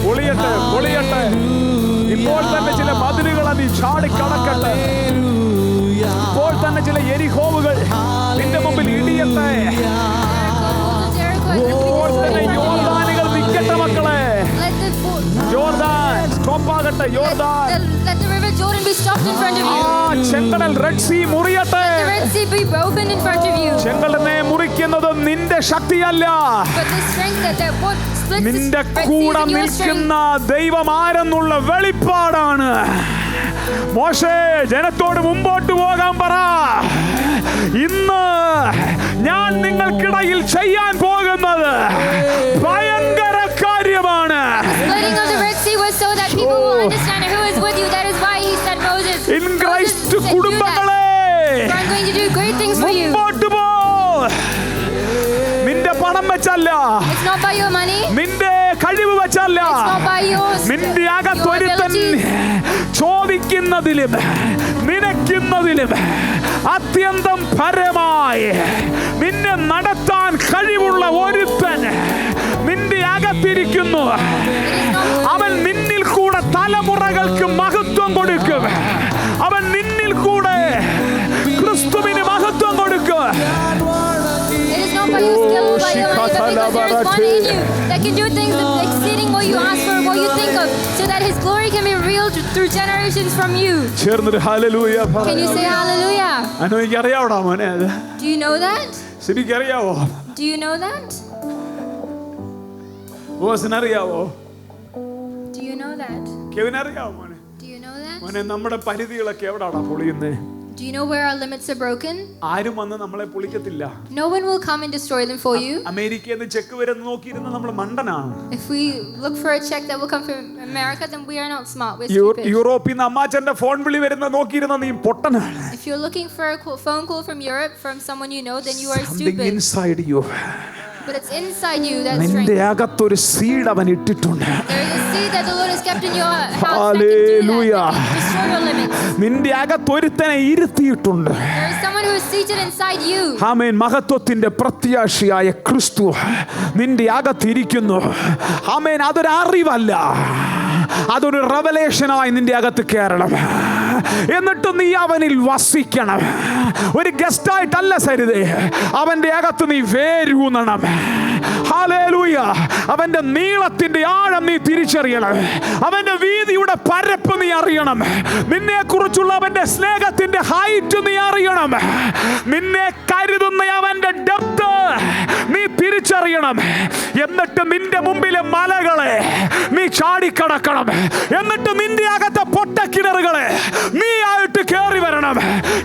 പൊളിയട്ടെ, പൊളിയട്ടെ. ഇപ്പോൾ തന്നെ ചില മതിലുകൾ നീ ചാടിക്കടക്കട്ടെ. ഇപ്പോൾ തന്നെ ചില എരിഹോവുകൾ നിന്റെ മുമ്പിൽ ഇടിയട്ടെ. ഇപ്പോൾ തന്നെ യോർദാനുകൾ നിൽക്കട്ടെ മക്കളെ. യോർദാൻ സ്റ്റോപ്പ് ആകട്ടെ. യോർദാൻ.
Let the river Jordan be stopped in front of you.
ചെങ്കടൽ റെഡ് സീ മുറിയട്ടെ.
The Red Sea be opened in front of you.
ചെങ്കടലിനെ മുറിക്കുന്നത് നിന്റെ ശക്തിയല്ല,
But the strength that what splits
നിന്റെ
the Red Sea
കൂടെ
is your strength.
നിൽക്കുന്ന ദൈവം ആരെന്നുള്ള വെളിപ്പാടാണ്. മോശേ, ജനത്തോട് മുമ്പോട്ട് പോകാൻ പറ. ഇന്ന് ഞാൻ നിങ്ങൾക്കിടയിൽ ചെയ്യാൻ പോകുന്നത് ഭയങ്കര കാര്യമാണ്.
Splitting of the Red Sea was so that people will understand who is with you. That is why he said, Moses,
in
Moses
Christ
said, "Do that.
കുടുംബങ്ങളെ,
For I'm going to do great things for you."
മുമ്പോട്ട് പോ. നിന്റെ പണം വെച്ചല്ല,
It's not by your money.
നിന്റെ കഴിവ് വെച്ചല്ല,
It's not by yours.
നിന്റെ അകത്തൊരുത്തൻ ചോദിക്കുന്നതിലും നിനക്കുന്നതിലും അത്യന്തം പരമായി നിന്നെ നടത്താൻ കഴിവുള്ള ഒരുത്തൻ നിന്റെ അകത്തിരിക്കുന്നു. അവൻ നിന്നിൽ കൂടെ തലമുറകൾക്ക് മഹത്വം കൊടുക്കും. അവൻ നിന്നിൽ കൂടെ ക്രിസ്തുവിന് മഹത്വം കൊടുക്കും.
It is not by your skill, by your money, but because there is one in you that can do things exceeding what you ask for, what you think of, so that His glory can be revealed through generations from you.
ചേർന്നൊരു hallelujah പറ.
Can you say hallelujah?
എനിക്ക് അറിയാവോടാ മോനെ അത്?
Do you know that?
ശരിക്കും അറിയാവോ?
Do you know that?
ബോസിന് അറിയാവോ?
Do you know that?
Kevin അറിയാവോ മോനെ?
Do you know that?
മോനെ, നമ്മുടെ പരിധികളൊക്കെ എവിടാടാ പൊളിയുന്നേ?
Do you know where our limits are broken?
ആരും വന്ന് നമ്മളെ പൊളിക്കത്തില്ല.
No one will come and destroy them for you.
അമേരിക്കയിൽ നിന്ന് ചെക്ക് വരുന്ന നോക്കിയിരുന്ന നമ്മൾ മണ്ടനാണ്.
If we look for a check that will come from America, then we are not smart. We're stupid.
യൂറോപ്പിൽ നിന്ന് അമ്മാച്ചന്റെ phone വിളി വരുന്ന നോക്കിയിരുന്ന നീ പൊട്ടനാണ്.
If you're looking for a phone call from Europe from someone you know, then you are
Something
stupid.
inside you.
But it's inside you that strength.
നിന്റെ അകത്തൊരു seed അവൻ ഇട്ടിട്ടുണ്ട്.
There is a seed that the Lord has kept in your house that
Hallelujah.
can destroy your limits.
നിന്റെ അകത്തൊരുത്തനെ ഇരുത്തിയിട്ടുണ്ട്.
There is someone who is seated inside you.
ആമേൻ. മഹത്വത്തിന്റെ പ്രത്യാശയായ ക്രിസ്തു നിന്റെ അകത്തിരിക്കുന്നു. ആമേൻ. അതൊരു അറിവല്ല, അതൊരു റെവലേഷനായി നിന്റെ അകത്ത് കയറണം. എന്നിട്ട് നീ അവനിൽ വസിക്കണം. ഒരു ഗസ്റ്റായിട്ടല്ല സരിതേ, അവന്റെ അകത്ത് നീ വേരൂന്നണം. ഹല്ലേലൂയ. അവന്റെ നീളത്തിന്റെ ആഴം നീ തിരിച്ചറിയണം. അവന്റെ വീതിയുടെ പരപ്പ് നീ അറിയണം. നിന്നെ കുറിച്ചുള്ള അവന്റെ സ്നേഹത്തിന്റെ ഹൈറ്റ് നീ അറിയണം. നിന്നെ കരുതുന്ന അവന്റെ ഡെപ്ത് നീ തിരിച്ചറിയണം. എന്നിട്ട് നിന്റെ മുമ്പിലെ മലകളെ നീ ചാടിക്കടക്കണം. എന്നിട്ട് നിന്റെ അകത്തെ പൊട്ടക്കിണറുകളെ നീ ആയിട്ട് കയറി വരണം.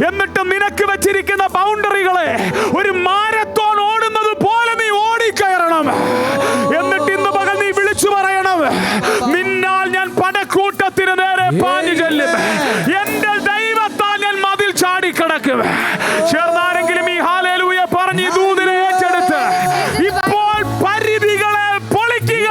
എന്നിട്ട് നിനക്ക് വെച്ചിരിക്കുന്ന ബൗണ്ടറികളെ ഒരു മാരത്തോൺ ഓടുന്നത് പോലെ നീ ഓടിക്കയറണം. എന്നിട്ട് ഇന്ന് പകൽ നീ വിളിച്ചു പറയണം, നിന്നാൽ ഞാൻ പടക്കൂട്ടത്തിന് നേരെ പാഞ്ഞു ചെല്ലും, എന്റെ ദൈവത്താൽ ഞാൻ മതിൽ ചാടിക്കടക്കും. ചേർന്നാരെങ്കിലും ഈ ഹല്ലേലൂയ പറഞ്ഞ് ഈ ദൂതിനെ ഏറ്റെടുത്ത് ഇപ്പോൾ പരിധികളെ പൊളിക്കുക.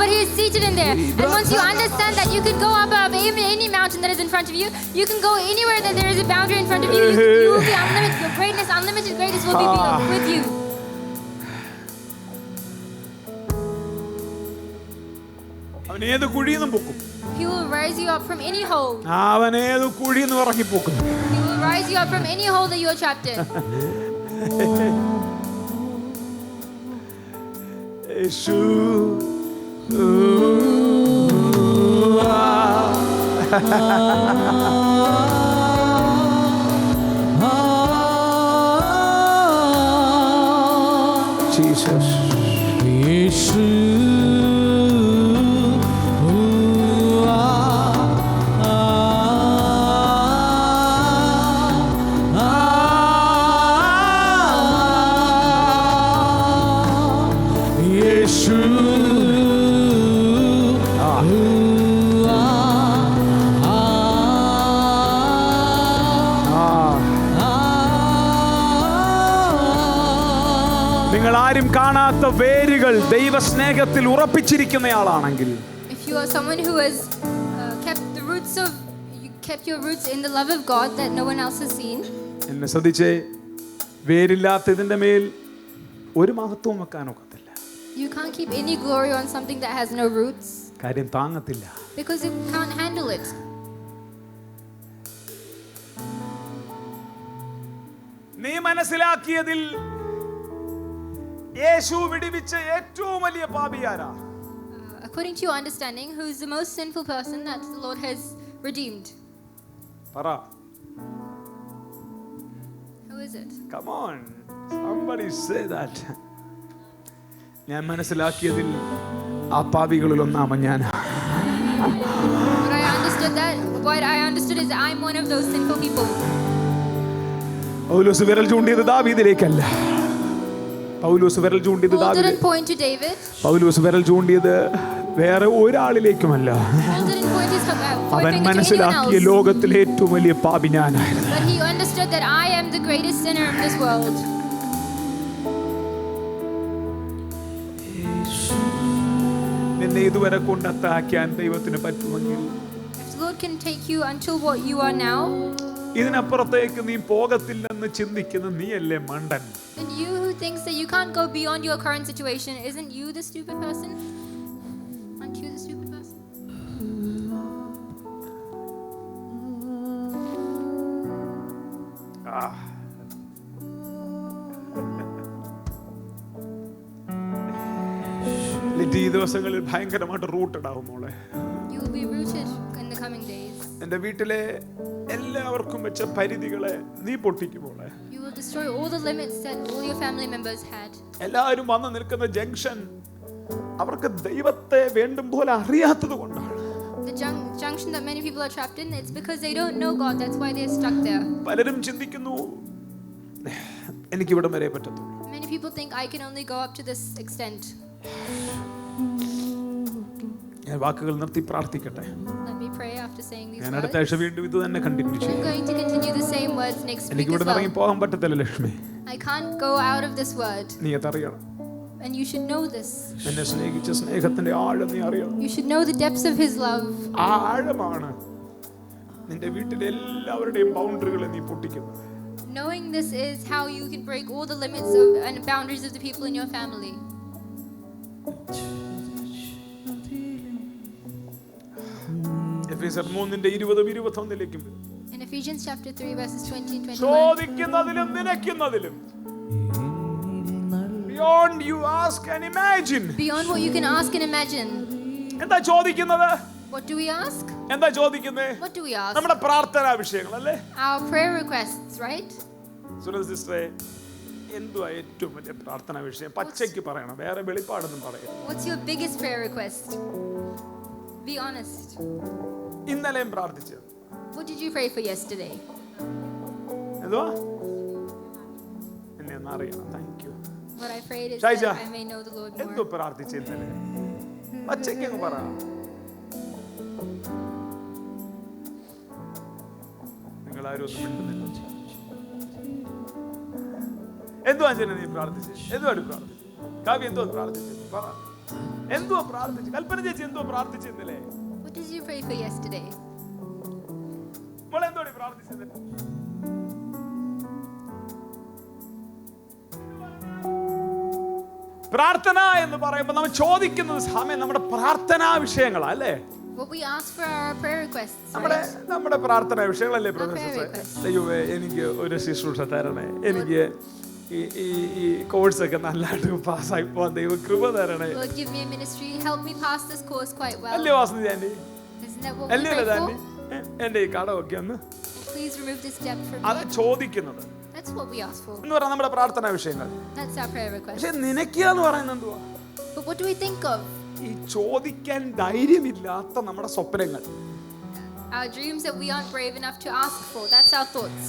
But he is seated in there. And once you understand that you can go above any mountain that is in front of you, you can go anywhere that there is a boundary in front of you. You will be unlimited. Your greatness, unlimited greatness will be with you.
അവൻ ഏത് കുഴിയെന്നും പൊക്കും.
He will rise you up from any hole.
അവൻ ഏത് കുഴിയെന്നും ഇറങ്ങി പൊക്കും.
He will rise you up from any hole that you are trapped in.
Yeshu Jesus.
യേശു
നിങ്ങൾ ആരും കാണാത്ത വേരുകൾ ദൈവസ്നേഹത്തിൽ ഉറപ്പിച്ചിരിക്കുന്നയാളാണെങ്കിൽ,
if you are someone who has kept your roots in the love of God that no one else has seen,
എന്നെ ശ്രദ്ധിച്ചേ, വേരില്ലാത്ത ഇതിന്റെ മേൽ ഒരു മഹത്വവും വെക്കാൻ ഒക്കത്തില്ല.
You can't keep any glory on something that has no roots.
കാര്യം താങ്ങത്തില്ല.
Because you can't handle it.
നീ മനസ്സിലാക്കിയതിൽ യേശു വിടുവിച്ച ഏറ്റവും വലിയ പാപി ആരാ?
According to your understanding, who is the most sinful person that the Lord has redeemed?
പറ.
Who is it?
Come on, somebody say that. ഞാൻ മനസ്സിലാക്കിയതിൽ ആ പാപികളിൽ ഒന്നാമൻ ഞാനാ.
What I understood is I'm one of those sinful people.
പൗലോസ് വിരൽ ചൂണ്ടിയത് ദാവീദിലേക്കല്ല. പൗലോസ് വിരൽ ചൂണ്ടിയത് പൗലോസ് വിരൽ ചൂണ്ടിയത് വേറെ ഒരാളിലേക്കുമല്ല. അവൻ മനസ്സിലാക്കിയ ലോകത്തിലെ ഏറ്റവും വലിയ പാപി ഞാനായിരുന്നു.
But he understood that I am the greatest sinner in this world.
നിന്നെ ഇതുവരെ കൊണ്ടെത്താക്കാൻ ദൈവത്തിന് പറ്റുമെങ്കിൽ,
if the Lord can take you until what you are now,
ഇതിനപ്പുറത്തേക്ക് നീ പോകത്തില്ലെന്ന് ചിന്തിക്കുന്ന നീയല്ലേ മണ്ടൻ.
then you who thinks that you can't go beyond your current situation, isn't you the stupid person? Aren't you the stupid person?
ഈ ദിവസങ്ങളിൽ ഭയങ്കരമായിട്ട് rooted ആവും മോളെ.
You will be rooted in the coming days.
എൻ്റെ വീട്ടിലെ എല്ലാവർക്കും വെച്ച പരിധികളെ നീ പൊട്ടിക്കും മോളെ.
You will destroy all the limits that all your family members had.
എല്ലാവരും വന്ന് നിൽക്കുന്ന ജംഗ്ഷൻ അവർക്ക് ദൈവത്തെ വേണ്ടും പോലെ അറിയാത്തത് കൊണ്ടാണ്.
The junction that many people are trapped in, it's because they don't know God. That's why they're stuck there.
പലരും ചിന്തിക്കുന്നു എനിക്ക് ഇവിടം വരെ പറ്റത്തുള്ളൂ.
Many people think I can only go up to this extent.
ഞാൻ വാക്കുകൾ നിർത്തി പ്രാർത്ഥിക്കട്ടെ.
Let me pray after saying these
ഞാൻ
words.
അടുത്ത ആഴ്ച വീണ്ടും ഇത് തന്നെ കണ്ടിന്യൂ ചെയ്യും.
I'm going to continue the same words next week
എനിക്ക് ഇവിടെ
as well.
ഇറങ്ങി പോകാൻ പറ്റത്തില്ല Lakshmi.
I can't go out of this word.
നീ അതറിയണം.
And you should know this.
എന്നെ സ്നേഹിച്ച സ്നേഹത്തിന്റെ ആഴം നീ അറിയണം.
You should know the depths of his love.
ആ ആഴമാണ് നിന്റെ വീട്ടിലെ എല്ലാവരുടെയും ബൗണ്ടറികളെ നീ പൊട്ടിക്കുന്നത്.
Knowing this is how you can break all the limits of and boundaries of the people in your family.
എഫേസ്യർ 3:20-21
In Ephesians chapter 3 verses 20 and 21.
ചോദിക്കുന്നതിലും നിനക്കുന്നതിലും beyond you ask and imagine.
Beyond what you can ask and imagine.
എന്താ ചോദിക്കുന്നത്?
What do we ask?
എന്താ ചോദിക്കുന്നേ?
What do we ask?
നമ്മുടെ പ്രാർത്ഥനാ വിഷയങ്ങൾ അല്ലേ?
Our prayer requests, right?
Sunanda സിസ്റ്ററെ, എന്തുവാ ഏറ്റവും വലിയ പ്രാർത്ഥന വിഷയം? പച്ചയ്ക്ക് പറയണം, വേറെ വെളിപ്പാടൊന്നും പറയണം.
What's your biggest prayer request? Be honest.
ഇന്നലെയും പ്രാർത്ഥിച്ചത്.
What did you pray for yesterday?
എന്തുവാ? എന്നെ ഒന്ന് അറിയണം. Thank you.
What I prayed is
Shaija,
that I may know the Lord
എന്തു
more.
പ്രാർത്ഥിച്ചു ഇന്നലെ? പച്ചയ്ക്ക് അങ്ങ് പറ. നിങ്ങളാരും ഒന്നും മിണ്ടുന്നില്ല. എന്തുവാ അഞ്ജന നീ പ്രാർത്ഥിച്ചത്? എന്തുവാണ് പ്രാർത്ഥിച്ചത്? കാവ്യ എന്തോ പ്രാർത്ഥിച്ചത്? പറ. എന്തുവാ പ്രാർത്ഥിച്ചു? കൽപ്പന ചേച്ചി എന്തോ പ്രാർത്ഥിച്ചു ഇന്നലെ?
What did you pray for yesterday?
മോളെ എന്തോടി പ്രാർത്ഥിച്ചത്? പ്രാർത്ഥന എന്ന് പറയുമ്പോൾ നമ്മൾ ചോദിക്കുന്നത് സമയം നമ്മുടെ പ്രാർത്ഥനാ വിഷയങ്ങളാ അല്ലേ?
What we ask for our prayer requests.
നമ്മുടെ പ്രാർത്ഥനാ വിഷയങ്ങളല്ലേ
prayer
പ്രൊഫസർ?
requests.
ദൈവമേ എനിക്ക് ഒരു ശുശ്രൂഷ തരണേ, എനിക്ക് ഈ കോഴ്സൊക്കെ നല്ലതായിട്ട് പാസ്സായി പോവാൻ ദൈവം കൃപ തരണേ.
Lord, give me a ministry. Help me pass this course quite well.
അല്ലേ Vasanthi aunty?
Isn't that what we
അല്ലേ
pray
ആന്റി?
for?
എന്റെ ഈ കടമൊക്കെ ഒന്ന്
Please remove this debt from
അത്
me.
ചോദിക്കുന്നത്
That's what we ask for.
എന്ന് പറഞ്ഞാൽ നമ്മുടെ പ്രാർത്ഥനാ വിഷയങ്ങൾ.
That's our prayer request.
പക്ഷെ നിനക്കാന്ന് പറയുന്നത് എന്തുവാ?
But what do we think of?
ഈ ചോദിക്കാൻ ധൈര്യമില്ലാത്ത നമ്മുടെ സ്വപ്നങ്ങൾ.
Our dreams that we aren't brave enough to ask for. That's our thoughts.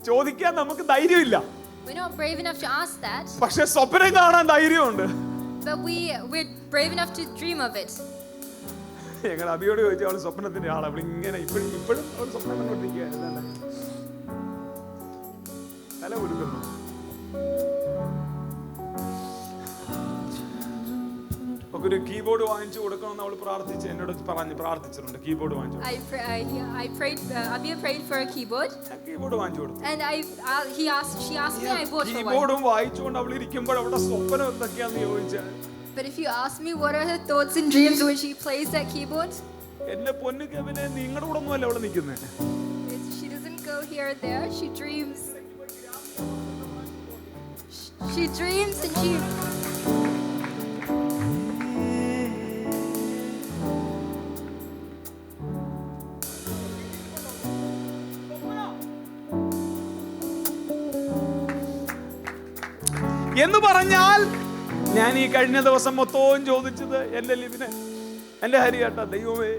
ചോദിക്കാൻ നമുക്ക് ധൈര്യമില്ല,
We're not brave enough to ask that,
പക്ഷെ സ്വപ്നം കാണാൻ ധൈര്യമുണ്ട്.
but we're brave enough to dream of it.
ഞങ്ങൾ അബിയോട് ചോദിച്ചു, അവള് സ്വപ്നത്തിന്റെ ആളാണ്. അവൾ ഇങ്ങനെ ഇപ്പോഴും അവൾ സ്വപ്നം കണ്ടോണ്ടിരിക്കുകയാണ്. തല കൊടുക്കുന്നു. ഒരു കീബോർഡ് വാങ്ങിച്ചു കൊടുക്കണമെന്ന് അവൾ പ്രാർത്ഥിച്ച് എന്നോട് പ്രാർത്ഥിച്ചിട്ടുണ്ട്. കീബോർഡ് വാങ്ങിച്ചു.
I prayed. Abia prayed for a keyboard.
Keyboard വാങ്ങിച്ചു കൊടുത്തു.
And she asked me, I bought her one.
കീബോർഡും വായിച്ചുകൊണ്ട് അവൾ ഇരിക്കുമ്പോൾ അവിടെ സ്വപ്നം എന്തൊക്കെയാന്ന് ചോദിച്ചാൽ,
But if you ask me what are her thoughts and dreams when she plays that keyboard,
എന്റെ പൊന്നു കെവിനെ നിങ്ങളുടെ കൂടെ ഒന്നുമല്ല അവിടെ നിൽക്കുന്നത്.
she doesn't go here and there. She dreams. She dreams and she.
എന്ന് പറഞ്ഞാൽ ഞാൻ ഈ കഴിഞ്ഞ ദിവസം മൊത്തവും ചോദിച്ചത് എന്റെ ലിവിന്, എന്റെ ഹരിയേട്ട, ദൈവമേ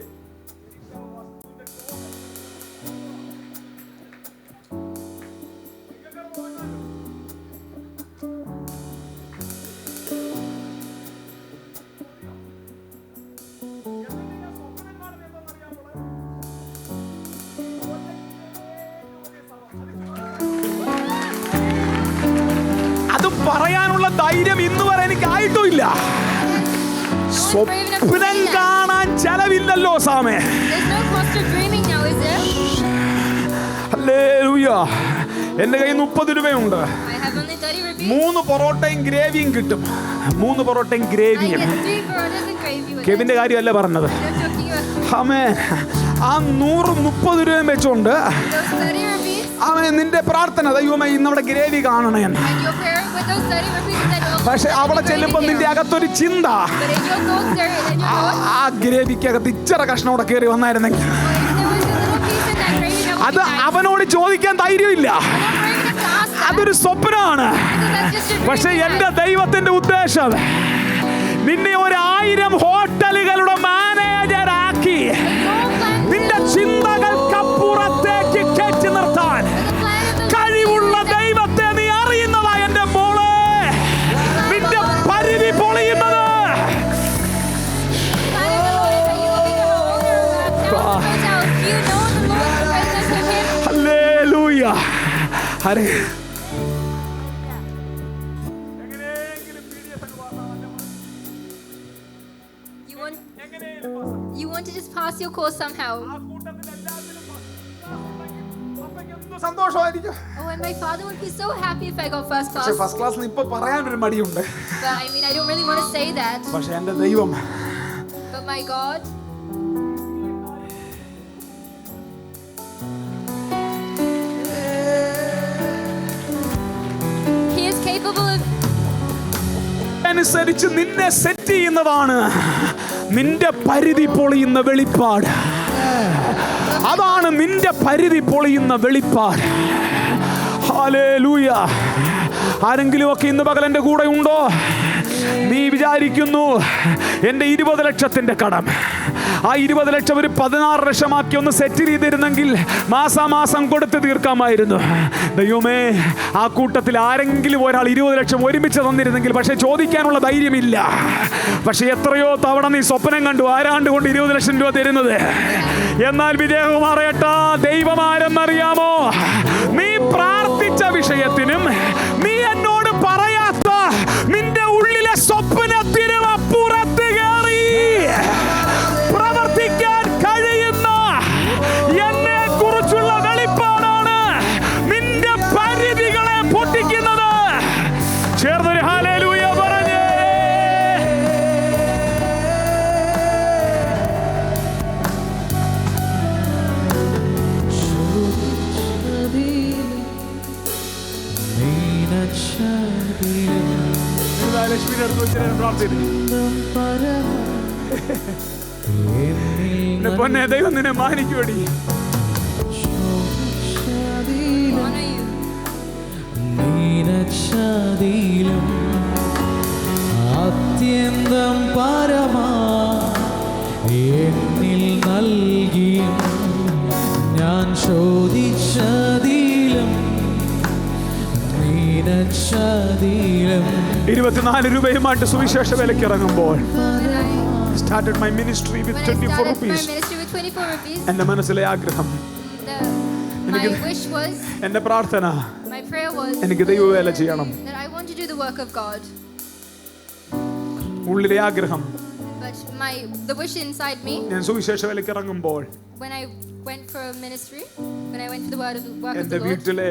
പറയാനുള്ള ധൈര്യം ഇന്ന് വരെ എനിക്ക് ആയിട്ടുമില്ല. സ്വപ്നം കാണാൻ ചെലവില്ലല്ലോ സാമേ. ഹല്ലേലൂയ. എന്റെ കയ്യിൽ 30 രൂപയുണ്ട്. 3 പൊറോട്ടയും ഗ്രേവിയും കിട്ടും. 3 പൊറോട്ടയും ഗ്രേവിയും. കെവിന്റെ കാര്യമല്ല പറഞ്ഞത്. ആമേൻ. ആ 130 രൂപയും വെച്ചോണ്ട് ആമേൻ നിന്റെ പ്രാർത്ഥന ദൈവമേ ഇന്നവിടെ ഗ്രേവി കാണണേ. പക്ഷെ അവിടെ ചെല്ലുമ്പോൾ നിന്റെ അകത്തൊരു ചിന്ത, ആ ഗ്രേവിക്കകത്ത് ഇച്ചിറ കഷ്ണം കൂടെ കയറി വന്നായിരുന്നെങ്കിൽ. അത് അവനോട് ചോദിക്കാൻ ധൈര്യമില്ല, അതൊരു സ്വപ്നമാണ്. പക്ഷെ എന്റെ ദൈവത്തിന്റെ ഉദ്ദേശം നിന്നെ 1000 ഹോട്ടലുകളുടെ മാനേജരാക്കി നിന്റെ ചിന്തകൾക്കപ്പുറത്തേക്ക് കയറ്റി നിർത്താൻ കഴിവുള്ള ദൈവത്തെ നീ അറിയുന്നതാ എന്റെ മോളെ. നിന്റെ പരിധി പൊളിയുന്നത് ഹല്ലേലൂയ. ഹരേ
You want to just pass your course somehow. Oh, and my father would be so happy if I got first class.
First class ഇപ്പൊ പറയാനൊരു മടിയുണ്ട്.
But I mean, I don't really want to say that.
പക്ഷെ എന്റെ ദൈവം,
But my God, He is capable of.
അനുസരിച്ച് നിന്നെ set ചെയ്യുന്നതാണ് നിന്റെ പരിധി പൊളിയുന്ന വെളിപ്പാട്. അതാണ് നിന്റെ പരിധി പൊളിയുന്ന വെളിപ്പാട്. ഹല്ലേലൂയ. ആരെങ്കിലും ഒക്കെ ഇന്ന് പകൽ എൻ്റെ കൂടെ ഉണ്ടോ? നീ വിചാരിക്കുന്നു എൻ്റെ 20 ലക്ഷത്തിൻ്റെ കടം, ആ 20 ലക്ഷം ഒരു 16 ലക്ഷമാക്കി ഒന്ന് സെറ്റ് ചെയ്തിരുന്നെങ്കിൽ മാസാമാസം കൊടുത്ത് തീർക്കാമായിരുന്നു. ദൈവമേ, ആ കൂട്ടത്തിൽ ആരെങ്കിലും ഒരാൾ 20 ലക്ഷം ഒരുമിച്ച് തന്നിരുന്നെങ്കിൽ. പക്ഷെ ചോദിക്കാനുള്ള ധൈര്യമില്ല. പക്ഷെ എത്രയോ തവണ നീ സ്വപ്നം കണ്ടു ആരാണ്ട് കൊണ്ട് 20 ലക്ഷം രൂപ തരുന്നത്. എന്നാൽ വിജയം അറിയട്ടാ, ദൈവം ആരെന്നറിയാമോ? നീ പ്രാർത്ഥിച്ച വിഷയത്തിനും നീ എന്നോട് പറയാത്ത നിന്റെ ഉള്ളിലെ സ്വപ്നത്തിനും അപ്പുറത്ത് കയറി പ്രവർത്തിക്കാൻ കഴിയുന്ന എന്നെ കുറിച്ചുള്ള വെളിപ്പാടാണ് നിന്റെ പരിധികളെ പൊട്ടിക്കുന്നത്. ചേർന്നൊരു ഹല്ലേലൂയ പറഞ്ഞേ. ലക്ഷ്മിയുടെ അടുത്ത് വെച്ച് പ്രാർത്ഥിക്കുന്നു. പൊന്നെ, ദൈവം നിന്നെ മാനിക്കുവടി.
അത്യന്തം പരമാ എന്നിൽ നൽകിയും ഞാൻ ചോദിച്ചതിലും
24 രൂപയുമായിട്ട് സുവിശേഷ വിലയ്ക്ക് ഇറങ്ങുമ്പോൾ started my ministry with 24 rupees. എൻ്റെ മനസ്സിലെ ആഗ്രഹം, എൻ്റെ പ്രാർത്ഥന, എനിക്ക് ദൈവവേല ചെയ്യണം. ഉള്ളിലെ ആഗ്രഹം, ഞാൻ സുവിശേഷ വിലയ്ക്ക് ഇറങ്ങുമ്പോൾ എന്റെ വീട്ടിലെ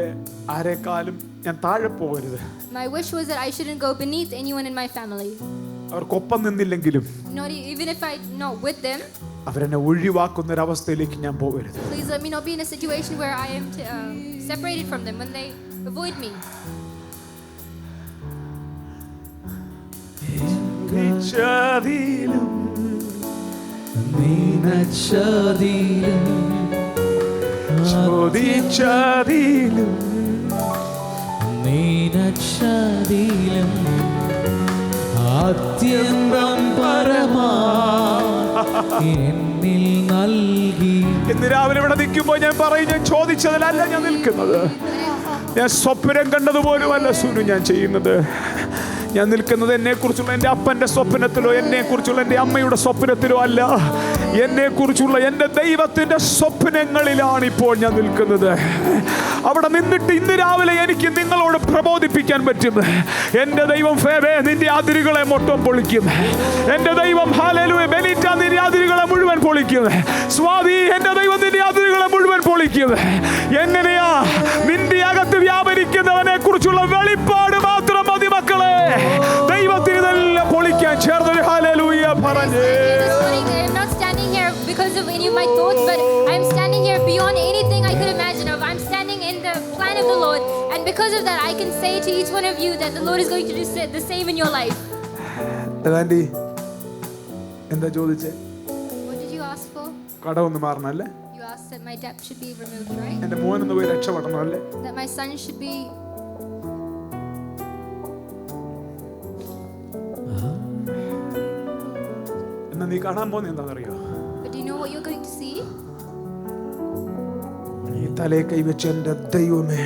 ആരെക്കാളും ഞാൻ താഴെ പോകരുത്.
My wish was that I shouldn't go beneath anyone in my family.
അവർക്കൊപ്പം നിന്നില്ലെങ്കിലും
even if I'm not with them,
അവരെന്നെ ഒഴിവാക്കുന്ന ഒരു അവസ്ഥയിലേക്ക് ഞാൻ പോകരുത്.
Please let me not be in a situation where I am separated from them when they avoid me.
അത്യന്തം പരമാ എന്നിൽ നൽകി.
ഇന്ന് രാവിലെ ഇവിടെ നിൽക്കുമ്പോൾ ഞാൻ പറയും, ഞാൻ ചോദിച്ചതിലല്ല ഞാൻ നിൽക്കുന്നത്, ഞാൻ സ്വപ്നം കണ്ടതുപോലുമല്ല സുനു ഞാൻ ചെയ്യുന്നത്. ഞാൻ നിൽക്കുന്നത് എന്നെക്കുറിച്ചുള്ള എൻ്റെ അപ്പൻ്റെ സ്വപ്നത്തിലോ എന്നെക്കുറിച്ചുള്ള എൻ്റെ അമ്മയുടെ സ്വപ്നത്തിലോ അല്ല, എന്നെക്കുറിച്ചുള്ള എൻ്റെ ദൈവത്തിൻ്റെ സ്വപ്നങ്ങളിലാണ് ഇപ്പോൾ ഞാൻ നിൽക്കുന്നത്. അവിടെ നിന്നിട്ട് ഇന്ന് രാവിലെ എനിക്ക് നിങ്ങളോട് പ്രബോധിപ്പിക്കാൻ പറ്റും. എൻ്റെ ദൈവം ഫേബേ നിന്റെ അതിരുകളെ മൊത്തം പൊളിക്കും. എൻ്റെ ദൈവം ഹല്ലേലൂയ ബെലിറ്റ നിന്റെ അതിരുകളെ മുഴുവൻ പൊളിക്കും. സ്വാതി എൻ്റെ ദൈവം നിന്റെ അതിരുകളെ മുഴുവൻ പൊളിക്കും. എങ്ങനെയാ? നിന്റെ അകത്ത് വ്യാപരിക്കുന്നവനെ കുറിച്ചുള്ള വെളിപ്പാട് മാത്രം മതി മക്കളെ. ദൈവത്തിന് ഇതെല്ലാം പൊളിക്കാൻ. ചേർന്നൊരു ഹല്ലേലൂയ പറഞ്ഞേ.
Because of any of my thoughts, but I'm standing here beyond anything I could imagine of. I'm standing in the plan of the Lord, and because of that I can say to each one of you that the Lord is going to do the same in your life.
Andy, എന്താ ചോദിച്ചേ?
What did you ask for?
കടമൊന്ന് മാറണല്ലേ?
You asked that my debt should be removed, right?
എൻ്റെ മോനൊന്ന് പോയി രക്ഷപ്പെടണം അല്ലേ?
That my son should be
എന്നാ നീ കാണാൻ പോകുന്നത് എന്താണെന്നറിയോ?
But do you know what you're going to see?
നീ തലേ കൈവച്ച എൻ്റെ ദൈവമേ,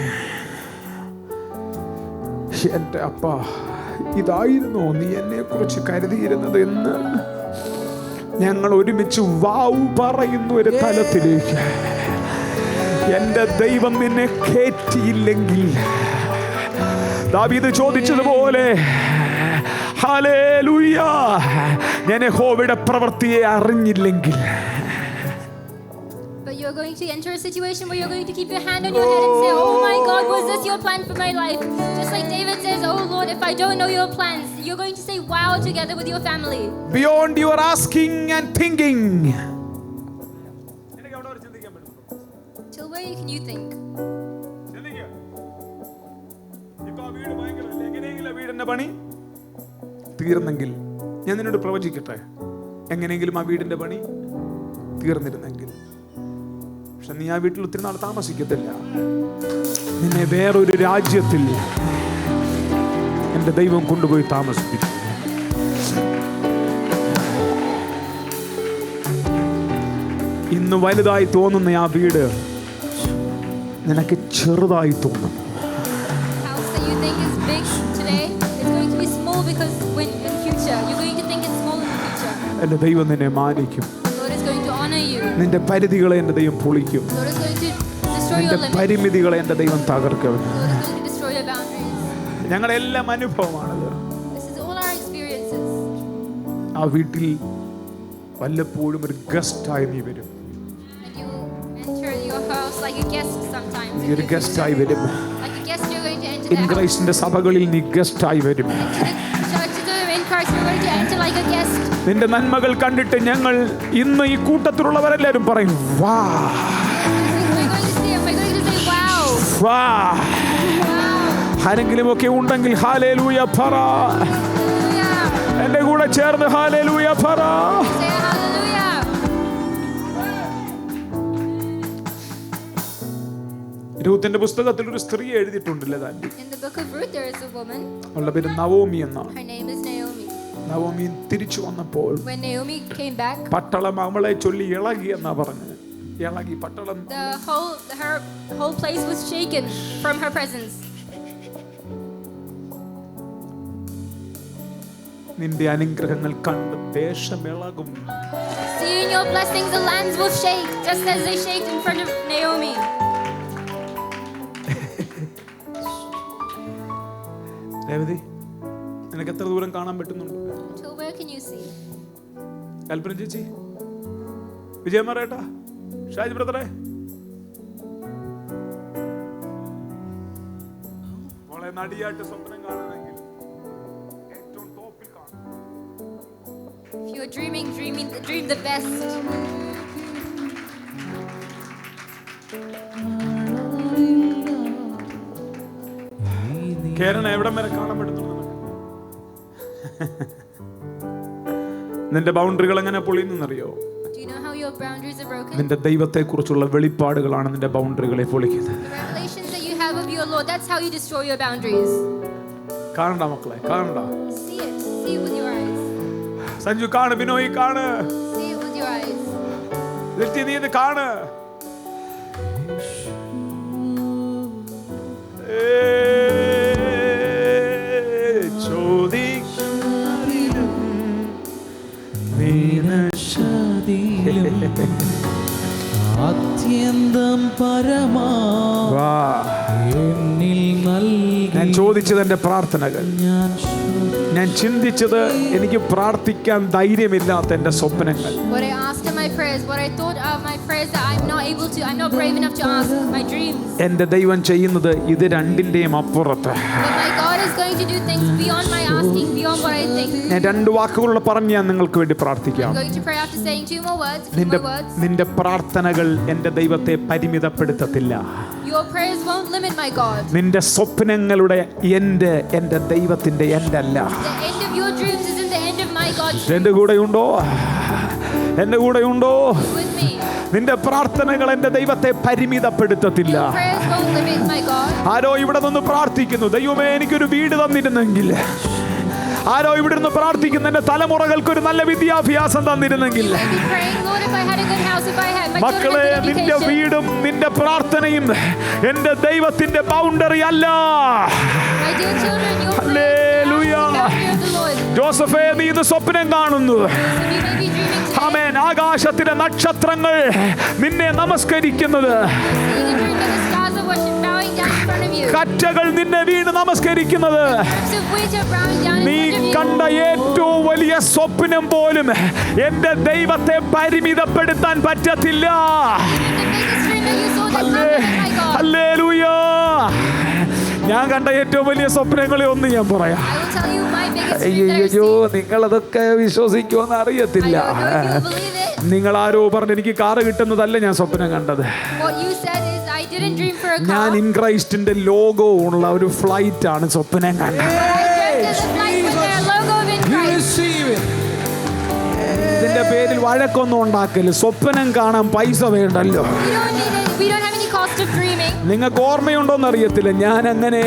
എൻ്റെ അപ്പ, ഇതായിരുന്നോ നീ എന്നെ കുറിച്ച് കരുതിയിരുന്നത് എന്ന് ഞങ്ങൾ ഒരുമിച്ച് വാവ് പറയുന്ന ഒരു തലത്തിലേക്ക് എൻ്റെ ദൈവം നിന്നെ കേറ്റിയില്ലെങ്കിൽ, ദാവീദ് ചോദിച്ചതുപോലെ ഹല്ലേലൂയ, ഞാൻ യഹോവയുടെ പ്രവൃത്തിയെ അറിഞ്ഞില്ലെങ്കിൽ.
But you're going to enter a situation where you're going to keep your hand on your head and say, oh my God, was this your plan for my life? Just like David says, oh Lord, if I don't know your plans, you're going to say wow together with your family.
Beyond your asking and thinking.
Till where can you think?
വീടിന്റെ പണി തീർന്നെങ്കിൽ, ഞാൻ നിന്നോട് പ്രവചിക്കട്ടെ, എങ്ങനെയെങ്കിലും ആ വീടിന്റെ പണി തീർന്നിരുന്നെങ്കിൽ. പക്ഷെ നീ ആ വീട്ടിൽ ഒത്തിരി നാൾ താമസിക്കത്തില്ല. നിന്നെ വേറൊരു രാജ്യത്തിൽ എൻ്റെ ദൈവം കൊണ്ടുപോയി താമസിപ്പിച്ചു. ഇന്ന് വലുതായി തോന്നുന്ന ആ വീട് നിനക്ക് ചെറുതായി തോന്നും.
House that you think is big today is going to be small because in future you're going to think it's small in the future.
എൻ്റെ ദൈവം നിന്നെ മാനിക്കും.
Lord is going to honor you.
നിന്റെ പരിധികളെ എൻ്റെ ദൈവം പൊളിക്കും.
Lord is going to destroy your
നിന്റെ
limits.
പരിമിതികളെ എൻ്റെ ദൈവം തകർക്കും.
Lord is going to destroy your boundaries.
ഞങ്ങളെല്ലാം അനുഭവമാണത്.
This is all our experiences.
ആ വീട്ടിൽ വല്ലപ്പോഴും ഒരു ഗസ്റ്റായി നീ വരും.
And you enter your house like a guest sometimes.
നീ ഒരു ഗസ്റ്റായി വരും.
Like a guest you're going to enter the house.
ക്രൈസ്റ്റിന്റെ സഭകളിൽ നീ ഗസ്റ്റായി വരും.
In Christ you're going to enter like a guest.
നിന്റെ നന്മകൾ കണ്ടിട്ട് ഞങ്ങൾ ഇന്ന് ഈ കൂട്ടത്തിലുള്ളവരെല്ലാരും പറയും വാ വാ. ആരെങ്കിലും ഒക്കെ ഉണ്ടെങ്കിൽ ഹല്ലേലൂയ പറ. എന്റെ കൂടെ ചേർന്ന് ഹല്ലേലൂയ പറ. രൂത്തിന്റെ പുസ്തകത്തിൽ ഒരു സ്ത്രീ എഴുതിയിട്ടുണ്ടല്ലേ താൻ.
In the book of Ruth there is a woman.
അവളുടെ പേര് നവോമി എന്നാണ്.
Her name is Naomi.
Naomi തിരിച്ചു വന്നപ്പോൾ
When Naomi came back,
Pattalam അവളെ ചൊല്ലി ഇളകി എന്നാ പറഞ്ഞത്. ഇളകി Pattalam.
her whole place was shaken from her presence.
നിന്റെ അനുഗ്രഹങ്ങൾ കണ്ട് ദേശമിളകും.
Seeing your blessings, the lands will shake just as they shake in front of Naomi.
Revathi, നിനക്ക് എത്ര ദൂരം കാണാൻ പറ്റുന്നുണ്ട്?
So where can you see?
കൽപ്പന ചേച്ചി, വിജയമറേട്ടാ, ഷാജി ബ്രദറെ, മോളെ നടിയായിട്ട് സ്വപ്നം കാണണമെങ്കിൽ ഏറ്റവും ടോപ്പിൽ കാണും.
If you're dream the best.
Kerala എവിടം വരെ കാണാൻ പറ്റുന്നുണ്ട്? നിന്റെ ബൗണ്ടറികൾ എങ്ങനെ പൊളിയുന്നറിയോ?
Do you know how your boundaries are broken?
നിന്റെ ദൈവത്തെ കുറിച്ചുള്ള വെളിപ്പാടുകളാണ് നിന്റെ ബൗണ്ടറികളെ പൊളിക്കുന്നത്.
The revelations that you have of your Lord, that's how you destroy your boundaries.
കാണണ്ട മക്കളെ, കാണണ്ട.
See it with your eyes.
Sanju കാണ്, ബിനോയ് കാണ്,
See it with your eyes.
നീ ഇത് കാണ്.
അത്യന്തം പരമാ എന്നിൽ നൽകി.
ഞാൻ ചോദിച്ചത് എന്റെ പ്രാർത്ഥനകൾ, ഞാൻ ചിന്തിച്ചത് എനിക്ക് പ്രാർത്ഥിക്കാൻ ധൈര്യമില്ലാത്ത എന്റെ സ്വപ്നങ്ങൾ.
What I asked in my prayers, what I thought of my prayers that I'm not brave enough to ask, my dreams.
എന്റെ ദൈവം ചെയ്യുന്നത് ഇത് രണ്ടിന്റെയും അപ്പുറത്ത്.
But my God is going to do things beyond my asking, beyond what I think.
ഞാൻ രണ്ട് വാക്കുകളുടെ പറഞ്ഞ് ഞാൻ നിങ്ങൾക്ക് വേണ്ടി പ്രാർത്ഥിക്കാം.
I'm going to pray after saying two more words.
നിന്റെ പ്രാർത്ഥനകൾ എന്റെ ദൈവത്തെ പരിമിതപ്പെടുത്തത്തില്ല.
Your prayers won't limit my God.
നിന്റെ സ്വപ്നങ്ങളുടെ എന്റെ ദൈവത്തിന്റെ എൻഡല്ല.
The end of your dreams isn't the end of my God's dreams.
എന്റെ കൂടെയുണ്ടോ? എന്റെ കൂടെയുണ്ടോ?
With me.
നിന്റെ പ്രാർത്ഥനകൾ എന്റെ ദൈവത്തെ പരിമിതപ്പെടുത്തത്തില്ല.
Your prayers won't limit my God.
ആരോ ഇവിടെ നിന്ന് പ്രാർത്ഥിക്കുന്നു, ദൈവമേ എനിക്കൊരു വീട് തന്നിരുന്നെങ്കിൽ. ആരോ ഇവിടെ നിന്ന് പ്രാർത്ഥിക്കുന്നു, എന്റെ തലമുറകൾക്ക് ഒരു നല്ല വിദ്യാഭ്യാസം തന്നിരുന്നെങ്കിൽ. മക്കളെ, നിന്റെ വീടും നിന്റെ പ്രാർത്ഥനയും എന്റെ ദൈവത്തിന്റെ ബൗണ്ടറി അല്ല. ഹല്ലേലൂയ. ജോസഫേ, നീ ഇത് സ്വപ്നം കാണുന്നു. ആമേൻ. ആകാശത്തിലെ നക്ഷത്രങ്ങൾ നിന്നെ നമസ്കരിക്കുന്നത്, കറ്റകൾ നിന്നെ വീണ് നമസ്കരിക്കുന്നത്, നീ കണ്ട ഏറ്റവും വലിയ സ്വപ്നം പോലും എന്റെ ദൈവത്തെ പരിമിതപ്പെടുത്താൻ പറ്റത്തില്ല. ഹല്ലേലൂയ. ഞാൻ കണ്ട ഏറ്റവും വലിയ സ്വപ്നങ്ങളെ ഒന്ന് ഞാൻ പറയാം. അയ്യോ, നിങ്ങളതൊക്കെ വിശ്വസിക്കുമെന്ന് അറിയത്തില്ല. നിങ്ങൾ ആരോ പറഞ്ഞു എനിക്ക് കാറ് കിട്ടുന്നതല്ല ഞാൻ സ്വപ്നം കണ്ടത്. ഞാൻ ഇൻ ക്രൈസ്റ്റിന്റെ ലോഗോ ഉള്ള ഒരു ഫ്ലൈറ്റ് ആണ് സ്വപ്നം കണ്ടത്. ഇതിന്റെ പേരിൽ വഴക്കൊന്നും ഉണ്ടാക്കല്. സ്വപ്നം കാണാൻ പൈസ വേണ്ടല്ലോ.
cost of dreaming.
നിങ്ങൾക്ക് ഓർമ്മയുണ്ടോന്ന് അറിയത്തില്ല, ഞാൻ അങ്ങനെ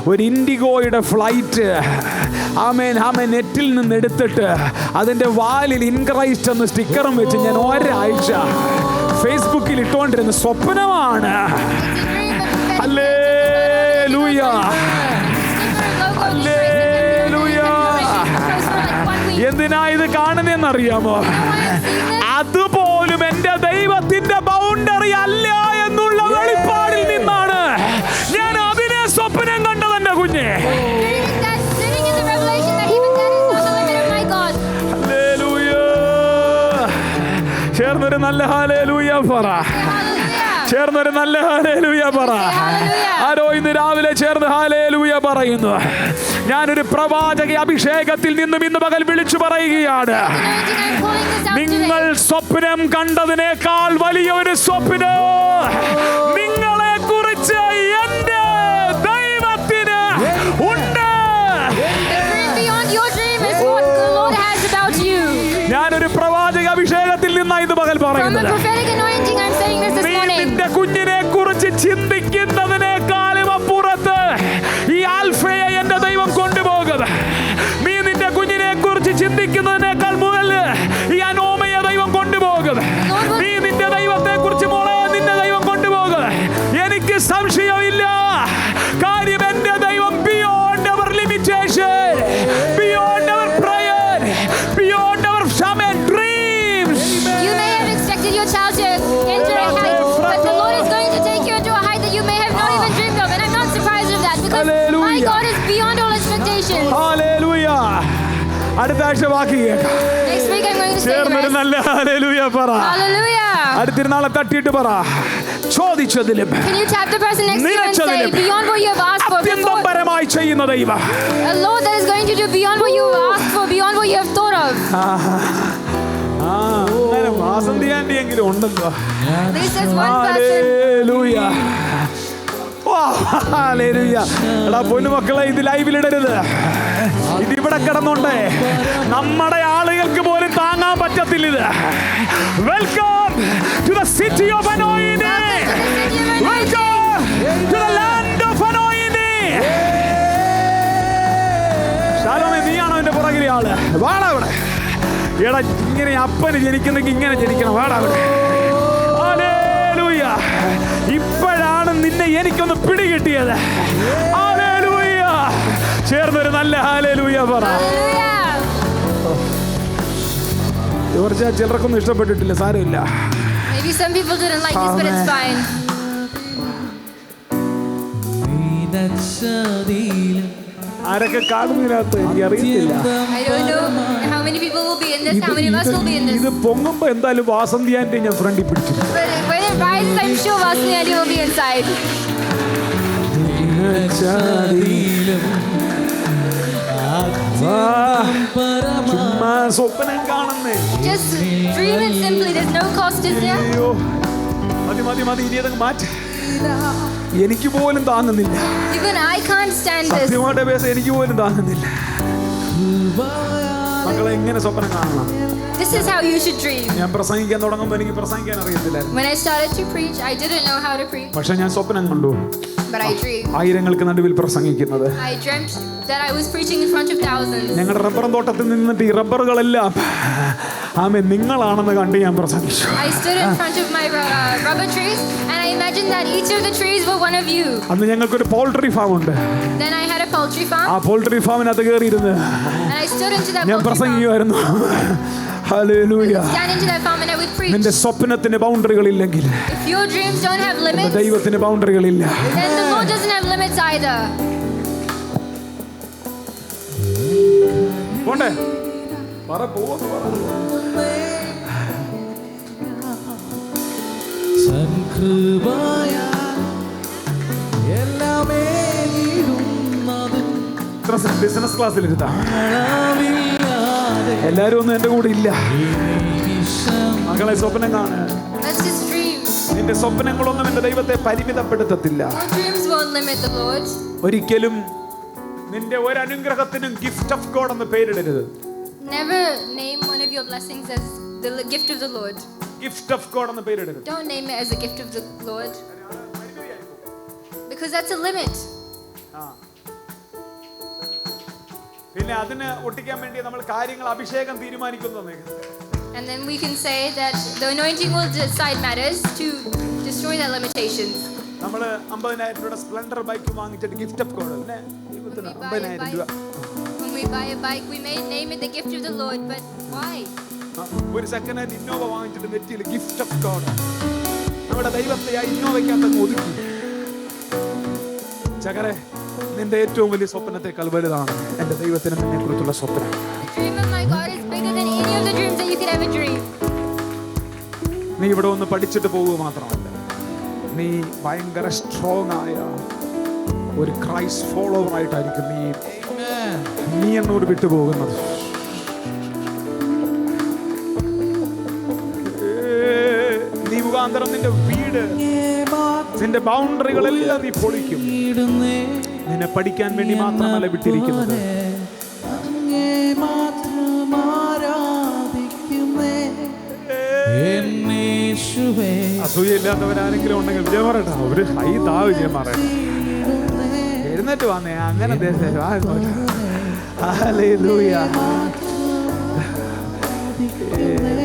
ഒരു ഇൻഡിഗോയുടെ ഫ്ലൈറ്റ് നെറ്റിൽ നിന്ന് എടുത്തിട്ട് അതിന്റെ വാലിൽ ഇൻ ക്രൈസ്റ്റ് എന്ന സ്റ്റിക്കറും വെച്ച് ഞാൻ ഒരാഴ്ച ഫേസ്ബുക്കിൽ ഇട്ടുകൊണ്ടിരുന്ന സ്വപ്നമാണ്. Hallelujah, hallelujah. എന്തിനാ ഇത് കാണുന്നതെന്നറിയാമോ? അതുപോലും എന്റെ ദൈവത്തിന്റെ ബൗണ്ടറി അല്ല എന്നുള്ള വെളിപ്പാടിൽ നിന്നാണ് ഞാൻ അതിനെ സ്വപ്നം കണ്ടത്. എന്റെ കുഞ്ഞെ, ചേർന്നൊരു നല്ല ഹല്ലേലൂയ പറ. ചേർന്നൊരു നല്ല ഹല്ലേലൂയ പറ. ആരോ ഇന്ന് രാവിലെ ചേർന്ന് ഹല്ലേലൂയ പറയുന്നു. ഞാനൊരു പ്രവാചക അഭിഷേകത്തിൽ നിന്നും ഇന്ന് പകൽ വിളിച്ചു പറയുകയാണ്, നിങ്ങൾ സ്വപ്നം കണ്ടതിനേക്കാൾ വലിയൊരു സ്വപ്നം നിങ്ങളെ കുറിച്ച് എന്റെ ദൈവത്തിന് ഉണ്ട്. ഞാനൊരു പ്രവാചക അഭിഷേകത്തിൽ നിന്നാണ് ഇത് പകൽ പറയുന്നത്. നിന്റെ കുഞ്ഞിനെ കുറിച്ച് ചിന്തിക്കുന്നതിനേക്കാളും അപ്പുറത്ത് ഈ ആൽഫയെ എന്റെ ദൈവം കൊണ്ടുപോകുക. നീ നിന്റെ കുഞ്ഞിനെ കുറിച്ച് ചിന്തിക്കുന്നതിനേക്കാൾ മുതൽ ഈ അനോമയെ ദൈവം കൊണ്ടുപോകുക. നീ നിന്റെ ദൈവത്തെ കുറിച്ച് മോളെ നിന്റെ ദൈവം കൊണ്ടുപോകുക. എനിക്ക് സംശയമില്ല, കാര്യം എന്റെ ദൈവം beyond our limitation, beyond our prayer, beyond our dreams.
You may have expected your child to enter a height, but the Lord is going to take you into a height that you may have not even dreamed of, and I'm not surprised of that because my God is beyond all expectations.
Hallelujah. അടുത്ത ആഴ്ച ബാക്കി കേൾക്കാം.
Next week I'm going to say
ചേർന്നൊരു നല്ല hallelujah പറ.
Hallelujah.
അടുത്തിരുന്നാളെ തട്ടിയിട്ട് പറ, ചോദിച്ചതിലും
Can you tap the person next to you and say beyond what you have asked for before?
അത്യന്തപരമായി ചെയ്യുന്ന ദൈവം,
A Lord that is going to do beyond what you have asked for, beyond what you have thought of.
അങ്ങനെ Vasanthi anti എങ്കിലും ഉണ്ടല്ലോ.
This is one person.
Hallelujah, hallelujah. എടാ പൊന്നുമക്കളെ, ഇത് ലൈവിലിടരുത്. ഇതിവിടെ കിടന്നുണ്ടേ നമ്മുടെ ആളുകൾക്ക് പോലും താങ്ങാൻ പറ്റത്തില്ല ഇത്. Welcome to the city of anointing. Welcome to the land of anointing. ശാലോമേ, നീയാണോ എന്റെ പുറകിലെ ആള്? വാടാ ഇവിടെ. എടാ, ഇങ്ങനെ അപ്പന് ജനിക്കുന്നെങ്കിൽ ഇങ്ങനെ ജനിക്കണം. വാടാ ഇവിടെ. ഹല്ലേലൂയ. ഇപ്പോഴാണ് നിന്നെ എനിക്കൊന്ന് പിടികിട്ടിയത്. ഹല്ലേലൂയ. ചേർന്നൊരു നല്ല ഹല്ലേലൂയ പറ. ചിലർക്കൊന്നും ഇഷ്ടപ്പെട്ടിട്ടില്ല, സാരമില്ല.
Maybe some people didn't like this, but it's fine.
ആരൊക്കെ കാണുന്നതിനകത്ത് എനിക്ക് അറിയത്തില്ല.
I don't know how many people will be in this, how many of us will be in this.
ഇത് പൊങ്ങുമ്പോ എന്തായാലും വാസന്തി ആന്റി ഞാൻ ഫ്രണ്ടിൽ പിടിച്ചു.
But when it rises, I'm sure Vasni Aunty will be inside.
ചുമ്മാ സ്വപ്നം കാണുന്നേ.
Just dream it simply. There's no cost, is there?
അയ്യോ, മതി മതി മതി, ഇനി അതങ്ങ് മാറ്റി. എനിക്ക് പോലും താങ്ങുന്നില്ല.
Even I can't stand this.
സത്യമായിട്ട് പേസ എനിക്ക് പോലും താങ്ങുന്നില്ല. മക്കളെ, എങ്ങനെ സ്വപ്നം കാണണം?
This is how you should dream.
ഞാൻ പ്രസംഗിക്കാൻ തുടങ്ങുമ്പോൾ എനിക്ക് പ്രസംഗിക്കാൻ അറിയത്തില്ലായിരുന്നു.
When I started to preach, I didn't know how to preach.
പക്ഷെ ഞാൻ സ്വപ്നം കണ്ടു.
But I dreamed.
ആയിരങ്ങൾക്ക് നടുവിൽ പ്രസംഗിക്കുന്നത്.
I dreamt that I was preaching in front of thousands.
ഞങ്ങളുടെ റബ്ബർ തോട്ടത്തിൽ നിന്നിട്ട് ഈ റബ്ബറുകളെല്ലാം നിങ്ങളാണെന്ന് കണ്ട് ഞാൻ പ്രസംഗിച്ചു.
I stood in front of my rubber trees and I imagined that each of the trees were one of you.
അന്ന് ഞങ്ങൾക്കൊരു poultry farm ഉണ്ട്.
Then I had a poultry farm.
ആ പോൾട്രി ഫാമിനകത്ത് കയറിയിരുന്ന്
And I stood into that
ഞാൻ
poultry farm.
പ്രസംഗിക്കുമായിരുന്നു. ഹല്ലേലൂയ.
Stand into that farm and I would preach.
നിന്റെ സ്വപ്നത്തിന് ബൗണ്ടറികളില്ലെങ്കിൽ
If your dreams don't have limits,
ദൈവത്തിന് ബൗണ്ടറികളില്ല.
then the Lord doesn't have limits either.
പോണ്ടേ പറ, പോവെന്ന് പറ. ബിസിനസ് ക്ലാസ്സിലിരുത്താം. എല്ലാരും ഒന്നും എന്റെ കൂടെ ഇല്ല. മകളെ, സ്വപ്നം കാണുക.
Let's just dream.
നിന്റെ സ്വപ്നങ്ങളൊന്നും എന്റെ ദൈവത്തെ പരിമിതപ്പെടുത്തത്തില്ല.
Your dreams won't limit the Lord.
ഒരിക്കലും നിന്റെ ഒരു അനുഗ്രഹത്തിനും ഗിഫ്റ്റ് ഓഫ് ഗോഡ് എന്ന് പേരിടരുത്.
Never name one of your blessings as the gift of the Lord.
Gift of God എന്ന് പേരിടരുത്.
Don't name it as a gift of the Lord. because that's a limit.
പിന്നെ അതിനെ ഒട്ടിക്കാൻ വേണ്ടി നമ്മൾ കാര്യങ്ങൾ അഭിഷേകം തീരുമാനിക്കുന്നു.
And then we can say that the anointing will decide matters to destroy that limitations.
നമ്മൾ 50,000 രൂപയുടെ സ്പ്ലെൻഡർ ബൈക്ക് വാങ്ങിച്ചിട്ട് ഗിഫ്റ്റ് ഓഫ് ഗോഡ് അല്ലേ? 50,000 രൂപ.
When we buy a bike, we may name it the gift of the Lord, but why?
ഒരു second hand Innova വാങ്ങിച്ചിട്ട് നെറ്റിയിൽ gift of God. നമ്മുടെ ദൈവത്തെ ആ ഇന്നോവയ്ക്കകത്ത് ഒതുക്കി. ചകരെ, നിന്റെ ഏറ്റവും വലിയ സ്വപ്നത്തെക്കാൾ വലുതാണ് എന്റെ ദൈവത്തിന് നിന്നെ കുറിച്ചുള്ള സ്വപ്നം. നീ ഇവിടെ ഒന്ന് പഠിച്ചിട്ട് പോവുക മാത്രമല്ല, നീ ഭയങ്കര സ്ട്രോങ് ആയ ഒരു ക്രൈസ്റ്റ് ഫോളോവർ ആയിട്ടായിരിക്കും നീ എന്നോട് വിട്ടുപോകുന്നത്. നീ മുഖാന്തരം നിന്റെ വീട്, നിന്റെ ബൗണ്ടറികളെല്ലാം നീ പൊളിക്കും. നിന്നെ പഠിക്കാൻ വേണ്ടി മാത്രമല്ല വിട്ടിരിക്കുന്നത്. അസൂയയില്ലാത്തവരാരെങ്കിലും ഉണ്ടെങ്കിൽ വിജയം പറയട്ടെ, ഒരു ഹൈ താ വിജയം പറയട്ടെ, എഴുന്നേറ്റ് വന്നേ അങ്ങനെ.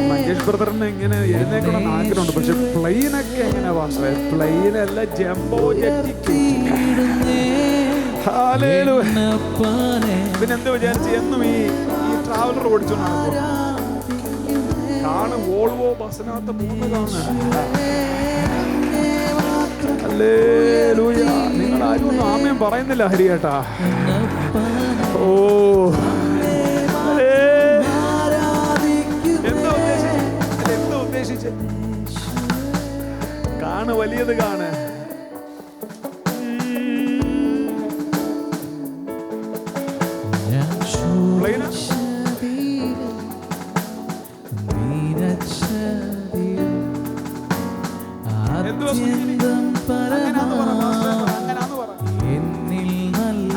മഹേഷ് ബ്രദറിന് ഇങ്ങനെ എഴുന്നേക്കണമെന്ന് ആഗ്രഹമുണ്ട്, പക്ഷെ പ്ലെയിനൊക്കെ എങ്ങനെ വാസേ? പ്ലെയിനല്ല, ജംബോ ജെറ്റ്. പിന്നെന്ത് വിചാരിച്ച് എന്നും ഈ ട്രാവലർ ഓടിച്ചോണ്ടാണ് കാണും. വോൾവോ ബസ്സിനകത്ത് പോകുന്നതാണ്. നിങ്ങൾ ആരും ഒന്നും ആമയും പറയുന്നില്ല ഹരിയേട്ടാ. ഓ എന്താ ഉദ്ദേശിച്ച്? കാണ്, വലിയത് കാണ്.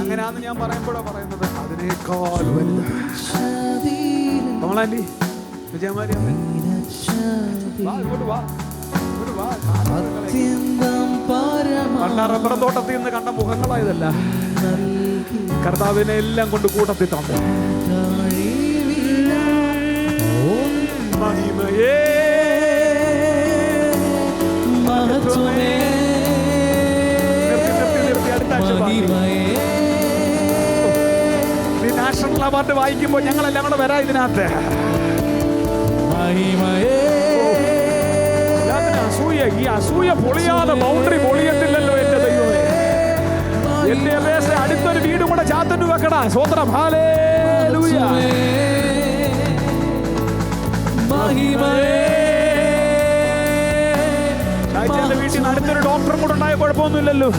അങ്ങനെയാന്ന് ഞാൻ പറയുമ്പോഴാ പറയുന്നത് അതിനേക്കാൾ കമലാന്റി, വിജയമാരി റബ്ബർ തോട്ടത്തിൽ നിന്ന് കണ്ട മുഖങ്ങളായതല്ല, കർത്താവിനെ എല്ലാം കൊണ്ട് കൂട്ടത്തിൽ തന്നു. മഹിമയേ നാഷണൽ അവാർഡ് വായിക്കുമ്പോൾ ഞങ്ങളെല്ലാം കൂടെ വരാം ഇതിനകത്ത്. ഈ അസൂയ പൊളിയാതെ ബൗണ്ടറി പൊളിയത്തില്ലല്ലോ എന്റെ ദൈവമേ. എന്റെ അപേക്ഷ അടുത്തൊരു വീടും കൂടെ ചാത്തന്നു വെക്കടാ. സ്വതന്ത്രം. ഹല്ലേലൂയ. വീട്ടിൽ നിന്ന് അടുത്തൊരു ഡോക്ടറും കൂടെ ഉണ്ടായ കുഴപ്പമൊന്നുമില്ലല്ലോ.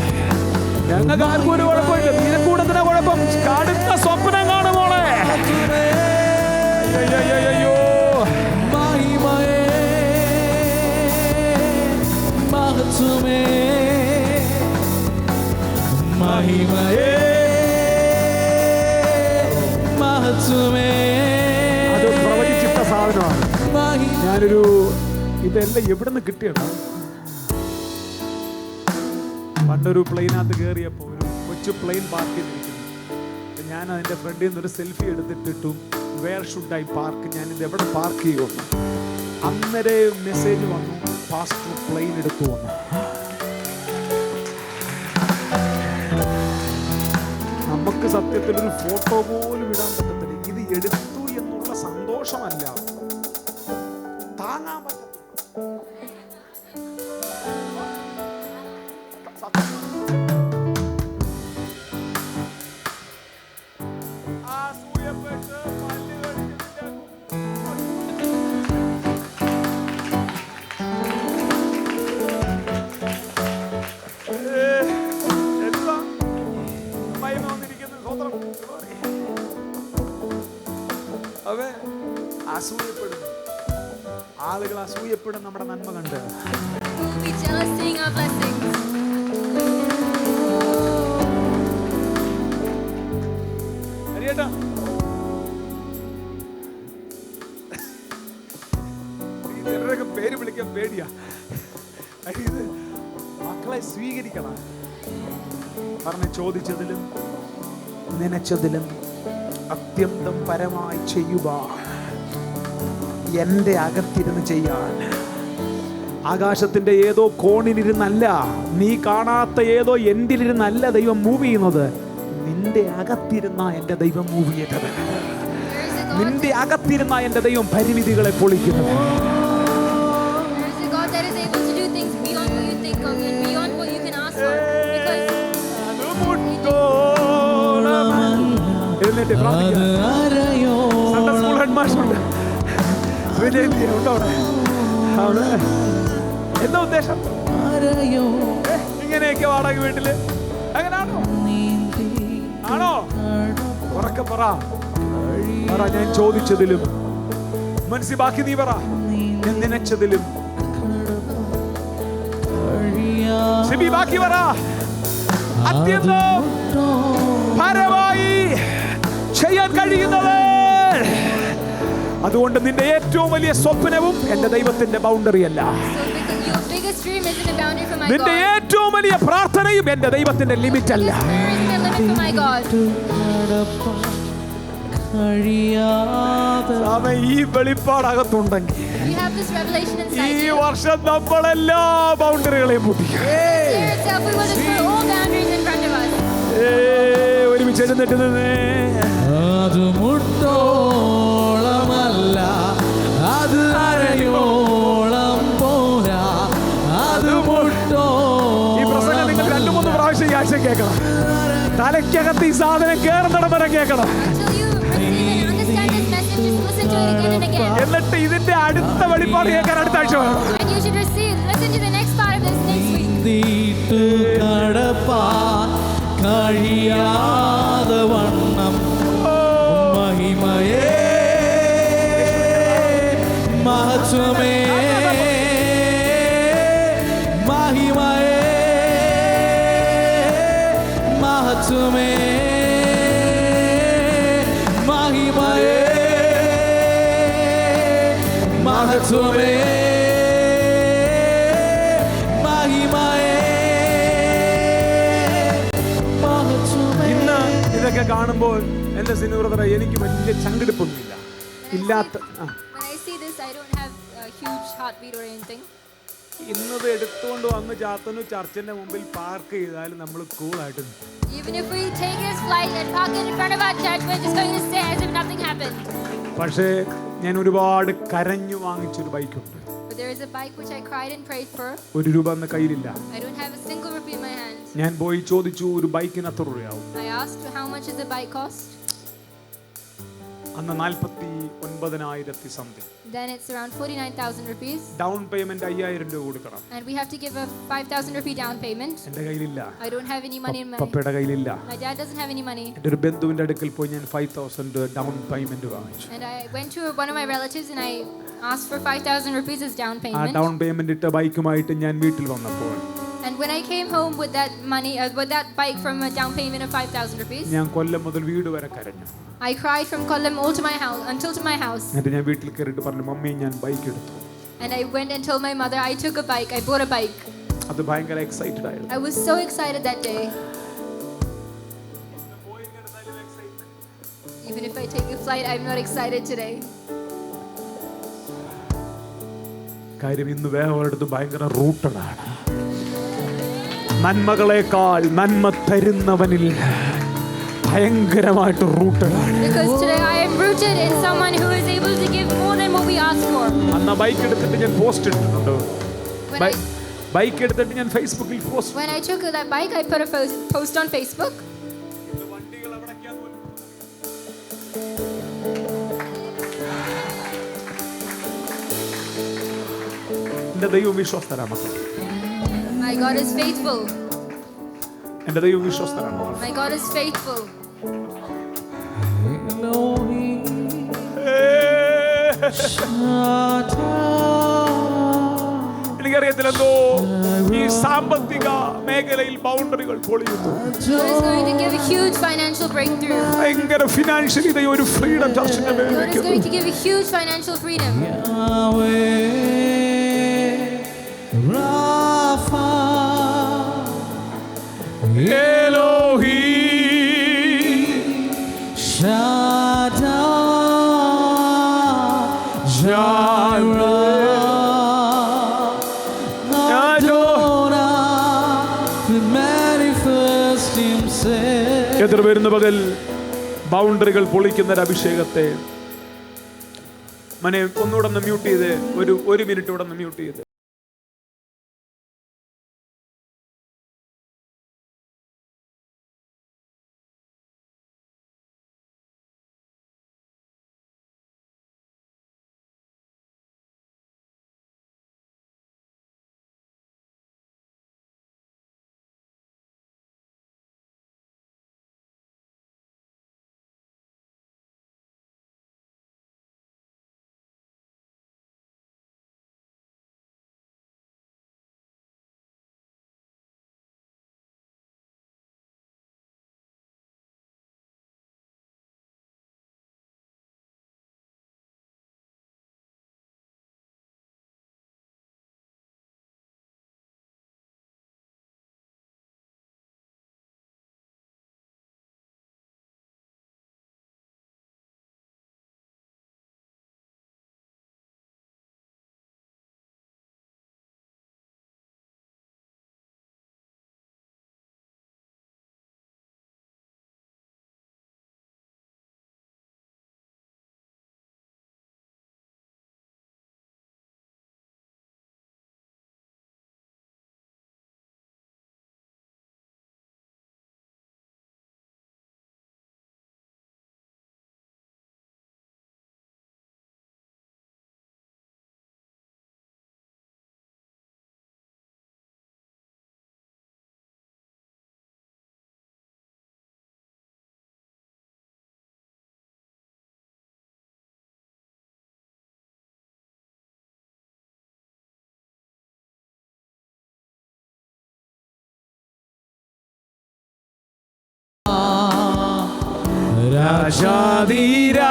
ഞങ്ങൾക്ക് ആർക്കും ഒരു കുഴപ്പമില്ല. നിനക്കൂടത്തിന് കുഴപ്പം. കടുത്ത സ്വപ്നം കാണുമോളെ. അയ്യോ അത് പ്രവചിച്ചിട്ട സാധനമാണ്. ഞാനൊരു ഇതെല്ലാം എവിടെ നിന്ന് കിട്ടിയാണ്. പണ്ടൊരു പ്ലെയിനകത്ത് കയറിയപ്പോൾ ഒരു കൊച്ചു പ്ലെയിൻ പാർക്ക് ചെയ്തിരിക്കുന്നു. ഞാൻ അതിൻ്റെ ഫ്രണ്ടിൽ നിന്നൊരു സെൽഫി എടുത്തിട്ടിട്ടു, വേർ ഷുഡ് ഐ പാർക്ക്, ഞാനിത് എവിടെ പാർക്ക് ചെയ്യുമെന്ന്. അന്നേരം മെസ്സേജ് വന്നു, പാസ്റ്റർ പ്ലെയിൻ എടുത്തു വന്നു. നമുക്ക് സത്യത്തിലൊരു ഫോട്ടോ പോലും ഇടാൻ പറ്റത്തില്ല. ഇത് എടുത്തു എന്നുള്ള സന്തോഷമല്ല, താങ്ങാൻ പറ്റത്തില്ല. ആളുകൾ അസൂയപ്പെടും നമ്മുടെ നന്മ കണ്ട്. പേര് വിളിക്കാൻ പേടിയാ. മക്കളെ സ്വീകരിക്കണം. പറഞ്ഞ് ചോദിച്ചതിലും നനച്ചതിലും അത്യന്തം പരമായി ചെയ്യുവാൻ, എൻ്റെ അകത്തിരുന്ന് ചെയ്യാൻ. ആകാശത്തിന്റെ ഏതോ കോണിലിരുന്നല്ല, നീ കാണാത്ത ഏതോ എൻഡിലിരുന്നല്ല ദൈവം മൂവ് ചെയ്യുന്നത്. നിന്റെ അകത്തിരുന്ന എൻ്റെ ദൈവം മൂവ് ചെയ്തത്. നിന്റെ അകത്തിരുന്ന എൻ്റെ ദൈവം പരിമിതികളെ പൊളിക്കുന്നത്. എന്താ ഉദ്ദേശം? ഇങ്ങനെയൊക്കെ വാടക വീട്ടില് അങ്ങനാണോ? ആണോ? ഉറക്കെ പറ. ഞാൻ ചോദിച്ചതിലും മനസ്സിൽ ബാക്കി നീ പറ. ഞാൻ നനച്ചതിലും ബാക്കി പറ. അത്യന്തം പരമായി ചെയ്യാൻ കഴിയുന്നത്. അതുകൊണ്ട് നിന്റെ ഏറ്റവും വലിയ സ്വപ്നവും എന്റെ ദൈവത്തിന്റെ ബൗണ്ടറി അല്ല. നിന്റെ ഏറ്റവും വലിയ പ്രാർത്ഥനയും എന്റെ ദൈവത്തിന്റെ ലിമിറ്റ് അല്ല. ഈ വെളിപ്പാടകത്തുണ്ടെങ്കിൽ ഈ വർഷം നമ്മളെല്ലാ ബൗണ്ടറികളെയും പൊട്ടിക്കും. ഒരുമിച്ച് എഴുന്നേറ്റ് നിന്നേ.
അത് മുട്ടോളമല്ല, അത് അരയോളം പോരാ, അത് മുട്ടോ.
ഈ പ്രസംഗം നിങ്ങൾ 2-3 പ്രാവശ്യം ഈ ആഴ്ച കേൾക്കണം. തലയ്ക്കകത്ത് ഈ സാധനം കേറുന്നിടം വരെ കേൾക്കണം. എന്നിട്ട് ഇതിന്റെ അടുത്ത വെളിപ്പാട് കേൾക്കാൻ അടുത്ത ആഴ്ച വേണം.
കഴിയാതെ വണ്ണം മഹിമയേ മഹത്വമേ മഹിമയേ മഹത്വമേ മഹിമയേ മഹത്വമേ
ഇതൊക്കെ കാണുമ്പോൾ എന്റെ സിനിമ എനിക്ക് വലിയ ചങ്കെടുപ്പൊന്നുമില്ല. ഇല്ലാത്ത ഇന്നത് എടുത്തുകൊണ്ട് വന്ന് ചാത്തനു ചർച്ചിന്റെ മുമ്പിൽ പാർക്ക് ചെയ്താലും നമ്മൾ കൂളായിട്ട്. പക്ഷേ ഞാൻ ഒരുപാട് കരഞ്ഞു വാങ്ങിച്ചൊരു ബൈക്കുണ്ട്. ഒരു രൂപ എന്ന കയ്യിലില്ല. ഞാൻ പോയി ചോദിച്ചു, ഒരു ബൈക്കിന് എത്ര രൂപയാവും? അന്ന് 49,000 something.
Then it's around 49,000 rupees.
Down payment 5,000 രൂപ കൊടുക്കണം.
And we have to give a 5,000 rupee down payment.
എൻ്റെ കയ്യിലില്ല.
I don't have any money in my.
പപ്പയുടെ കയ്യിലില്ല.
My dad doesn't have any money.
എൻ്റെ ഒരു ബന്ധുവിന്റെ അടുക്കൽ പോയി ഞാൻ 5,000 ഡൗൺ പേയ്മെന്റ് വാങ്ങിച്ചു.
And I went to one of my relatives and I asked for 5,000 rupees as down payment.
ആ ഡൗൺ പേയ്മെന്റ് ഇട്ട ബൈക്കുമായിട്ട് ഞാൻ വീട്ടിൽ വന്നപ്പോൾ,
and when I came home with that money, with that bike from a down payment of 5,000 rupees,
ഞാൻ കൊല്ലം മുതൽ വീട് വരെ കരഞ്ഞു.
I cried from Kollam all to my house until to my house.
എന്നിട്ട് ഞാൻ വീട്ടിൽ കയറിയിട്ട് പറഞ്ഞു, മമ്മി ഞാൻ ബൈക്ക് എടുത്തു.
And I went and told my mother I took a bike. I bought a bike.
അത് ഭയങ്കര എക്സൈറ്റഡ് ആയിരുന്നു.
I was so excited that day. Even if I take a flight, I'm not excited today.
കാര്യം ഇന്ന് വേറൊരിടത്ത് ഭയങ്കര റൂട്ടഡാണ്. നന്മകളെക്കാൾ നന്മ തരുന്നവനിൽ ഭയങ്കരമായിട്ട് റൂട്ടഡാണ്.
Because today I am rooted in someone who is able to give more than what we ask for.
അന്ന് bike എടുത്തിട്ട് ഞാൻ post ഇട്ടിട്ടുണ്ട്. Bike എടുത്തിട്ട് ഞാൻ ഫേസ്ബുക്കിൽ post.
When I took that bike, I put a post on Facebook.
എൻ്റെ ദൈവം വിശ്വസ്തനാണ്.
My God is faithful.
എൻ്റെ ദൈവം വിശ്വസ്തനാണ്.
My God is faithful.
എനിക്കറിയത്തില്ലെന്തോ ഈ സാമ്പത്തിക മേഖലയിൽ ബൗണ്ടറികൾ പൊളിയുന്നു. ഭയങ്കര ഫിനാൻഷ്യലി ഒരു ഫ്രീഡം ചർച്ചിന്റെ മേഖലയിൽ
Shaddai, Jireh, Adonai, will manifest himself.
എത്ര പേരുന്ന പകൽ ബൗണ്ടറികൾ പൊളിക്കുന്ന ഒരു അഭിഷേകത്തെ മനെ ഒന്നുകൂടെ ഒന്ന് മ്യൂട്ട് ചെയ്ത് ഒരു മിനിറ്റ് കൂടെ ഒന്ന് മ്യൂട്ട് ചെയ്ത്.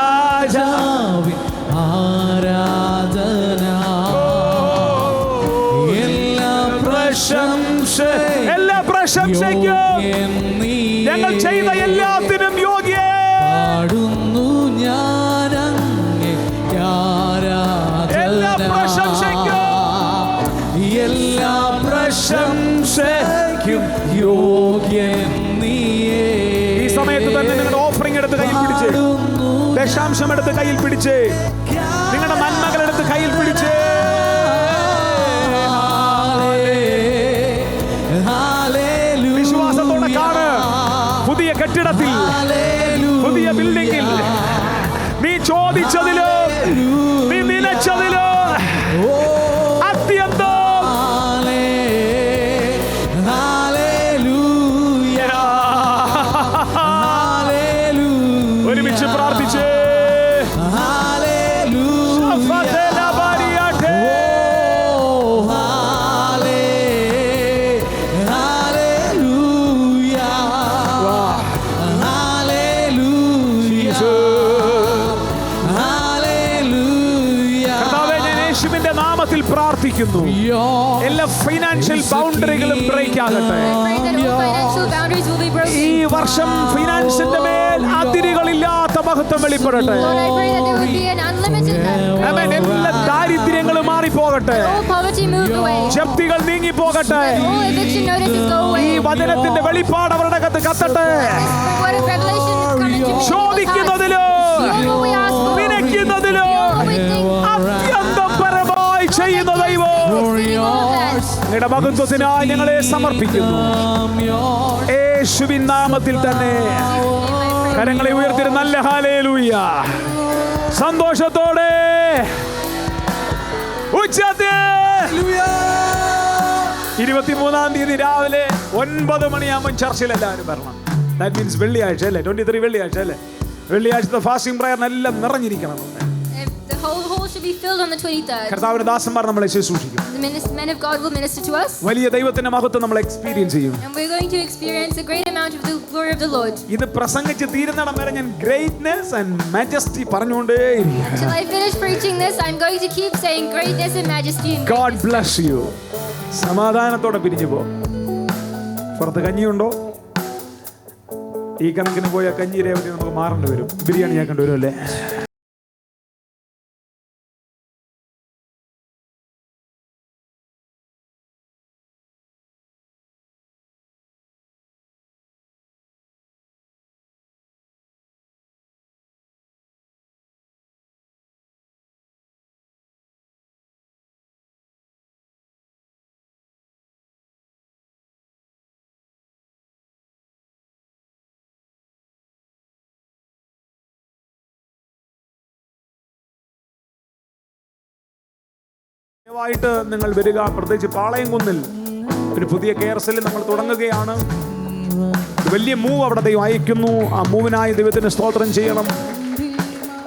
രാജാധിരാജാവിൻ ആരാധന,
എല്ലാ പ്രശംസയ്ക്കും ഞങ്ങൾ ചെയ്ത എല്ലാത്തിനും യോഗ്യൻ.
പാടുന്നു ഞാൻ അങ്ങേക്ക് ആരാധന,
എല്ലാ പ്രശംസയ്ക്കും
യോഗ്യൻ നീയേ.
ഈ സമയത്ത് തന്നെ നിങ്ങളുടെ ഓഫറിംഗ് എടുത്ത് കയ്യിൽ പിടിച്ച്, ദശാംശം എടുത്ത് കയ്യിൽ പിടിച്ച്, നിങ്ങളുടെ നന്മകൾ എടുത്ത് കയ്യിൽ പിടിച്ച്, വിശ്വാസത്തോടെ കാണ്. പുതിയ കെട്ടിടത്തിൽ, പുതിയ ബിൽഡിംഗിൽ നീ ചോദിച്ചതിലോ നീ നിലച്ചതിലോ അത്യന്തം ഒരുമിച്ച് പ്രാർത്ഥിച്ച് നാമത്തിൽ പ്രാർത്ഥിക്കുന്നു. എല്ലാ ഫൈനാൻഷ്യൽ ബൗണ്ടറികളും ബ്രേക്ക് ആകട്ടെ. ഈ വർഷം ഫൈനാൻസിന്റെ മേൽ അതിരുകളില്ലാത്ത മഹത്വം വെളിപ്പെടട്ടെ. എല്ലാ ദാരിദ്ര്യങ്ങളും മാറിപ്പോകട്ടെ. ജപ്തികൾ നീങ്ങിപ്പോകട്ടെ. ഈ വചനത്തിന്റെ വെളിപ്പാട് അവരുടെ അകത്ത് കത്തട്ടെ. ചോദിക്കുന്നതിലോ നിനയ്ക്കുന്നതിലോ അത്യന്തം പരമായി ചെയ്യുന്ന ദൈവം നിങ്ങളുടെ മഹത്വത്തിനായി ഞങ്ങളെ സമർപ്പിക്കുന്നു. യേശുവിൻ നാമത്തിൽ തന്നെ കരങ്ങളെ ഉയർത്തി നല്ല ഹല്ലേലൂയ. സന്തോഷത്തോടെ ഉച്ചത്തിൽ 23-ാം തീയതി രാവിലെ 9 മണിയാകുമ്പോൾ ചർച്ചിൽ എല്ലാവരും വരണം. ദാറ്റ് മീൻസ് വെള്ളിയാഴ്ച അല്ലേ, 23 വെള്ളിയാഴ്ച അല്ലേ. വെള്ളിയാഴ്ചത്തെ fasting പ്രയറിനെല്ലാം നിറഞ്ഞിരിക്കണം.
The whole hall should be filled on the 23rd.
കർത്താവിന്റെ ദാസന്മാർ നമ്മളെ ശുശ്രൂഷിക്കും.
The men of God will minister to us.
വലിയ ദൈവത്തിന്റെ മഹത്വം നമ്മൾ എക്സ്പീരിയൻസ് ചെയ്യും.
And we're going to experience a great amount of the glory of the Lord.
ഇത് പ്രസംഗിച്ച് തീരുന്നിടം വരെ ഞാൻ greatness and majesty പറഞ്ഞുകൊണ്ടേയിരിക്കും.
Until I finish preaching this, I'm going to keep saying greatness and majesty.
God bless you. സമാധാനത്തോടെ പിരിഞ്ഞു പോ. പുറത്ത് കഞ്ഞിയുണ്ടോ? ഈ കണക്കിന് പോയ കഞ്ഞി രേവതി നമുക്ക് മാറേണ്ടി വരും, ബിരിയാണി ആക്കേണ്ടി വരും അല്ലേ? ദയവായിട്ട് നിങ്ങൾ വരിക. പ്രത്യേകിച്ച് പാളയംകുന്നിൽ ഒരു പുതിയ കെയർ സെല്ല് നമ്മൾ തുടങ്ങുകയാണ്. വലിയ മൂവ് അവിടെ ദൈവം അയക്കുന്നു. ആ മൂവിനായി ദൈവത്തിന് സ്തോത്രം ചെയ്യണം.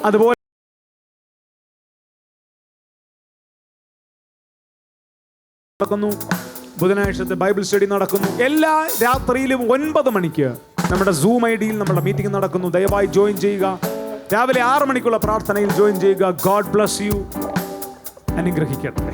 അതുപോലെ നടക്കുന്നു, ബുധനാഴ്ചത്തെ ബൈബിൾ സ്റ്റഡി നടക്കുന്നു. എല്ലാ രാത്രിയിലും 9 മണിക്ക് നമ്മുടെ Zoom ID-യിൽ നമ്മുടെ മീറ്റിംഗ് നടക്കുന്നു. ദയവായി ജോയിൻ ചെയ്യുക. രാവിലെ 6 മണിക്കുള്ള പ്രാർത്ഥനയിൽ ജോയിൻ ചെയ്യുക. God bless U. അനുഗ്രഹിക്കട്ടെ.